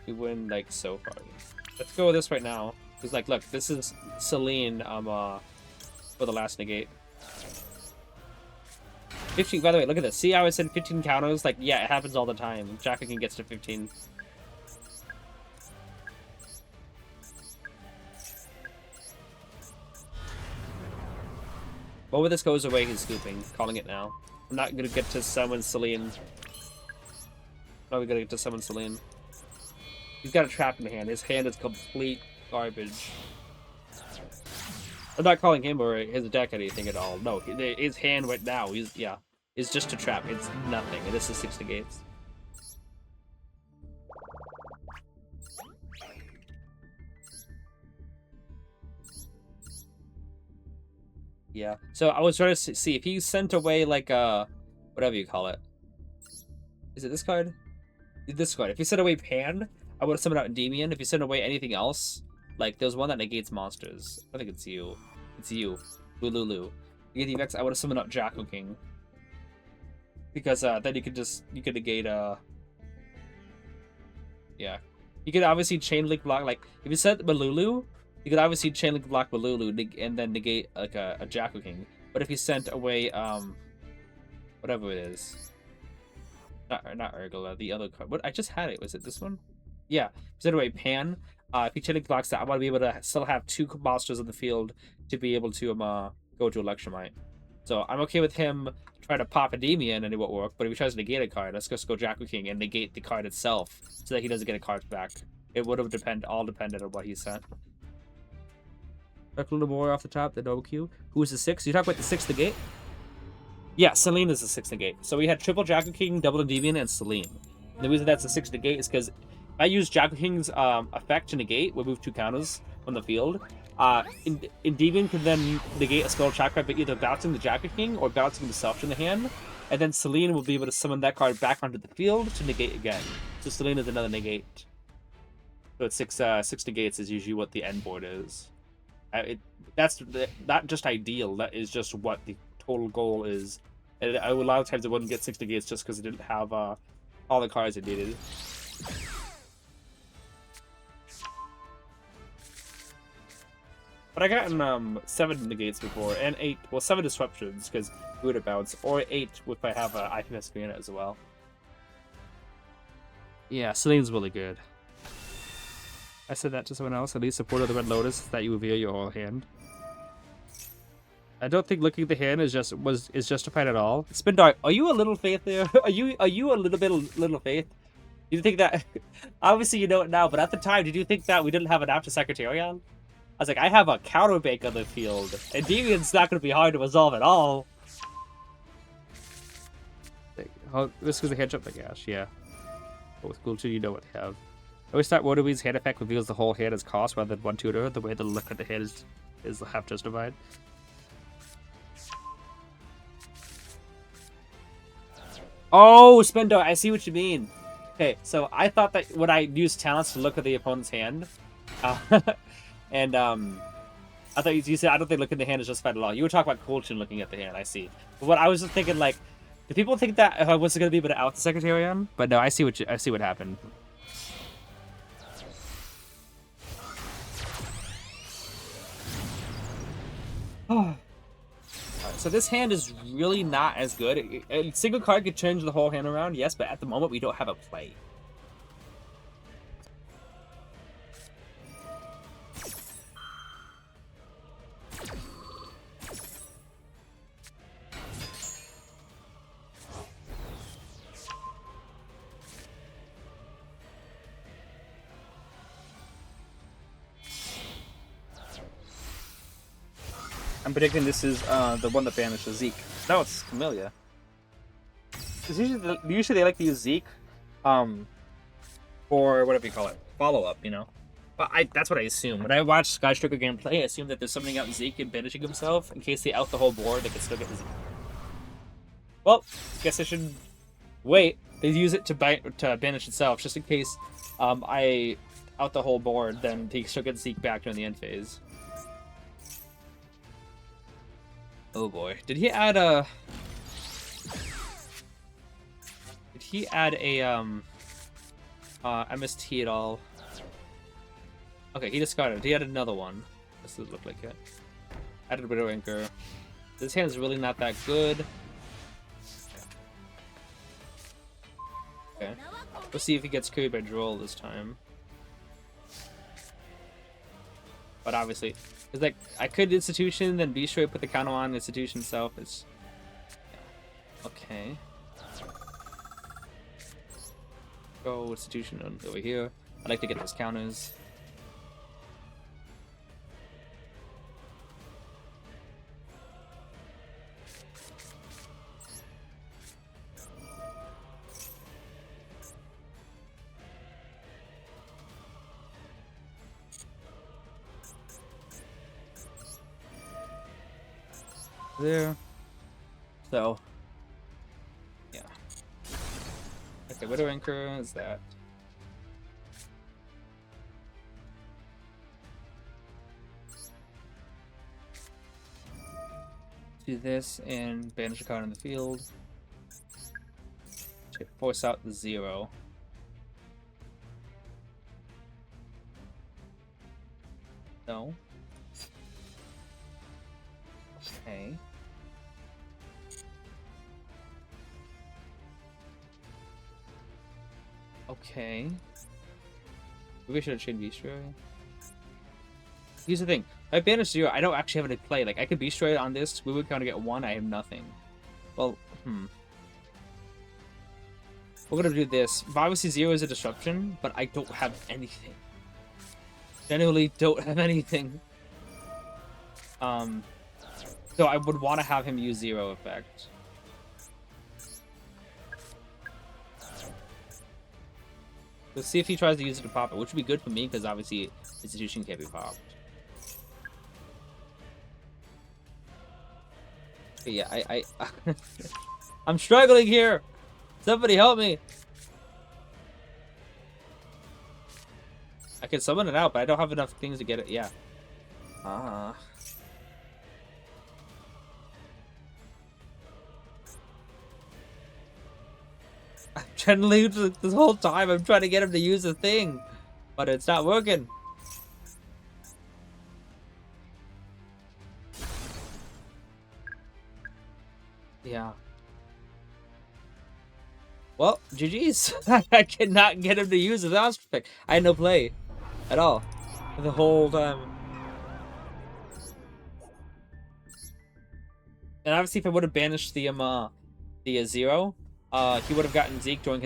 We win like so far. Let's go with this right now. Cause like, look, this is Celine. For the last negate. 15. By the way, look at this. See how I said 15 counters? Like, yeah, it happens all the time. Jackal King gets to 15. Moment this goes away, he's scooping. Calling it now. I'm not gonna get to summon Celine. Not gonna get to summon Celine. He's got a trap in hand. His hand is complete garbage. I'm not calling him or his deck anything at all. No, his hand right now, is just a trap. It's nothing. And this is 60 gates. Yeah. So I was trying to see if he sent away like whatever you call it. Is it this card? This card. If he sent away Pan, I would have summoned out Endymion. If you send away anything else, like there's one that negates monsters. I think it's you. It's you. Lulu. You get the effects, I would have summoned out Jackal King. Because then you could negate yeah. You could obviously chain link block, like, if you set Malulu, you could obviously chain link block Malulu and then negate, like, a Jackal King. But if you sent away, whatever it is. Not Urgula, the other card. What, I just had it. Was it this one? Yeah. Sent away Pan. If he chain link blocks that, I want to be able to still have 2 monsters in the field to be able to, go to Electromite. So I'm okay with him trying to pop Endymion and it won't work, but if he tries to negate a card, let's just go Jackal King and negate the card itself so that he doesn't get a card back. It would have all depended on what he sent. Talk a little more off the top, the double Q. Who is the 6? You talk about the 6th negate? Yeah, Selene is the 6th negate. So we had triple Jackal King, double Endymion, and Selene. And the reason that's the 6th negate is because if I use Jackal King's effect to negate, we move 2 counters from the field. Endymion can then negate a spell track card by either bouncing the Jackal King or bouncing himself in the hand, and then Selene will be able to summon that card back onto the field to negate again. So Selene is another negate. So it's 6 negates is usually what the end board is. That's not just ideal. That is just what the total goal is. And a lot of times it wouldn't get 6 negates just because it didn't have all the cards it needed. But I gotten 7 negates before, and 8, well 7 disruptions, because we would have bounced, or 8 if I have an IPS in it as well. Yeah, Selene's really good. I said that to someone else, at least support of the Red Lotus, that you reveal your whole hand. I don't think looking at the hand is justified at all. Spin Dart, are you a little faith there? Are you a little bit of little faith? Do you think that obviously you know it now, but at the time, did you think that we didn't have an after Secretariat? I was like, I have a counter bank on the field. And Endymion's not going to be hard to resolve at all. This was a headshot by Gash, yeah. But with Cool 2, you know what they have. I always thought Wodowee's hand effect reveals the whole hand as cost rather than one tutor. The way the look at the hand is half justified. Oh, Spendo, I see what you mean. Okay, so I thought that when I used talents to look at the opponent's hand, and I thought you said I don't think looking at the hand is justified at all. You were talking about Colton looking at the hand. I see. But what I was just thinking, like, do people think that I wasn't going to be able to out the Secretariat? But no, I see what happened. Alright, so this hand is really not as good. A single card could change the whole hand around, yes, but at the moment we don't have a play. I'm predicting this is the one that banishes Zeke. No, it's Camellia. Because usually they like to use Zeke for whatever you call it, follow-up, you know? But that's what I assume. When I watch Sky Striker gameplay, I assume that there's something out in Zeke and banishing himself. In case they out the whole board, they can still get the Zeke. Well, guess I should wait. They use it to banish itself, just in case I out the whole board, then he still gets Zeke back during the end phase. Oh boy. Did he add a MST at all? Okay, he discarded it. He added another one. This does look like it. Added a Widow Anchor. This hand's really not that good. Okay. Let's see if he gets carried by Droll this time. But obviously, it's like, I could Institution, then be sure to put the counter on Institution itself. It's... Yeah. Okay. Go Institution over here. I like to get those counters. There. So, yeah. Okay, Widow Anchor is that. Do this and banish a card in the field. To force out the 0. Okay. Okay. Maybe I should have changed Bistro. Here's the thing. If I banish 0, I don't actually have any play. Like, I could Bistro on this. We would kind of get 1. I have nothing. Well, We're gonna do this. Obviously, 0 is a disruption, but I don't have anything. Genuinely don't have anything. So I would want to have him use 0 effect. Let's see if he tries to use it to pop it, which would be good for me, because obviously Institution can't be popped. But yeah, I'm struggling here! Somebody help me! I can summon it out, but I don't have enough things to get it. Yeah. I'm generally, this whole time, I'm trying to get him to use the thing, but it's not working. Yeah. Well, GG's. I cannot get him to use his aspect. I had no play at all the whole time. And obviously, if I would have banished the 0, he would have gotten Zeke during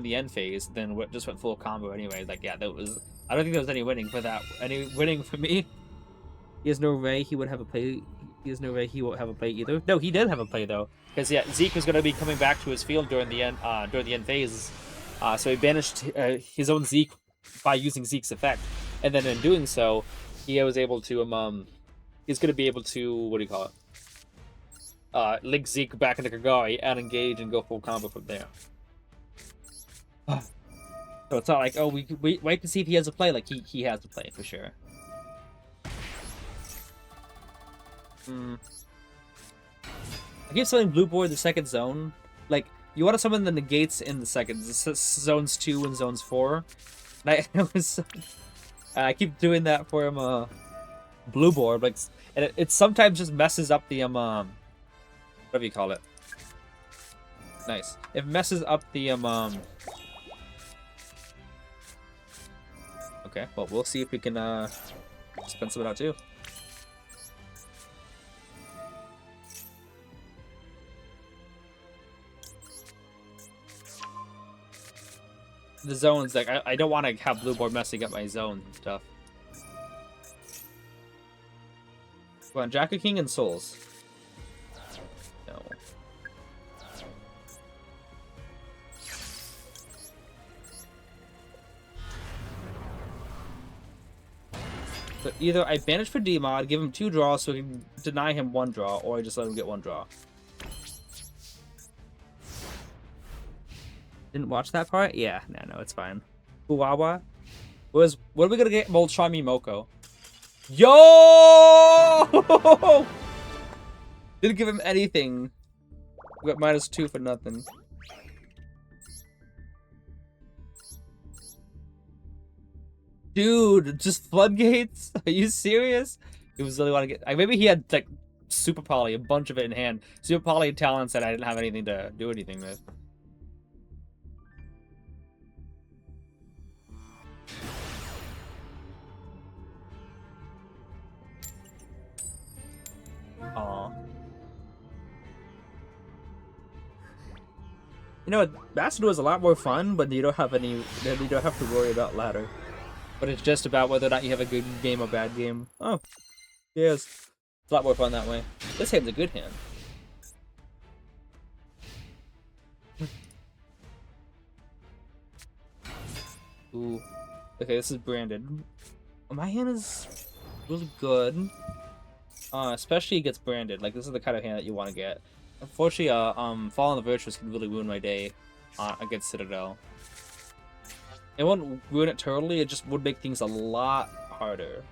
the end phase. Then just went full combo anyway. Like, yeah, that was. I don't think there was any winning for that. Any winning for me. He has no way he would have a play. He has no way he won't have a play either. No, he did have a play though, because yeah, Zeke was going to be coming back to his field during the end phases. So he banished his own Zeke by using Zeke's effect, and then in doing so, he was able to he's going to be able to, what do you call it? Link Zeke back into Kagari and engage and go full combo from there. So it's not like, oh, we wait to see if he has a play. Like he has a play for sure. I keep selling blue board the second zone. Like, you want to summon the negates in the second zones 2 and zones 4. And I keep doing that for him. Blue board, like, and it sometimes just messes up the whatever you call it. Nice. It messes up the Okay, well we'll see if we can spend some of that too. The zones, like, I don't want to have blue board messing up my zones and stuff. Come on, Jack of King and Souls. No. So either I banish for demod, give him 2 draws so I can deny him 1 draw, or I just let him get 1 draw. Didn't watch that part? Yeah, no, it's fine. Uwawa? What are we gonna get? Molchami Moko. Yo! Didn't give him anything. We got -2 for nothing. Dude, just floodgates? Are you serious? He was really want to get. Maybe he had like super poly, a bunch of it in hand. Super poly talents that I didn't have anything to do anything with. Aw. You know what? Master Duel is a lot more fun, but you don't have to worry about ladder. But it's just about whether or not you have a good game or bad game. Oh, yes. It's a lot more fun that way. This hand's a good hand. Ooh. Okay, this is branded. My hand is really good. Especially it gets branded. Like, this is the kind of hand that you want to get. Unfortunately, Fallen the Virtuous can really ruin my day against Citadel. It won't ruin it totally, it just would make things a lot harder.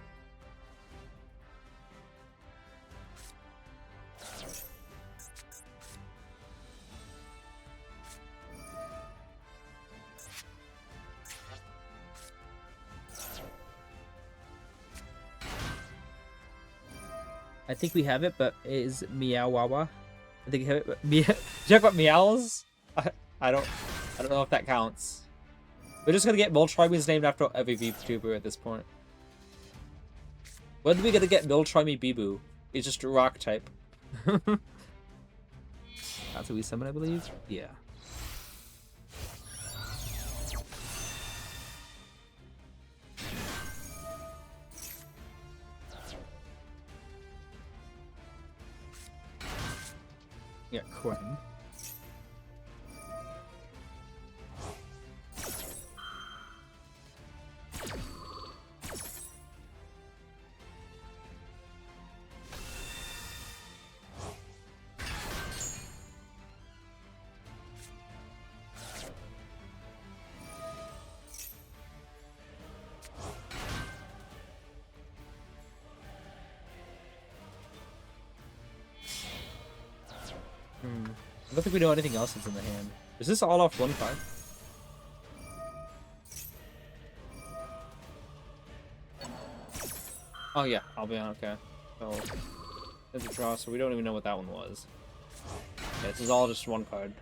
I think we have it, but it is Meow Wawa. I think we have it, but check what meows. I don't know if that counts. We're just gonna get Moltrime's named after every VTuber at this point. When are we gonna get Moltrime Bibu? He's just a rock type. That's who we summon, I believe. Yeah. Yeah, Quinn. I don't think we know anything else that's in the hand. Is this all off 1-5? Oh yeah, I'll be on, okay. So, there's a draw, so we don't even know what that one was. Yeah, this is all just one card.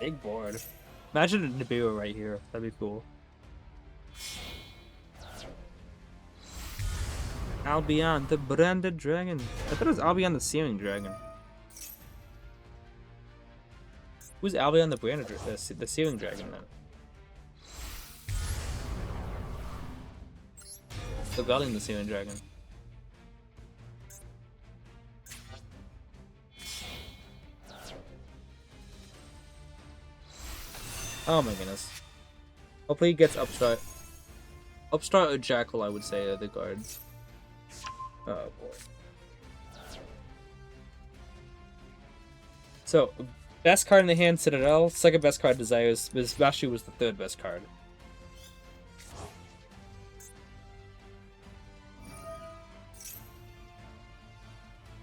Big board. Imagine a Nibiru right here. That'd be cool. Albion, the branded dragon. I thought it was Albion, the searing dragon. Who's Albion, the branded the searing dragon then? The Guardian, the searing dragon. Oh my goodness. Hopefully he gets Upstart. Upstart or Jackal, I would say, are the guards. Oh boy. So, best card in the hand, Citadel. Second best card, Desires. Bashu was the third best card.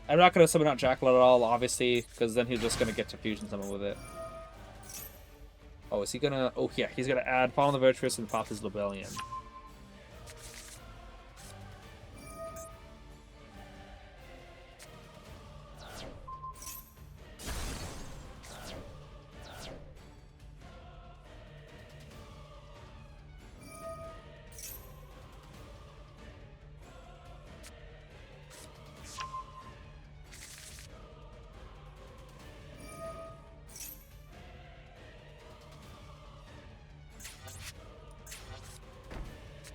I'm not going to summon out Jackal at all, obviously, because then he's just going to get to Fusion Summon with it. Oh, is he gonna... Oh, yeah, he's gonna add Fallen the Virtuous and pop his Lobelian.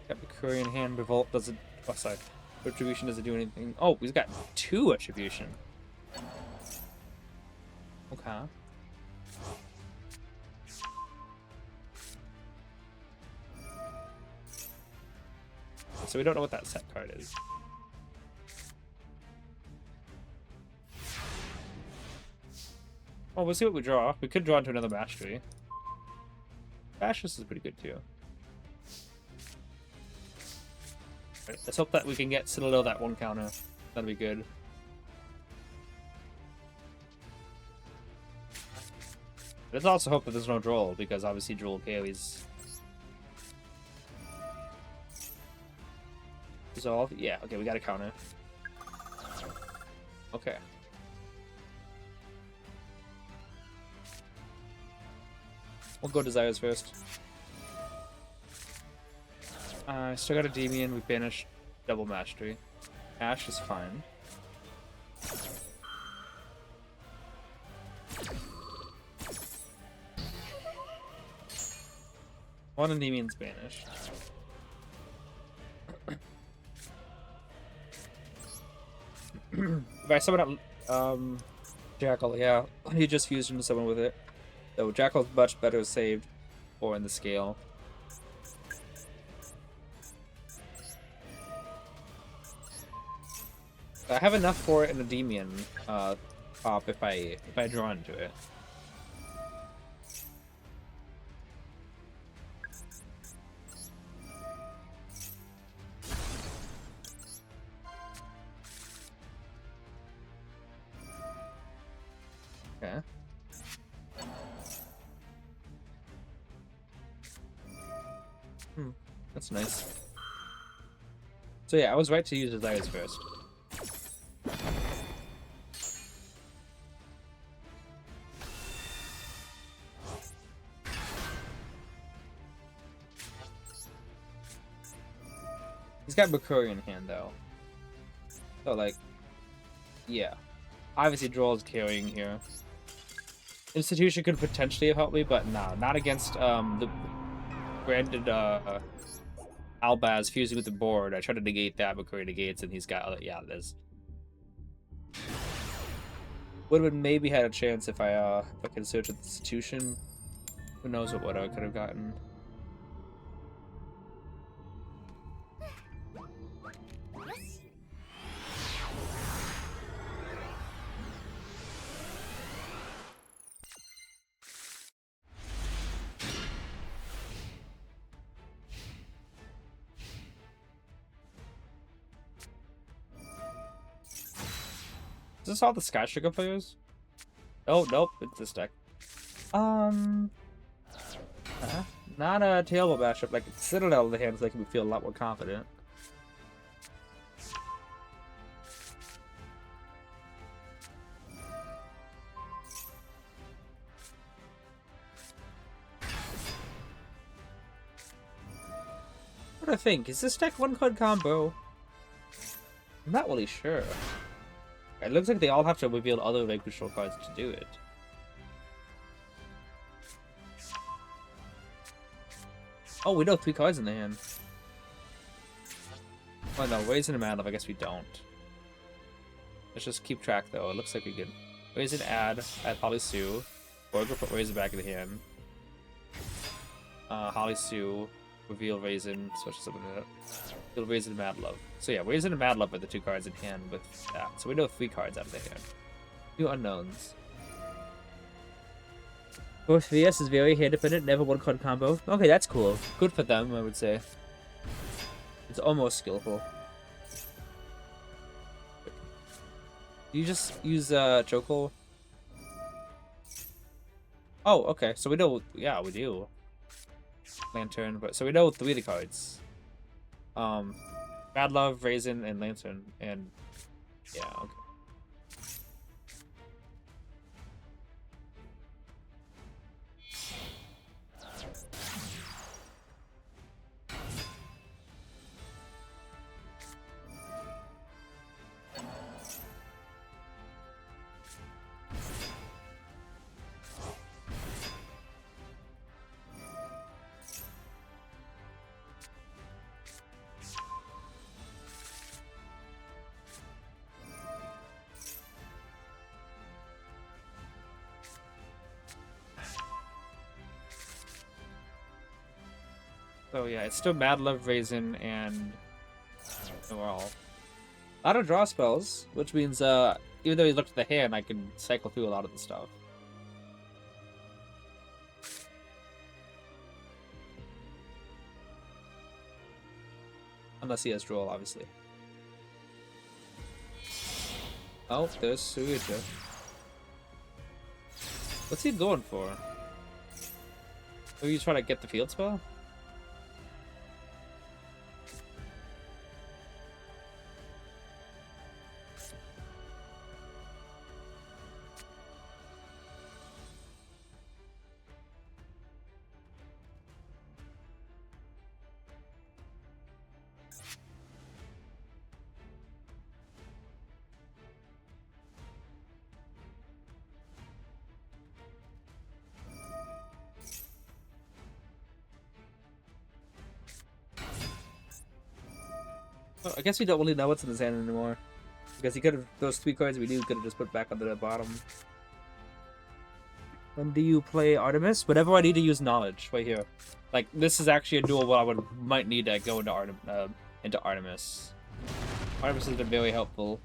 Got the Korean hand. Revolt doesn't. Oh, sorry. Retribution doesn't do anything. Oh, he's got 2 Attribution. Okay. So we don't know what that set card is. Oh, we'll see what we draw. We could draw into another Mastery. Bashes is pretty good too. Right, let's hope that we can get Citadel that 1 counter. That'll be good. Let's also hope that there's no Droll, because obviously Droll carries. Resolve? Yeah, okay, we got a counter. Okay. We'll go Desires first. Still got a Endymion, we banished double Mastery. Ash is fine. One Endymion's banished. If I summon up Jackal, yeah, he just fused into someone with it. So Jackal's much better saved or in the scale. I have enough for it in the Endymion pop if I draw into it. That's nice. So yeah, I was right to use Desires first. He's got Mercury in hand though. So like, yeah. Obviously Droll is carrying here. Institution could potentially have helped me, but no, not against the branded Albaz fusing with the board. I tried to negate that, Mercury negates, and he's got other. Yeah, there's. Would have maybe had a chance if I could search with Institution. Who knows what I could have gotten. Is this all the Sky Sugar players? Oh, nope, it's this deck. Not a terrible matchup. Like, Citadel in the hands making me feel a lot more confident. What do I think? Is this deck one card combo? I'm not really sure. It looks like they all have to reveal other Vanquishal cards to do it. Oh, we know 3 cards in the hand. Oh no, Raise and Mad Love, I guess we don't. Let's just keep track though. It looks like we can Raise and add Holly Sue. Or go put Raisin back in the hand. Holly Sue, reveal Raisin, switch something like that. Reveal Raisin and Mad Love. So yeah, Raisin and Mad Love are the 2 cards in hand with that. So we know 3 cards out of the hand. 2 unknowns. Both VS is very hand dependent, never one card combo. Okay, that's cool. Good for them, I would say. It's almost skillful. Do you just use Choco? Oh, okay. So we know, yeah, we do. Lantern, but so we know 3 of the cards. Bad Love, Raisin, and Lantern, and yeah, okay. So yeah, it's still Mad Love, Raisin, and overall. A lot of draw spells, which means even though he looked at the hand, I can cycle through a lot of the stuff. Unless he has Droll, obviously. Oh, there's Yugioh. What's he going for? Are you trying to get the field spell? I guess we don't really know what's in his hand anymore. Because he could have, those 3 cards we knew could have just put back on the bottom. When do you play Artemis? Whenever I need to use knowledge, right here. Like, this is actually a duel where I might need to go into Artemis. Artemis has been very helpful.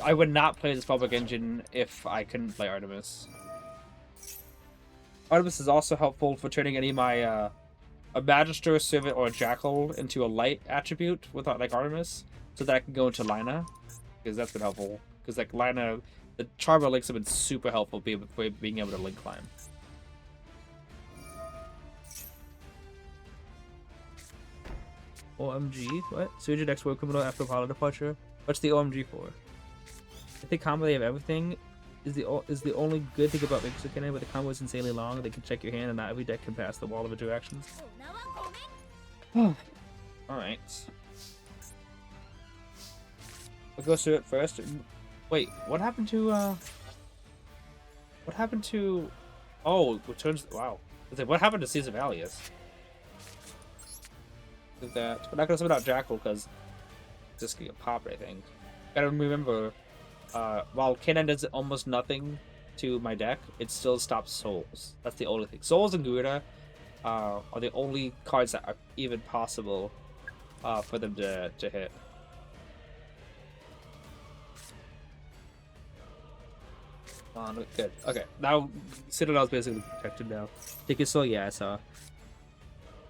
I would not play this public engine if I couldn't play Artemis. Artemis is also helpful for turning any of my a Magister, Servant, or a Jackal into a light attribute without like Artemis, so that I can go into Lina, because that's been helpful. Because like Lina, the Charmer links have been super helpful being able to link climb. OMG? What? Surge next world criminal after pilot departure? What's the OMG for? I think combo they have everything. Is the only good thing about Mexican, but the combo is insanely long. They can check your hand, and not every deck can pass the wall of interactions. Alright. We'll go through it first. Wait, what happened to, What happened to... Oh, returns... Wow. What happened to Caesar Valius? That... We're not gonna summon out Jackal, because... It's just gonna get popped, I think. Gotta remember... while K9 does almost nothing to my deck, it still stops Souls. That's the only thing. Souls and Garuda are the only cards that are even possible for them to hit. Good. Okay, now Citadel's basically protected now. Take your soul, yeah, I saw.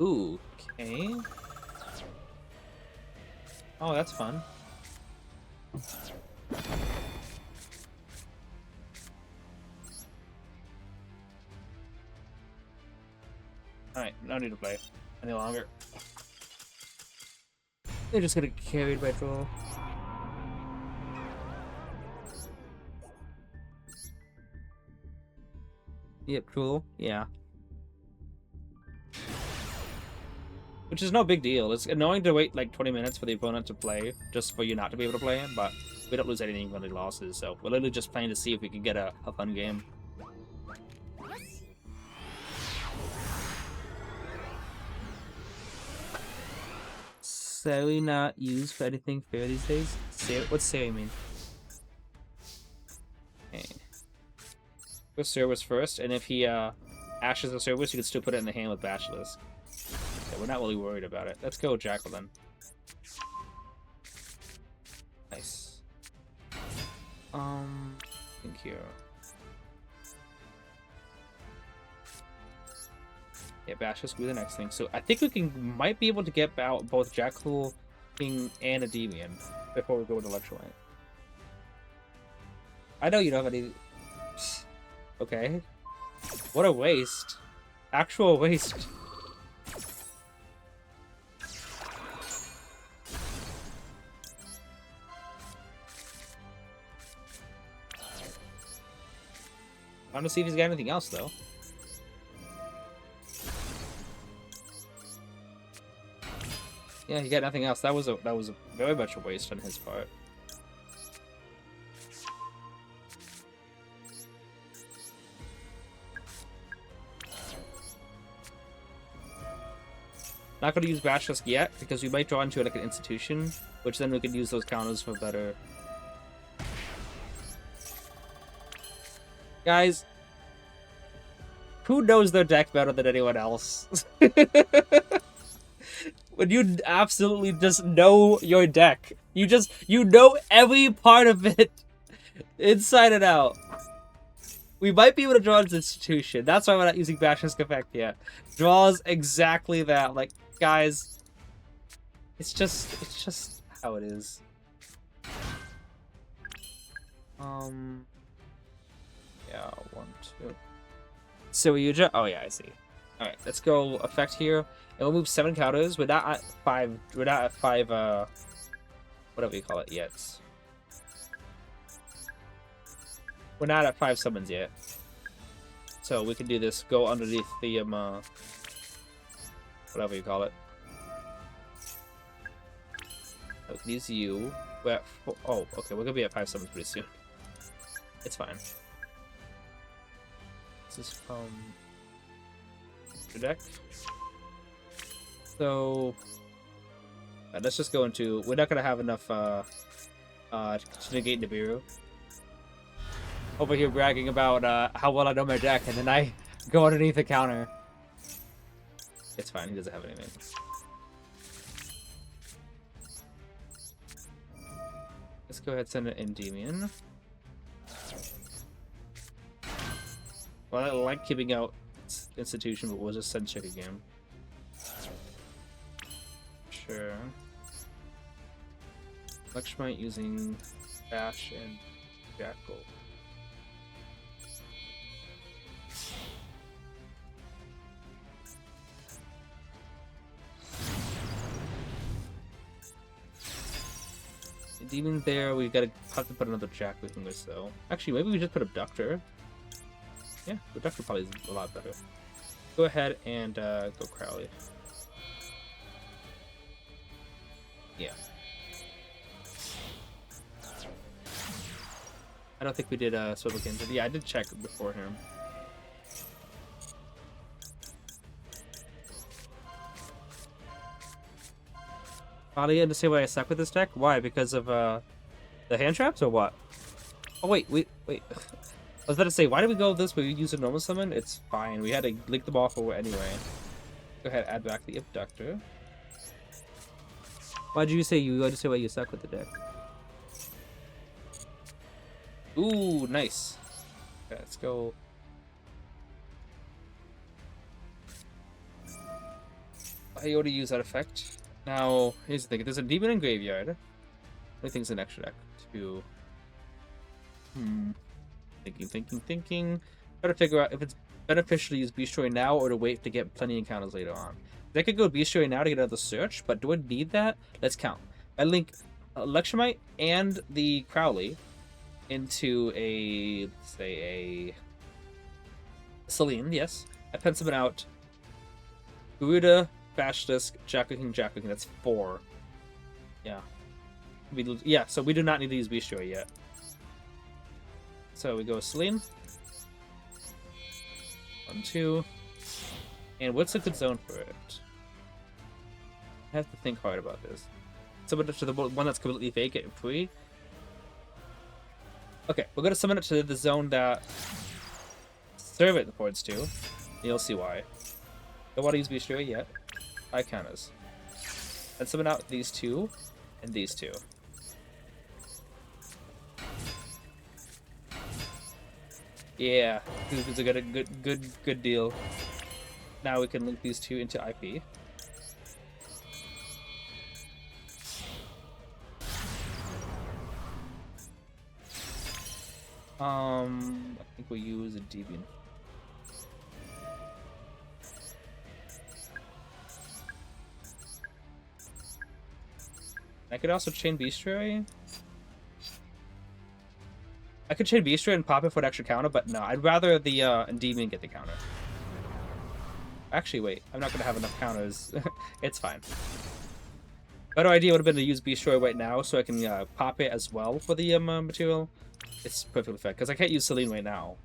Ooh, okay. Oh, that's fun. Alright, no need to play any longer. They're just gonna get carried by Troll. Yep, Troll, yeah. Which is no big deal. It's annoying to wait like 20 minutes for the opponent to play, just for you not to be able to play, but we don't lose anything when he losses, so we're literally just playing to see if we can get a fun game. Sari not used for anything fair these days? What's Sari mean? Okay. Go Service first, and if he ashes the Service, you can still put it in the hand with Basilisk. Okay, we're not really worried about it. Let's go Jackal then. Nice. I think here. Yeah, Basilisk will be the next thing. So I think we might be able to get out both Jackal, King, and Endymion before we go with Electrolyte. I know you don't have any. Okay. What a waste. Actual waste. I want to see if he's got anything else though. Yeah, he got nothing else. That was a very much a waste on his part. Not going to use Basilisk yet, because we might draw into like an institution, which then we could use those counters for better. Guys, who knows their deck better than anyone else? When you absolutely just know your deck. You know every part of it. Inside and out. We might be able to draw an institution. That's why we're not using Basilisk effect yet. Draws exactly that. Like, guys, it's just how it is. Yeah, 1, 2. So Yugioh. Oh yeah, I see. All right, let's go effect here, and we'll move 7 counters. We're not at 5. We're not at 5. Whatever you call it yet. We're not at 5 summons yet, so we can do this. Go underneath the whatever you call it. We can use you. We're at 4. Oh, okay. We're gonna be at 5 summons pretty soon. It's fine. This is from the deck. So let's just go into. We're not gonna have enough to negate Nibiru. Over here bragging about how well I know my deck, and then I go underneath the counter. It's fine. He doesn't have anything. Let's go ahead and send an Endymion. Well, I like keeping out institution, but we'll just send check again. Sure. Electromite using Bash and Jackal. Demon there, we gotta have to put another Jack within this though. Actually, maybe we just put Abductor. Yeah, Abductor probably is a lot better. Go ahead and go Crowley. Yeah. I don't think we did Swivel Kins. Yeah, I did check before him. Probably to say why I suck with this deck? Why? Because of the hand traps or what? Oh wait. I was about to say, why did we go this way? We use a normal summon? It's fine. We had to link them off over anyway. Go ahead, add back the Abductor. Why did you say why you suck with the deck? Ooh, nice. Okay, let's go. I already used that effect. Now, here's the thing. If there's a demon in graveyard, what thing's an extra deck? Two. Thinking. Try to figure out if it's beneficial to use Beast Destroy now or to wait to get plenty of encounters later on. I could go Beast Destroy now to get another search, but do I need that? Let's count. I link Electromite and the Crowley into a, let's say, a Celine, yes. I pencil it out. Garuda, Basilisk, Jacko-King, that's 4. Yeah. So we do not need to use Beast Destroy yet. So we go Celine. 1, 2. And what's a good zone for it? I have to think hard about this. Summon it to the one that's completely vacant and free. Okay, we're gonna summon it to the zone that Servant points to. You'll see why. Don't want to use Beast Destroy yet. Icons. And summon out these two and these two. Yeah, this is a good deal. Now we can link these two into IP. I think we'll use a Endymion. I could also chain Beast Destroy. I could chain Beast Destroy and pop it for an extra counter, but no, I'd rather the Endymion get the counter. Actually, wait, I'm not gonna have enough counters. It's fine. Better idea would have been to use Beast Destroy right now, so I can pop it as well for the material. It's perfectly fair because I can't use Celine right now,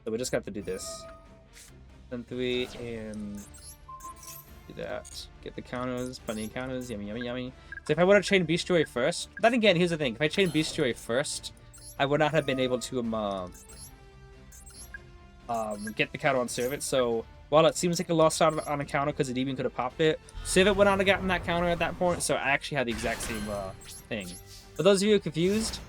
so we just got to do this. Then 3 and do that. Get the counters, plenty of counters. Yummy. So if I would have chained Beast Destroy first, then again, here's the thing: if I chained Beast Destroy first, I would not have been able to get the counter on Servant. So while it seems like a lost out on a counter because it even could have popped it, Servant would not have gotten that counter at that point. So I actually had the exact same thing. For those of you who are confused,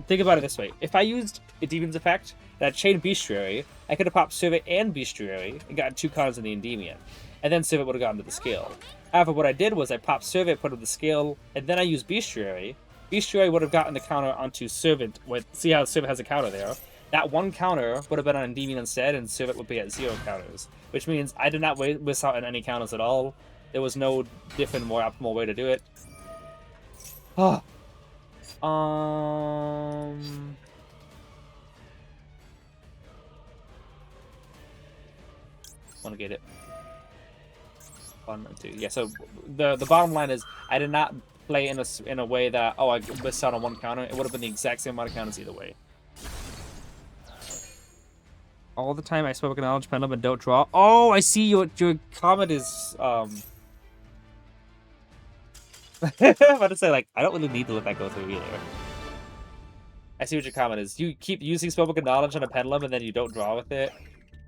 think about it this way: if I used a Demon's effect that chained Beast Destroy, I could have popped Servant and Beast Destroy and gotten 2 counters in the Endymion, and then Servant would have gotten to the scale. However, what I did was I popped Servant, put it on the scale, and then I used Beast Destroy. Beast Destroy would have gotten the counter onto Servant. See how Servant has a counter there? That 1 counter would have been on Endymion instead, and Servant would be at 0 counters. Which means I did not miss out on any counters at all. There was no different, more optimal way to do it. Want to get it. 1 and 2. Yeah. So the bottom line is I did not play in a way that I missed out on 1 counter. It would have been the exact same amount of counters either way. All the time I spoke acknowledge pendulum and don't draw. Oh, I see your comment is I'm about to say, like, I don't really need to let that go through either. I see what your comment is. You keep using spoken knowledge on a pendulum and then you don't draw with it.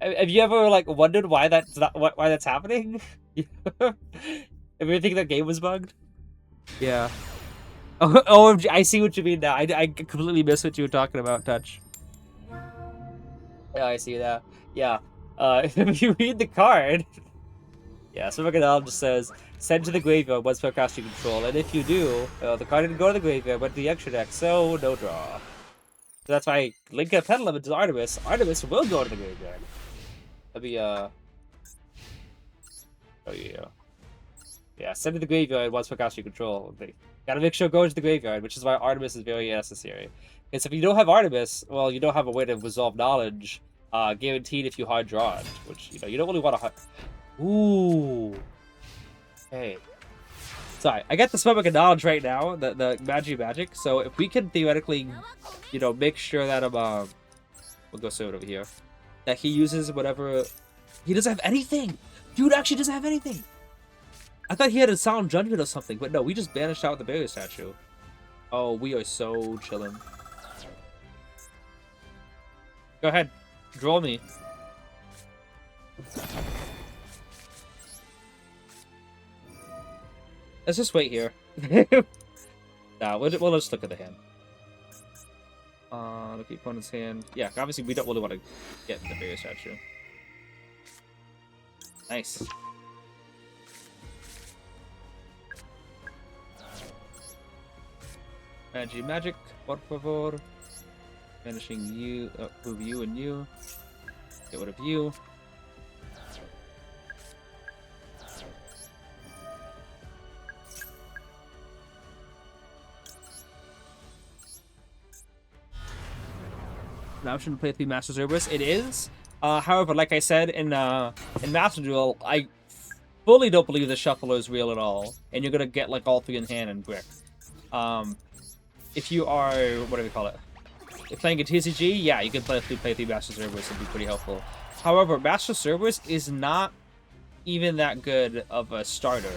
Have you ever like wondered why that's happening? Have you ever think that game was bugged? Yeah. Oh, I see what you mean now. I completely missed what you were talking about, Touch. Yeah, I see that. Yeah. If you read the card, yeah, so Knowledge just says, send to the graveyard once spellcast you control, and if you do, the card didn't go to the graveyard, but the extra deck, so no draw. So that's why link a pendulum into Artemis. Artemis will go to the graveyard. That'd be, oh yeah. Yeah, send to the graveyard once Pikachu control. They gotta make sure it goes to the graveyard, which is why Artemis is very necessary. Because if you don't have Artemis, well, you don't have a way to resolve knowledge, guaranteed if you hard draw it, which, you don't really want to hard... Ooh. Hey. Sorry, I got the stomach of knowledge right now, the magic, so if we can theoretically, make sure that, we'll go save it over here, that he uses whatever... He doesn't have anything! Dude actually doesn't have anything! I thought he had a sound judgment or something, but no, we just banished out the barrier statue. Oh, we are so chilling. Go ahead. Draw me. Let's just wait here. Nah, we'll just look at the hand. Look at the opponent's hand. Yeah, obviously we don't really want to get the barrier statue. Nice. Magic, por favor. Banishing you, move you and you. Get rid of you. An option to play 3 Master Cerberus. It is. However, like I said in Master Duel, I fully don't believe the shuffler is real at all, and you're gonna get like all 3 in hand and brick. If you are, what do we call it? If playing a TCG, yeah, you can play 3 Master Cerberus and be pretty helpful. However, Master Cerberus is not even that good of a starter.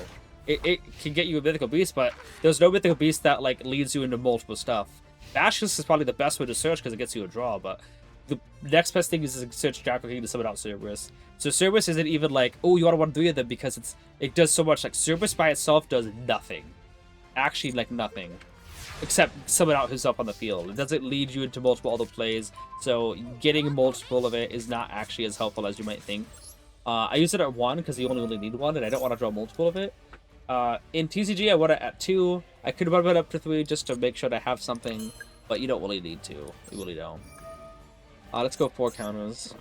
It can get you a Mythical Beast, but there's no Mythical Beast that like leads you into multiple stuff. Bashless is probably the best way to search because it gets you a draw, but the next best thing is to search Jackal King to summon out Cerberus. So Cerberus isn't even like, oh, you want to run 3 of them because it does so much. Like Cerberus by itself does nothing. Actually, like nothing. Except summon out himself on the field. It doesn't lead you into multiple other plays, so getting multiple of it is not actually as helpful as you might think. I use it at 1 because you only really need 1, and I don't want to draw multiple of it. In TCG, I want it at 2. I could have it up to 3 just to make sure to have something, but you don't really need to. You really don't. Let's go 4 counters.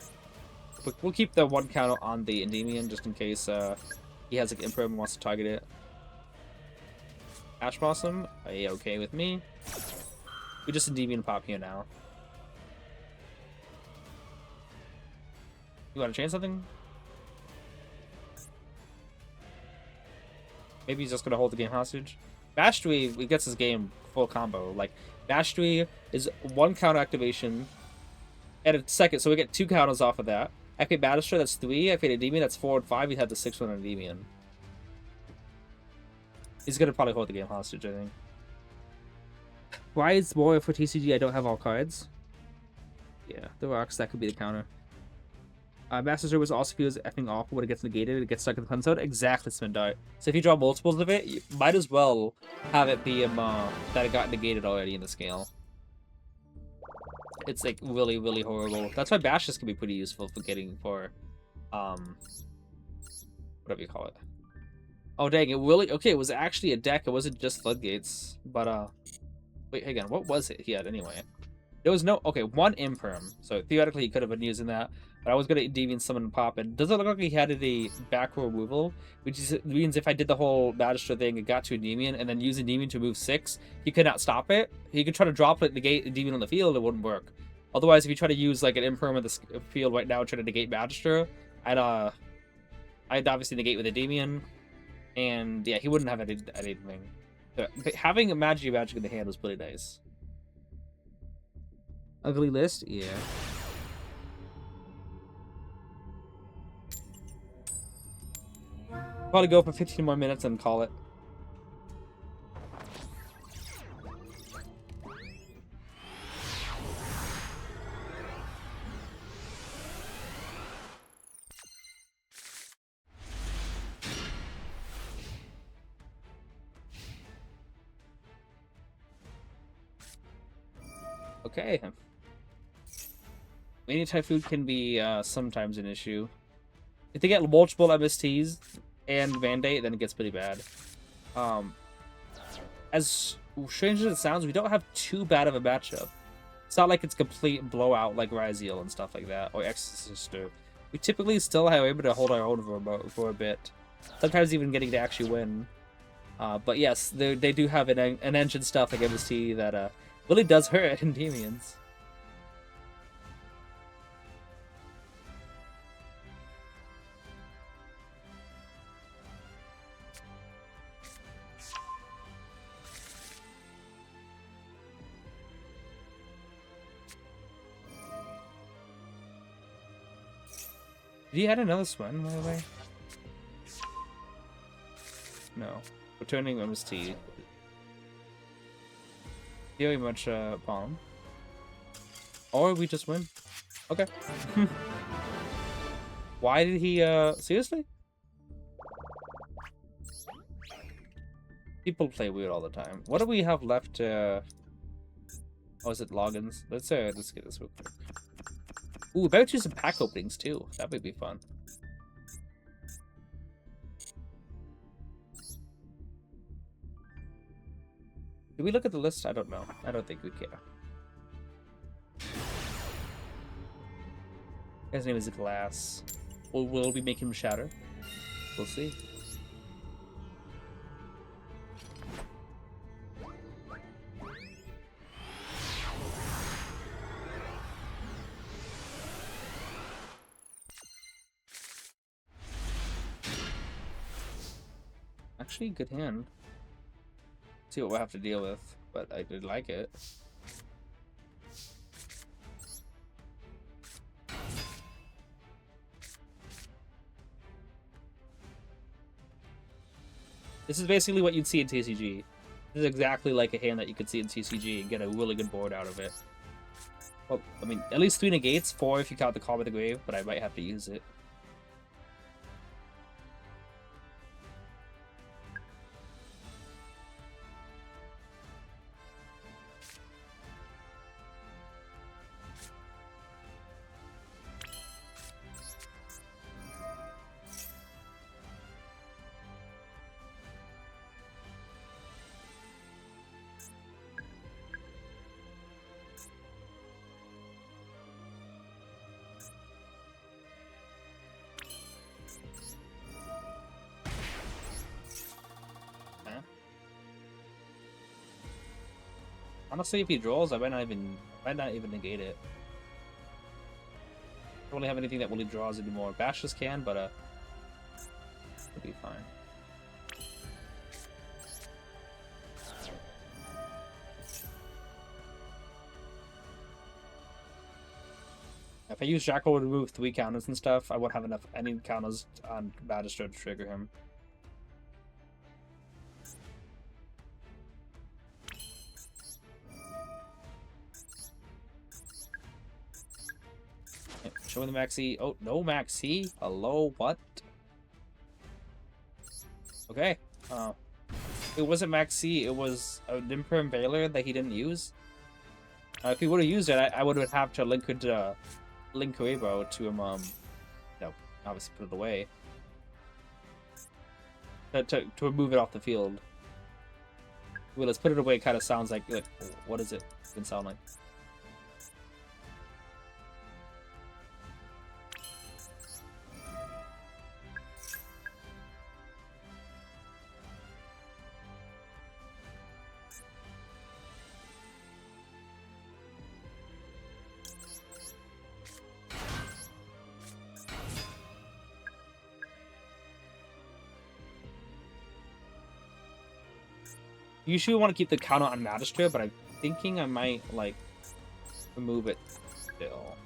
We'll keep the 1 counter on the Endymion just in case he has like Imperm and wants to target it. Ash Blossom, okay with me. We just Endymion pop here now. You want to change something? Maybe he's just gonna hold the game hostage. Mastery, he gets his game full combo. Like Mastery is 1 counter activation, and a second, so we get 2 counters off of that. Activate Master, that's 3. Activate Endymion, that's 4 and 5. He'd have the 6th one on Endymion. He's gonna probably hold the game hostage, I think. Why is more for TCG? I don't have all cards. Yeah, the rocks, that could be the counter. Master Cerberus also feels effing awful when it gets negated. It gets stuck in the fun zone. Exactly, Spin Dart. So if you draw multiples of it, you might as well have it be that it got negated already in the scale. It's like really, really horrible. That's why Bashes can be pretty useful for getting for whatever you call it. Oh dang, it really it was actually a deck, it wasn't just Floodgates. But wait, hang on, what was it he had anyway? There was no 1 Imperm, so theoretically he could have been using that. But I was gonna Deviant Summon and pop it. Doesn't look like he had a back row removal, which means if I did the whole Magister thing and got to Endymion and then use Endymion to move 6, he could not stop it. He could try to drop it, negate Endymion on the field, it wouldn't work. Otherwise, if you try to use like an Imperm in the field right now and try to negate Magister, I'd obviously negate with Endymion. And yeah, he wouldn't have anything. But having a magic in the hand was pretty nice. Ugly list? Yeah. Probably go for 15 more minutes and call it. Okay. Mania Typhoon can be sometimes an issue. If they get multiple MSTs and Mandate, then it gets pretty bad. As strange as it sounds, we don't have too bad of a matchup. It's not like it's complete blowout like Ryziel and stuff like that, or Exorcister. We typically still are able to hold our own for a bit. sometimes even getting to actually win. But yes, they do have an engine stuff like MST that really does hurt Endymions. Did he add another swing, by the way? No. Returning MST. Very much bomb. Or we just win. Okay. Why did he seriously? People play weird all the time. What do we have left? Oh, is it logins? Let's get this real quick. Ooh, about to do some pack openings too. That would be fun. Did we look at the list? I don't know. I don't think we care. His name is Glass. Will we make him shatter? We'll see. Actually, good hand. See what we'll have to deal with, but I did like it. This is basically what you'd see in TCG. This is exactly like a hand that you could see in TCG and get a really good board out of it. Well, I mean, at least 3 negates, 4 if you count the Call by the Grave, but I might have to use it. Honestly, if he draws, I might not even negate it. I don't really have anything that really draws anymore. Bashes can, but it'll be fine. If I use Jackal to remove 3 counters and stuff, I won't have any counters on Magister to trigger him. Showing the Maxi. Oh, no Maxi. Hello, what? Okay. It wasn't Maxi, it was a Nimper and Baylor that he didn't use. If he would have used it, I would have to link Kuebo to him, obviously put it away. To remove it off the field. Well, let's put it away kind of sounds like, what does it even sound like? Usually want to keep the counter on Magister, but I'm thinking I might, like, remove it still.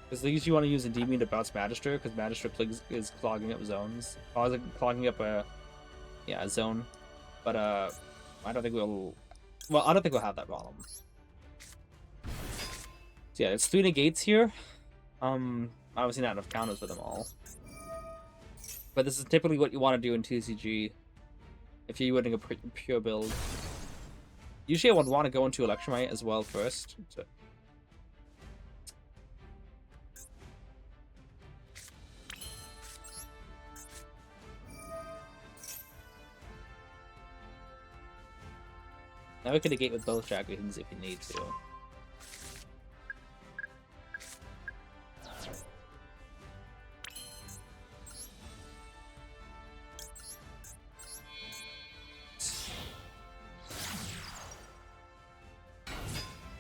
Because they usually want to use Endymion to bounce Magister, because Magister is clogging up zones. Clogging up a zone. But, I don't think we'll... Well, I don't think we'll have that problem. So yeah, it's 3 negates here. Obviously not enough counters for them all. But this is typically what you want to do in TCG if you're winning a pure build. Usually I would want to go into Electromite as well first. So. Now we can negate with both dragons if you need to.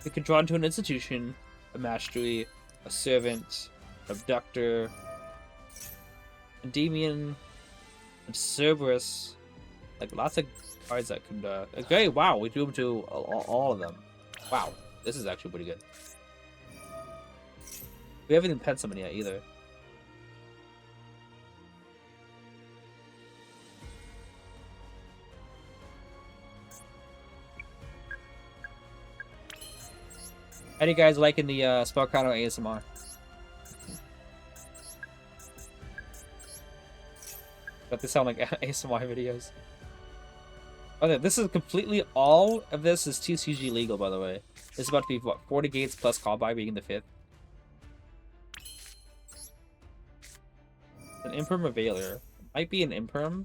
We could draw into an institution, a mastery, a servant, abductor, Endymion, and Cerberus. Like lots of cards that could. Okay, wow, we drew them to all of them. Wow, this is actually pretty good. We haven't even pet someone yet either. How do you guys liking the Spellcano ASMR? But they sound like ASMR videos. Okay, this is completely all of this is TCG legal, by the way. It's about to be what 40 gates plus call by being the 5th. An Imperm or Veiler. Might be an Imperm,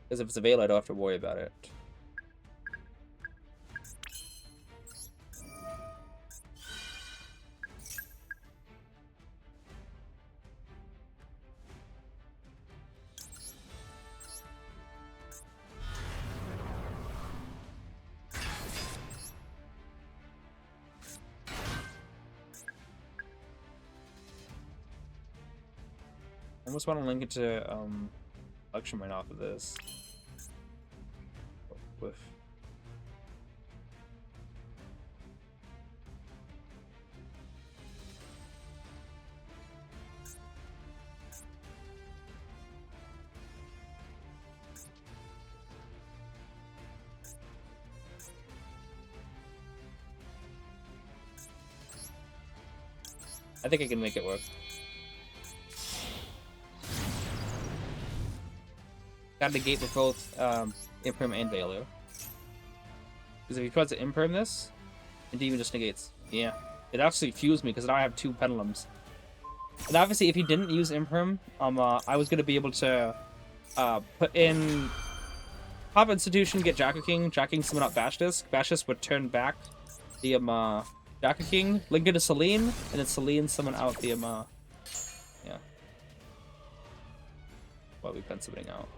because if it's a Veiler, I don't have to worry about it. I almost want to link it to Election right off of this. With I think I can make it work. Got to negate with both Imperm and Veiler. Because if he tries to Imperm this, Endymion just negates. Yeah. It actually fused me because now I have 2 Pendulums. And obviously if he didn't use Imperm, I was going to be able to put in Pop Institution, get Jacko King summon out Bashtis. Bashtis would turn back the Jacko King, link it to Selene, and then Selene summon out the yeah. What we've been summoning out.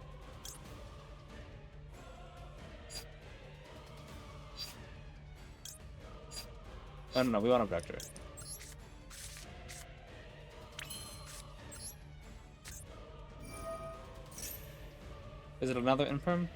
I don't know, we want a Vector. Is it another Imperm?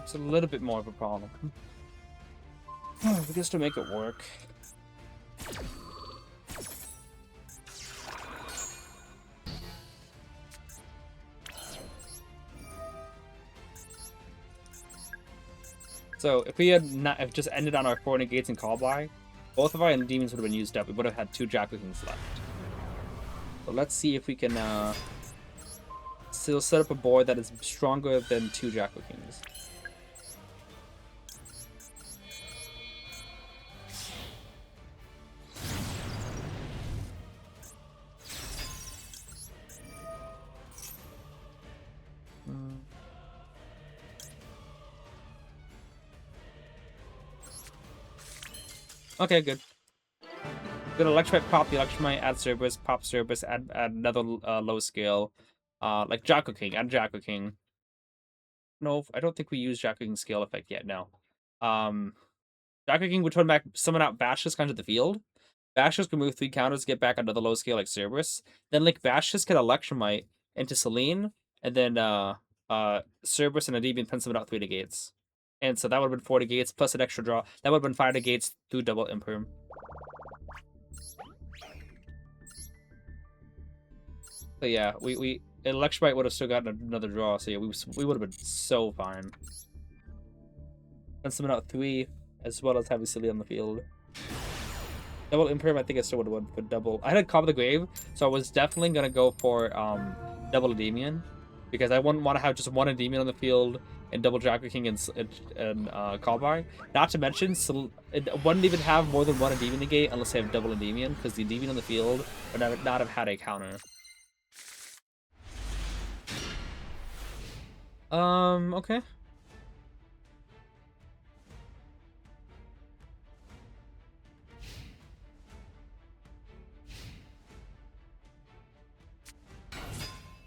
It's a little bit more of a problem. I guess to make it work. So if we had not if just ended on our 4 negates and call by, both of our demons would have been used up. We would have had 2 Jacko Kings left. So let's see if we can still set up a board that is stronger than 2 Jacko Kings. Okay, good. Good Electromite, pop the Electromite, add Cerberus, pop Cerberus, add another low scale. Like Jacko King, add Jacko King. No, I don't think we use Jacko King's scale effect yet, no. Jacko King would turn back, summon out Bashtis kind of the field. Bashtis can move 3 counters, get back another low scale like Cerberus. Then like Bashtis get Electromite into Selene, and then Cerberus and Endymion pen summon out 3 negates. And so that would have been 4 negates plus an extra draw. That would have been 5 negates through double Imperm. So yeah, we Electromite would have still gotten another draw. So yeah, we would have been so fine. And summon out 3 as well as having Silly on the field. Double Imperm, I think I still would have went for double. I had Cobb of the Grave, so I was definitely gonna go for double Endymion. Because I wouldn't want to have just one Endymion on the field, and double Dragon King and Callbar. Not to mention, it wouldn't even have more than one Endymion negate unless they have double Endymion, because the Endymion on the field would not have had a counter. Okay.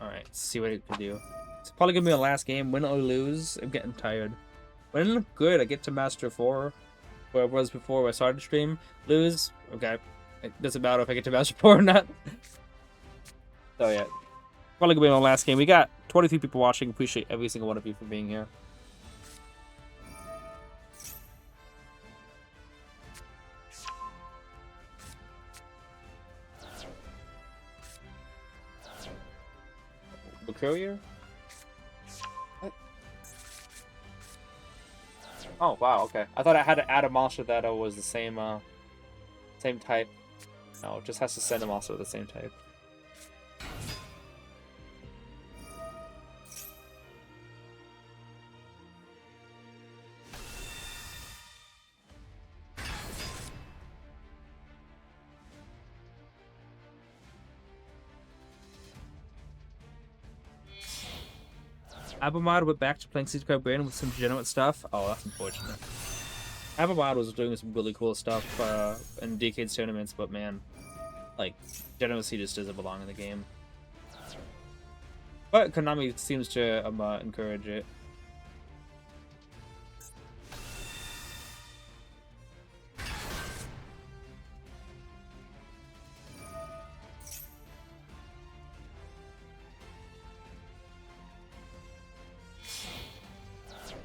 Alright, let's see what it can do. It's probably gonna be my last game. Win or lose, I'm getting tired. When it look good, I get to Master 4, where I was before I started the stream. Lose, okay. It doesn't matter if I get to Master 4 or not. So yeah, probably gonna be my last game. We got 23 people watching. Appreciate every single one of you for being here. The courier? What? Oh wow, okay. I thought I had to add a monster that was the same same type. No, it just has to send a monster of the same type. Abamad went back to playing Secret Card Brain with some degenerate stuff. Oh, that's unfortunate. Abamad was doing some really cool stuff in Decade's tournaments, but man, like, degeneracy just doesn't belong in the game. But Konami seems to encourage it.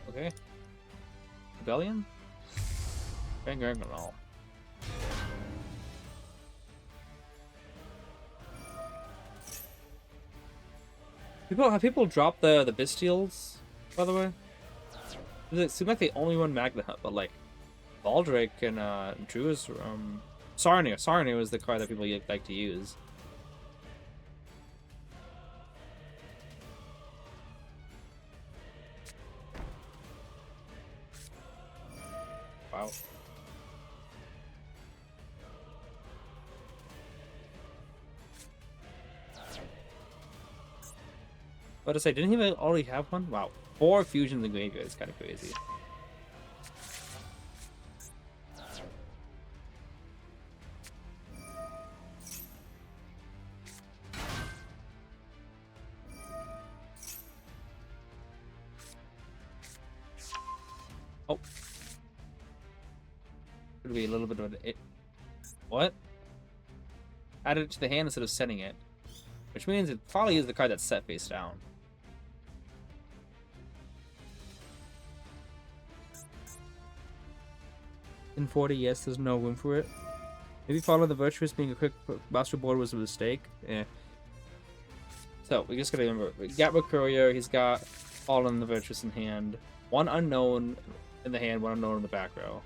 Okay. Rebellion? No. Have people dropped the Bestials, by the way? It seemed like they only run Magna Hunt, but like Baldric and Drew is Sarnia was the card that people like to use. Wow. But to say, didn't he already have one? Wow. 4 fusions in the graveyard is kind of crazy. Oh. Could be a little bit of an... What? Added it to the hand instead of setting it. Which means it probably is the card that's set face down. In 40, yes, there's no room for it. Maybe follow the Virtuous being a quick master board was a mistake. Eh. So, we just gotta remember, we got Courier, he's got Fallen the Virtuous in hand. One unknown in the hand, one unknown in the back row.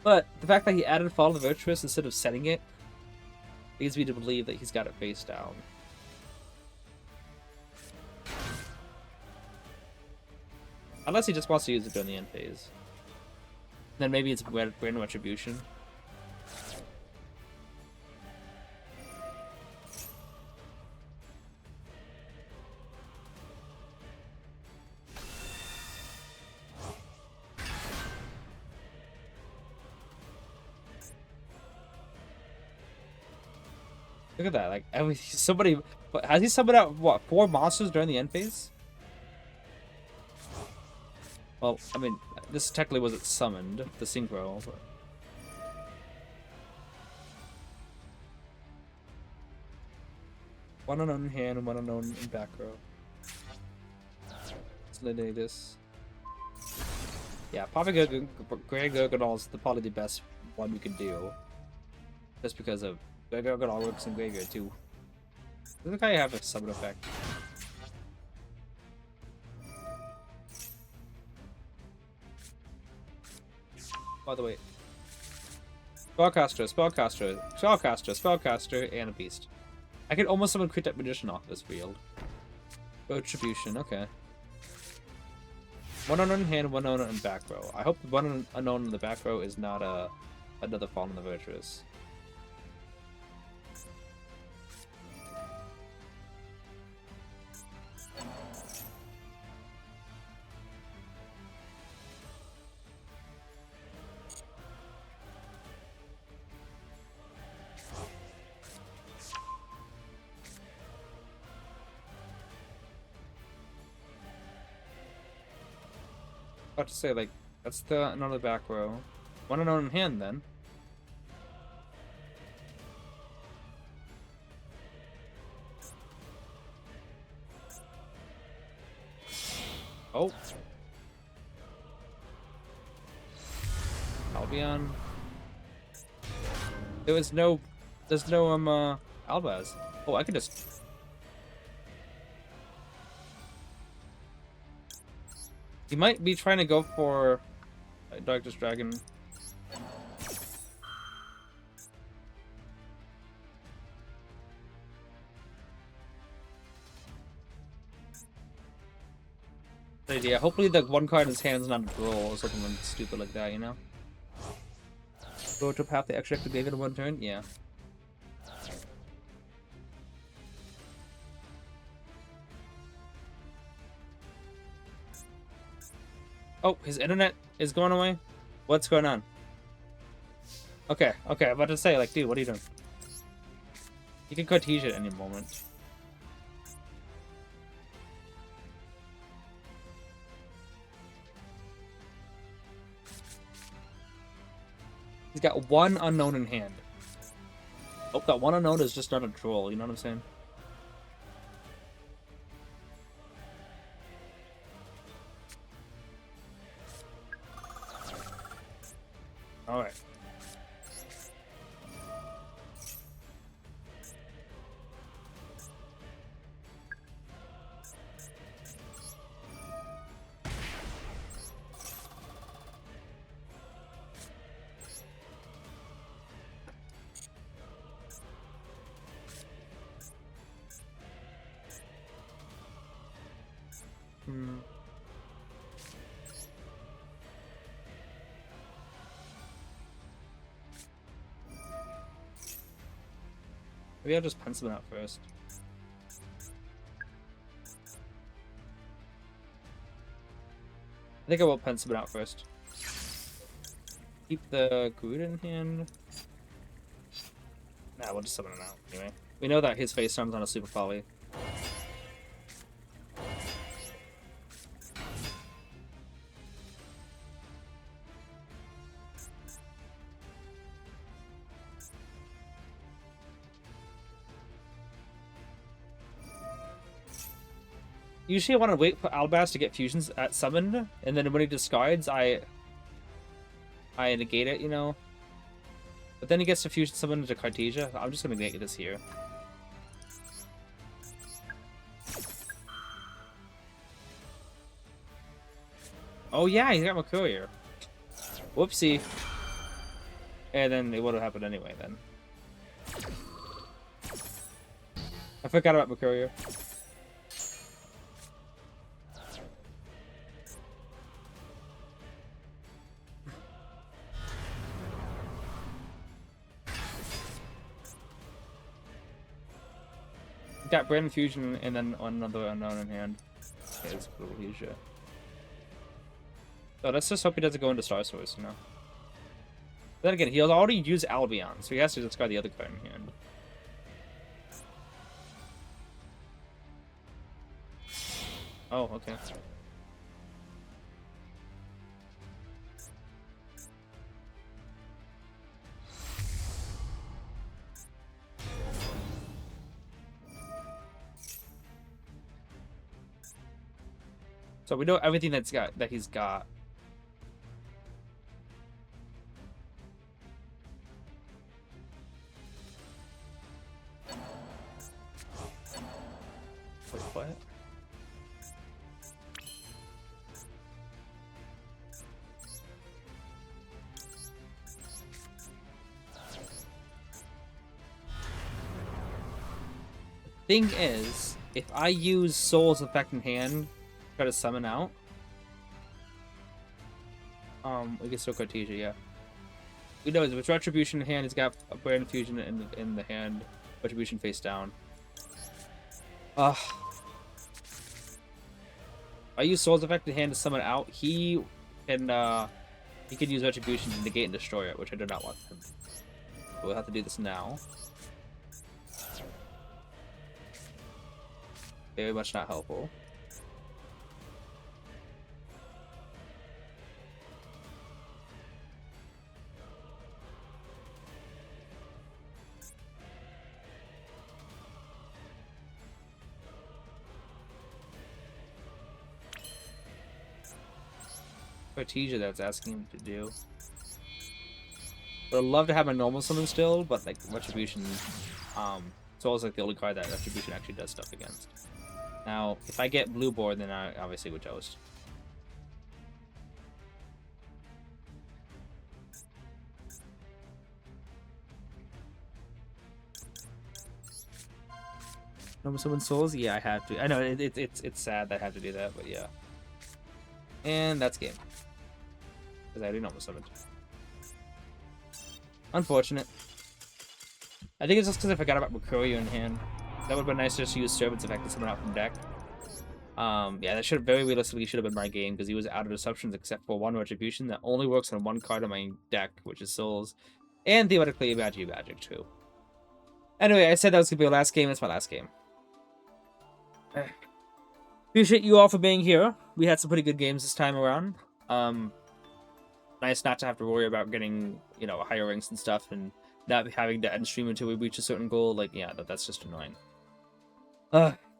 But the fact that he added Fallen the Virtuous instead of setting it leads me to believe that he's got it face down. Unless he just wants to use it during the end phase. Then maybe it's random retribution. Look at that, like somebody has he summoned out what 4 monsters during the end phase? Well, I mean, this technically wasn't summoned, the synchro, but... One unknown in hand and one unknown in back row. Let's eliminate this. Yeah, popping Grey Gurgadol is probably the best one we could do. Just because of Grey Gurgadol works in Graveyard too. Doesn't kind of have a summon effect. By the way, Spellcaster, and a Beast. I could almost summon Cryptic Magician off this field. Retribution, okay. One unknown in hand, one unknown in back row. I hope the one unknown in the back row is not another Fall in the Virtuous. About to say, like, that's the another back row. One unknown in hand, then. Oh. Albion. There's no Albaz. Oh, I could just... He might be trying to go for Darkest Dragon. Yeah, hopefully the one card in his hand is not a draw or something stupid like that, you know? Go to path the extra active in one turn? Yeah. Oh, his internet is going away? What's going on? Okay, I'm about to say, like, dude, what are you doing? You can Cartesia at any moment. He's got one unknown in hand. Oh, that one unknown is just not a troll, you know what I'm saying? Alright. Maybe I'll just pencil it out first. I think I will pencil it out first. Keep the Groot in hand. Nah, we'll just summon it out anyway. We know that his face storm's on a super poly. Usually I want to wait for Albaz to get fusions at summoned, and then when he discards, I negate it, you know? But then he gets to fusion summon into Cartesia. I'm just gonna negate this here. Oh yeah, he's got Mercurier. Whoopsie. And then it would have happened anyway then. I forgot about Mercurier. Got Brand Fusion and then another unknown in hand. Okay, it's Yugioh. So let's just hope he doesn't go into Star Source, you know. Then again, he has already used Albion, so he has to discard the other card in hand. Oh, okay. So we know everything that he's got. Wait, what? Thing is, if I use Soul's Effect in hand, try to summon out. We can still Cartesia, yeah. Who knows? With Retribution in hand, he's got a Brand Fusion in the hand. Retribution face down. I use Soul's Effect in hand to summon out. He can use Retribution to negate and destroy it, which I do not want him. So we'll have to do this now. Very much not helpful. Cartesia that's asking him to do. But I'd love to have my normal summon still, but like Retribution, Soul's like the only card that Retribution actually does stuff against. Now, if I get blue board, then I obviously would toast. Normal summon Souls? Yeah, I have to. I know it's sad that I have to do that, but yeah. And that's game. Because I already normal summoned. Unfortunate. I think it's just because I forgot about Mercurio in hand. That would have been nice just to use Servant's Effect to summon out from deck. Yeah, that should very realistically should have been my game because he was out of disruptions except for one Retribution that only works on one card on my deck, which is Souls, and theoretically Magic too. Anyway, I said that was gonna be our last game. It's my last game. Appreciate you all for being here. We had some pretty good games this time around. Nice not to have to worry about getting, you know, higher ranks and stuff, and not having to end stream until we reach a certain goal. Like, yeah, that's just annoying.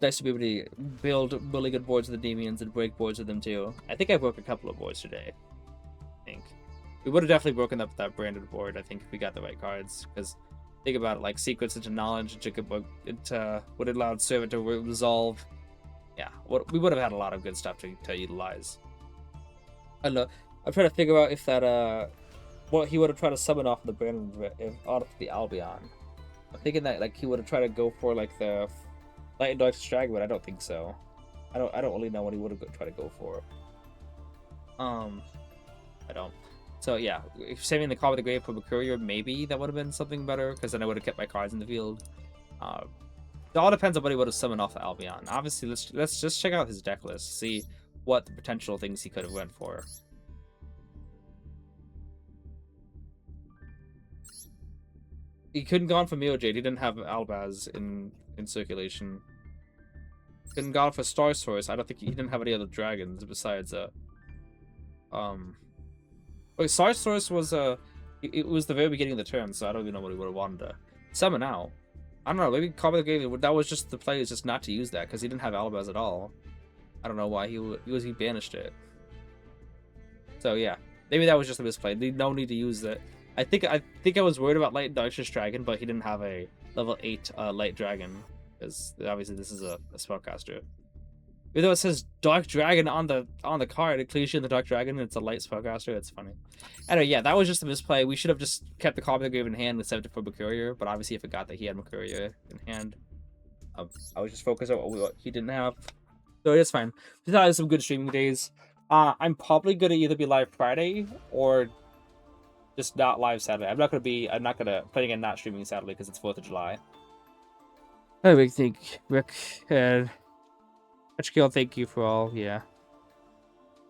Nice to be able to build really good boards with the Endymions and break boards with them too. I think I broke a couple of boards today. I think. We would have definitely broken up that branded board, I think, if we got the right cards. Because, think about it, like, Secrets into Knowledge, into would have allowed Servant to resolve. Yeah, we would have had a lot of good stuff to utilize. I don't know. I'm trying to figure out if that, what he would have tried to summon off the branded, off the Albion. I'm thinking that, like, he would have tried to go for, like, the Light and Dark Strag, but I don't think so. I don't really know what he would have tried to go for. I don't. So yeah, if saving the Call of the Grave for Mercurio, maybe that would have been something better, because then I would have kept my cards in the field. It all depends on what he would have summoned off the Albion. Obviously, let's just check out his deck list, see what the potential things he could have went for. He couldn't gone for Jade. He didn't have Albaz in circulation. Couldn't gone for Star Source. I don't think he didn't have any other dragons besides wait, Star Source was it was the very beginning of the turn, so I don't even know what he would have wanted to summon out. I don't know. Maybe Call of the Grave. That was just the play, is just not to use that because he didn't have Albaz at all. I don't know why he banished it. So yeah, maybe that was just a misplay. No need to use that. I think I was worried about Light and Darkness Dragon, but he didn't have a level 8 Light Dragon, because obviously this is a spellcaster. Even though it says Dark Dragon on the card, it clears you in the Dark Dragon, and it's a light spellcaster. It's funny. Anyway, yeah, that was just a misplay. We should have just kept the Call of the Grave in hand and saved it for Mercurio, but obviously I forgot that he had Mercurio in hand. I was just focused on what he didn't have, so it's fine. We thought it was some good streaming days. I'm probably gonna either be live Friday or just not live Saturday. I'm not gonna planning on not streaming Saturday because it's 4th of July. I think Rick and HKL, thank you for all. Yeah,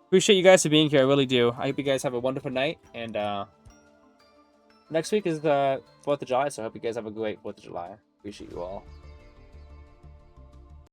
appreciate you guys for being here. I really do. I hope you guys have a wonderful night. And next week is the 4th of July, so I hope you guys have a great 4th of July. Appreciate you all.